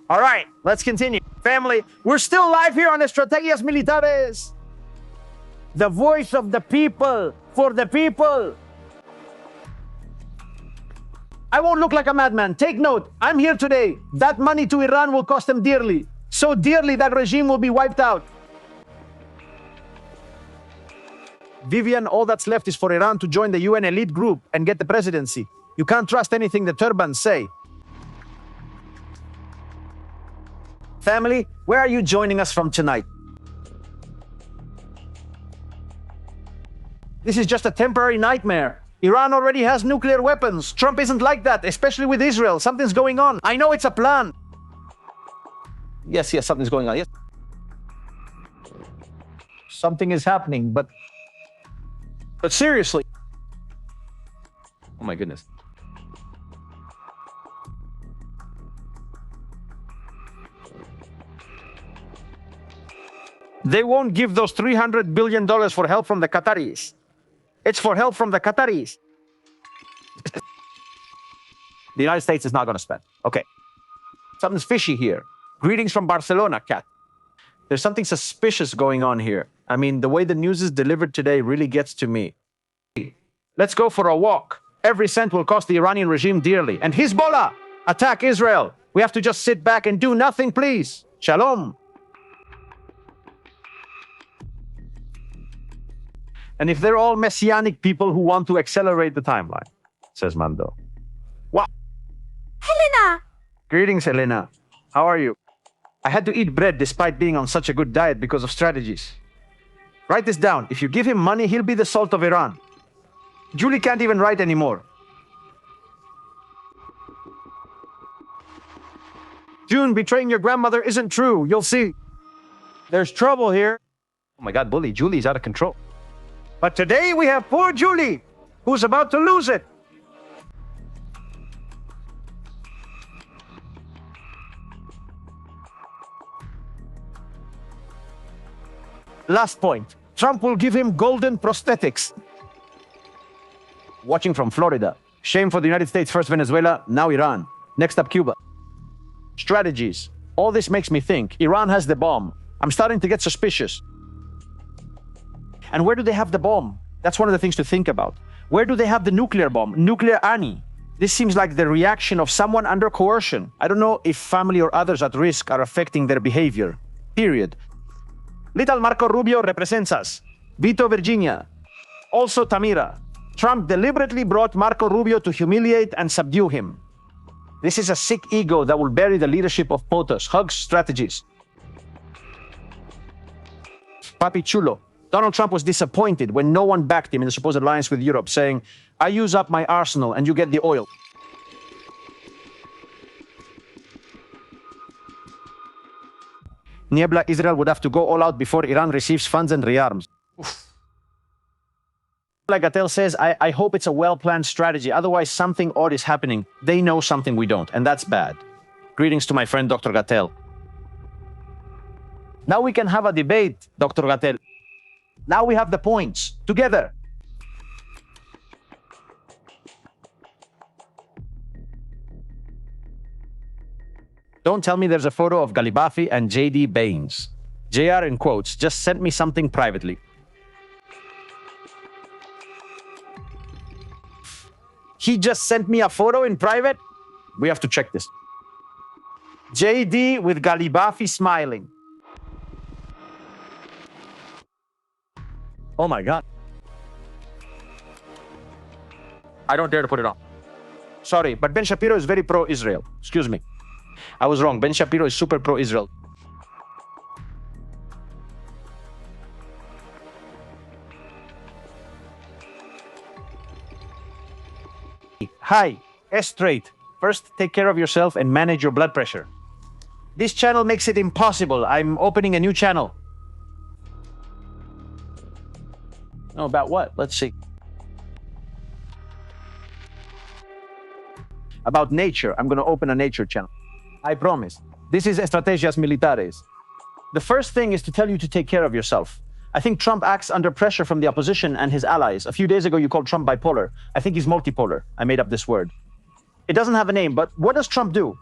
[SPEAKER 1] All right, let's continue. Family, we're still live here on Estrategias Militares. The voice of the people, for the people. I won't look like a madman. Take note, I'm here today. That money to Iran will cost them dearly. So dearly that regime will be wiped out. Vivian, all that's left is for Iran to join the UN elite group and get the presidency. You can't trust anything the turbans say. Family, where are you joining us from tonight? This is just a temporary nightmare. Iran already has nuclear weapons. Trump isn't like that, especially with Israel. Something's going on. I know it's a plan. Yes, something's going on. Yes.
[SPEAKER 4] something is happening, but seriously. Oh my goodness. They won't give those $300 billion for help from the Qataris. It's for help from the Qataris. The United States is not going to spend. Okay. Something's fishy here. Greetings from Barcelona, Kat. There's something suspicious going on here. I mean, the way the news is delivered today really gets to me. Let's go for a walk. Every cent will cost the Iranian regime dearly. And Hezbollah, attack Israel. We have to just sit back and do nothing, please. Shalom. And if they're all messianic people who want to accelerate the timeline, says Mando. Wow.
[SPEAKER 15] Helena!
[SPEAKER 4] Greetings, Helena. How are you? I had to eat bread despite being on such a good diet because of strategies. Write this down. If you give him money, he'll be the salt of Iran. Julie can't even write anymore. June, betraying your grandmother isn't true. You'll see. There's trouble here. Oh my God, bully. Julie's out of control. But today we have poor Julie, who's about to lose it. Last point. Trump will give him golden prosthetics. Watching from Florida. Shame for the United States. First Venezuela, now Iran. Next up, Cuba. Strategies. All this makes me think. Iran has the bomb. I'm starting to get suspicious. And where do they have the bomb? That's one of the things to think about. Where do they have the nuclear bomb? Nuclear Annie. This seems like the reaction of someone under coercion. I don't know if family or others at risk are affecting their behavior. Period. Little Marco Rubio represents us. Vito, Virginia. Also Tamira. Trump deliberately brought Marco Rubio to humiliate and subdue him. This is a sick ego that will bury the leadership of POTUS. Hugs strategies. Papi Chulo. Donald Trump was disappointed when no one backed him in the supposed alliance with Europe, saying, I use up my arsenal and you get the oil. Niebla, Israel would have to go all out before Iran receives funds and rearms. Like Gatel says, I hope it's a well-planned strategy. Otherwise, something odd is happening. They know something we don't, and that's bad. Greetings to my friend, Dr. Gatel. Now we can have a debate, Dr. Gatel. Now we have the points together. Don't tell me there's a photo of Galibafi and J.D. Baines. JR in quotes just sent me something privately. He just sent me a photo in private? We have to check this. JD with Galibafi smiling. Oh my God. I don't dare to put it on. Sorry, but Ben Shapiro is very pro-Israel. Excuse me. I was wrong. Ben Shapiro is super pro-Israel. Hi, S-Straight. First, take care of yourself and manage your blood pressure. This channel makes it impossible. I'm opening a new channel. Oh, about what? Let's see. About nature. I'm going to open a nature channel. I promise. This is Estrategias Militares. The first thing is to tell you to take care of yourself. I think Trump acts under pressure from the opposition and his allies. A few days ago, you called Trump bipolar. I think he's multipolar. I made up this word. It doesn't have a name, but what does Trump do?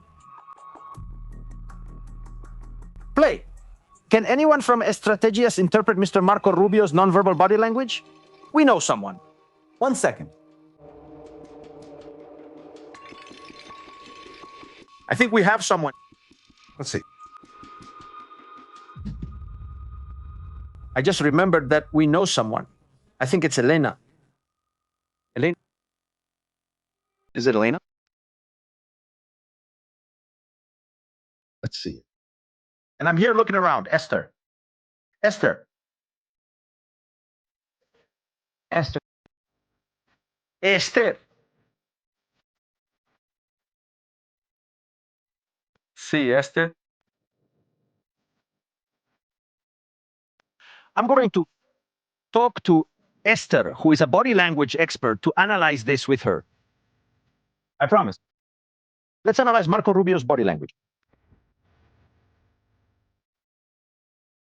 [SPEAKER 4] Play. Can anyone from Estrategias interpret Mr. Marco Rubio's nonverbal body language? We know someone. 1 second. I think we have someone. Let's see. I just remembered that we know someone. I think it's Elena. Elena? Is it Elena? Let's see. And I'm here looking around. Esther. Esther. Esther. Esther. Sí, Esther. I'm going to talk to Esther, who is a body language expert, to analyze this with her. I promise. Let's analyze Marco Rubio's body language.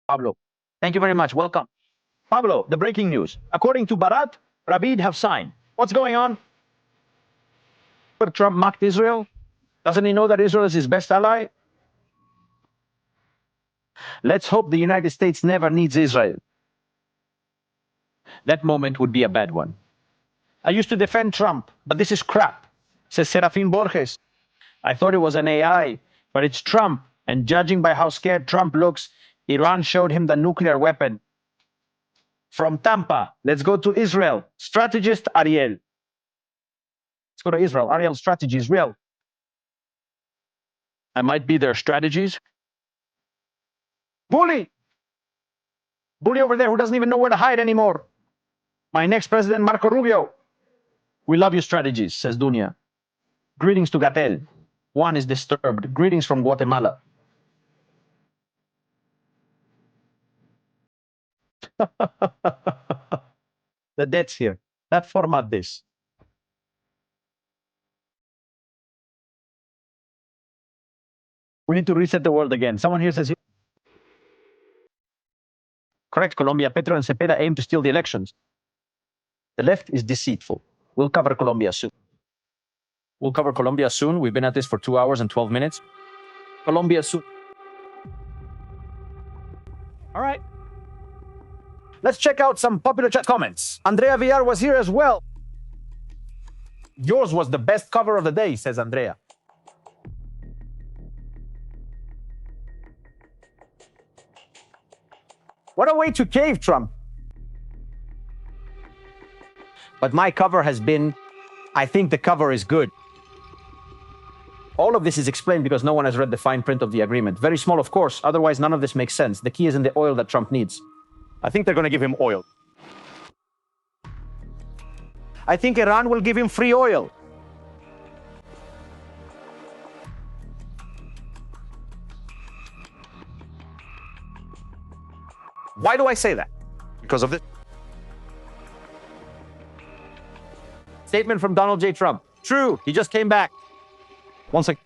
[SPEAKER 4] Pablo, thank you very much. Welcome. Pablo, the breaking news. According to Barat, Rabid have signed. What's going on? Trump mocked Israel. Doesn't he know that Israel is his best ally? Let's hope the United States never needs Israel. That moment would be a bad one. I used to defend Trump, but this is crap, says Serafin Borges. I thought it was an AI, but it's Trump. And judging by how scared Trump looks, Iran showed him the nuclear weapon. From Tampa, let's go to Israel. Strategist Ariel. Let's go to Israel. Ariel's strategy is real. I might be their strategies. Bully! Bully over there who doesn't even know where to hide anymore. My next president, Marco Rubio. We love your strategies, says Dunia. Greetings to Gatel. Juan is disturbed. Greetings from Guatemala. The debt's here. That format this. We need to reset the world again. Someone here says, correct, Colombia, Petro and Cepeda aim to steal the elections. The left is deceitful. We'll cover Colombia soon. We'll cover Colombia soon. We've been at this for 2 hours and 12 minutes. Colombia soon. All right. Let's check out some popular chat comments. Andrea Villar was here as well. Yours was the best cover of the day, says Andrea. What a way to cave, Trump. But my cover has been, I think the cover is good. All of this is explained because no one has read the fine print of the agreement. Very small, of course. Otherwise, none of this makes sense. The key is in the oil that Trump needs. I think they're going to give him oil. I think Iran will give him free oil. Why do I say that? Because of this. Statement from Donald J. Trump. True, he just came back. 1 second.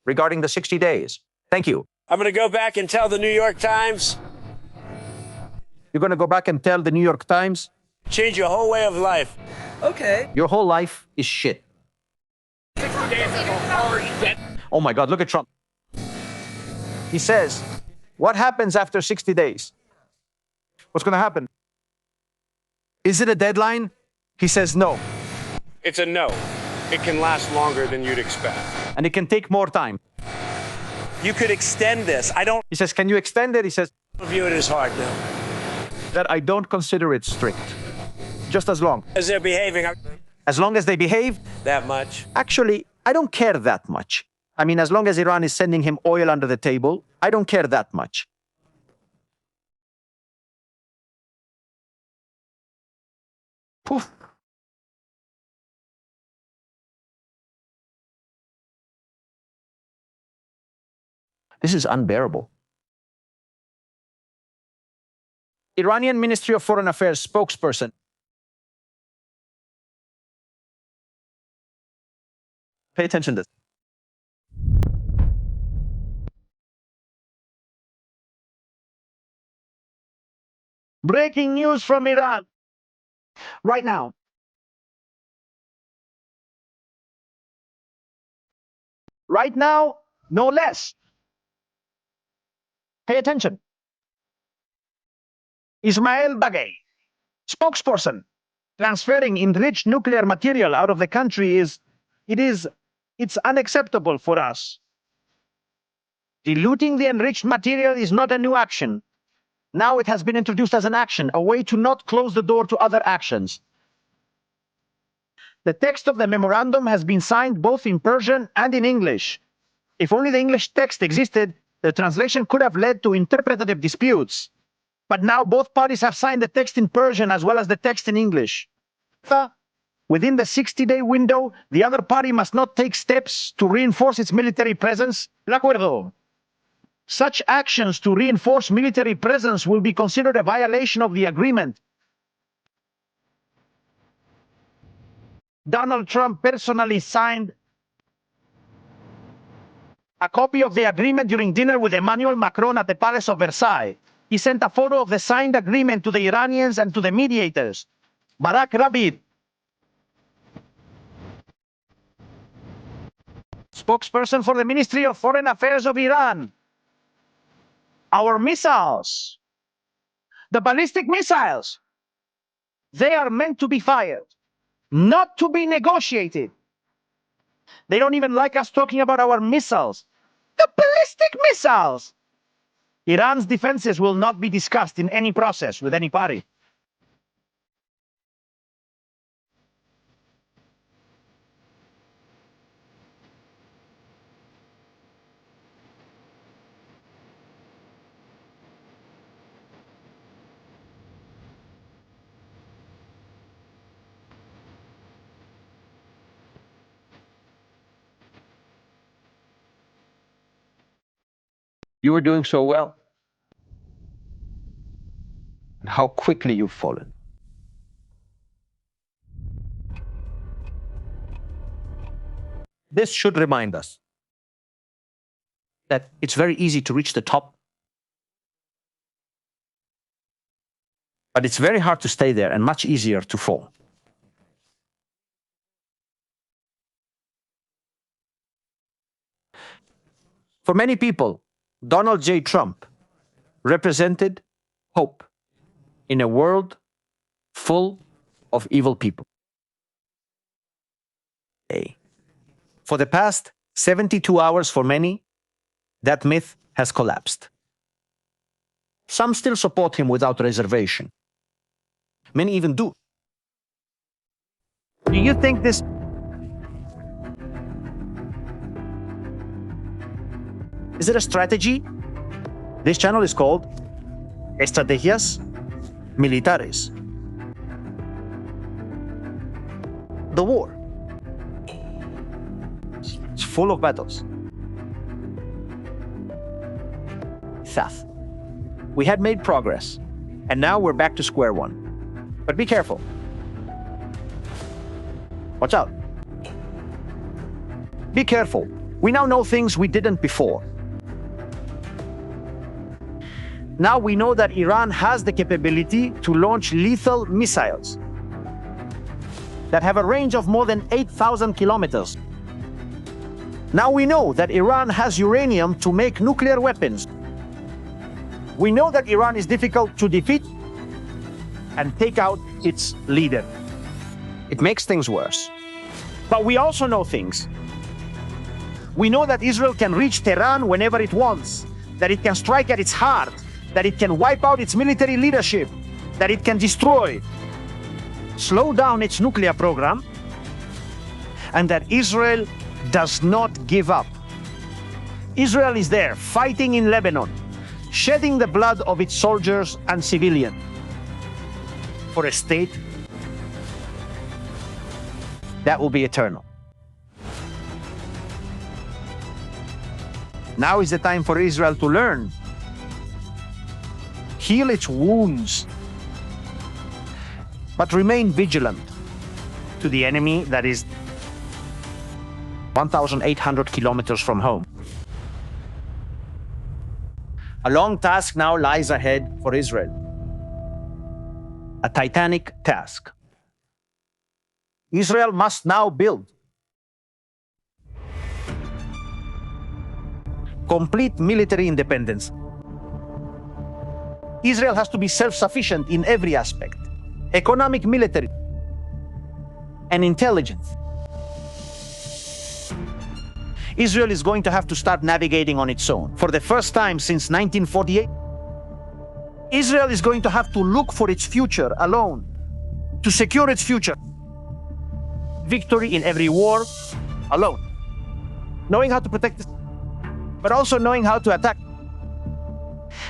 [SPEAKER 4] Regarding the 60 days. Thank you.
[SPEAKER 16] I'm going to go back and tell the New York Times.
[SPEAKER 4] You're going to go back and tell the New York Times?
[SPEAKER 16] Change your whole way of life.
[SPEAKER 4] Okay. Your whole life is shit.
[SPEAKER 16] 60 days of horror.
[SPEAKER 4] Oh my God, look at Trump. He says, what happens after 60 days? What's going to happen? Is it a deadline? He says no.
[SPEAKER 16] It's a no. It can last longer than you'd expect.
[SPEAKER 4] And it can take more time.
[SPEAKER 16] You could extend this. I don't
[SPEAKER 4] He says, can you extend it? He says,
[SPEAKER 16] view it as hard, no.
[SPEAKER 4] That I don't consider it strict. Just as long.
[SPEAKER 16] As they're behaving.
[SPEAKER 4] As long as they behave.
[SPEAKER 16] That much.
[SPEAKER 4] Actually, I don't care that much. I mean, as long as Iran is sending him oil under the table, I don't care that much. Poof. This is unbearable. Iranian Ministry of Foreign Affairs spokesperson. Pay attention to this. Breaking news from Iran. Right now. Right now, no less. Pay attention. Ismail Bagay, spokesperson, transferring enriched nuclear material out of the country it's unacceptable for us. Diluting the enriched material is not a new action. Now it has been introduced as an action, a way to not close the door to other actions. The text of the memorandum has been signed both in Persian and in English. If only the English text existed, the translation could have led to interpretative disputes. But now both parties have signed the text in Persian as well as the text in English. Within the 60-day window, the other party must not take steps to reinforce its military presence. De acuerdo.
[SPEAKER 1] Such actions to reinforce military presence will be considered a violation of the agreement. Donald Trump personally signed a copy of the agreement during dinner with Emmanuel Macron at the Palace of Versailles. He sent a photo of the signed agreement to the Iranians and to the mediators. Barak Rabin, spokesperson for the Ministry of Foreign Affairs of Iran. Our missiles, the ballistic missiles, they are meant to be fired, not to be negotiated. They don't even like us talking about our missiles. The ballistic missiles! Iran's defenses will not be discussed in any process with any party. You were doing so well. And how quickly you've fallen.
[SPEAKER 4] This should remind us that it's very easy to reach the top, but it's very hard to stay there and much easier to fall. For many people, Donald J. Trump represented hope in a world full of evil people. For the past 72 hours for many, that myth has collapsed. Some still support him without reservation. Many even do.
[SPEAKER 1] Do you think this...
[SPEAKER 4] Is it a strategy? This channel is called Estrategias Militares. The war. It's full of battles. Theft. We had made progress, and now we're back to square one. But be careful. Watch out. Be careful. We now know things we didn't before. Now we know that Iran has the capability to launch lethal missiles that have a range of more than 8,000 kilometers. Now we know that Iran has uranium to make nuclear weapons. We know that Iran is difficult to defeat and take out its leader. It makes things worse. But we also know things. We know that Israel can reach Tehran whenever it wants, that it can strike at its heart, that it can wipe out its military leadership, that it can destroy, slow down its nuclear program, and that Israel does not give up. Israel is there, fighting in Lebanon, shedding the blood of its soldiers and civilians for a state that will be eternal. Now is the time for Israel to learn, heal its wounds, but remain vigilant to the enemy that is 1,800 kilometers from home. A long task now lies ahead for Israel. A titanic task. Israel must now build complete military independence. Israel has to be self-sufficient in every aspect: economic, military, and intelligence. Israel is going to have to start navigating on its own. For the first time since 1948, Israel is going to have to look for its future alone, to secure its future. Victory in every war, alone. Knowing how to protect it, but also knowing how to attack.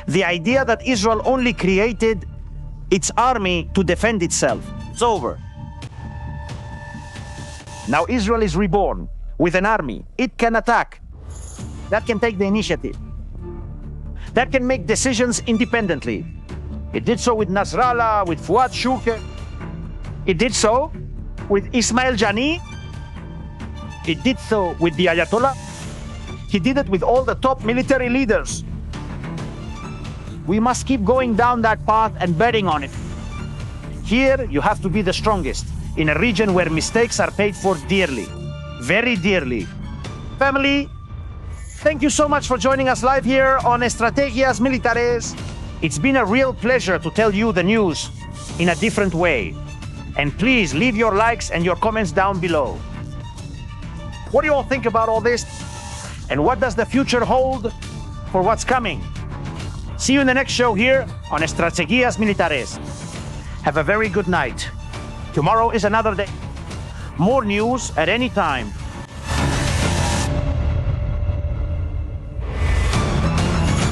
[SPEAKER 4] The idea that Israel only created its army to defend itself, it's over. Now Israel is reborn with an army. It can attack. That can take the initiative. that can make decisions independently. It did so with Nasrallah, with Fuad Shukr. It did so with Ismail Jani. It did so with the Ayatollah. He did it with all the top military leaders. We must keep going down that path and betting on it. Here, you have to be the strongest in a region where mistakes are paid for dearly, very dearly. Family, thank you so much for joining us live here on Estrategias Militares. It's been a real pleasure to tell you the news in a different way. And please leave your likes and your comments down below. What do you all think about all this? And what does the future hold for what's coming? See you in the next show here on Estrategias Militares. Have a very good night. Tomorrow is another day. More news at any time.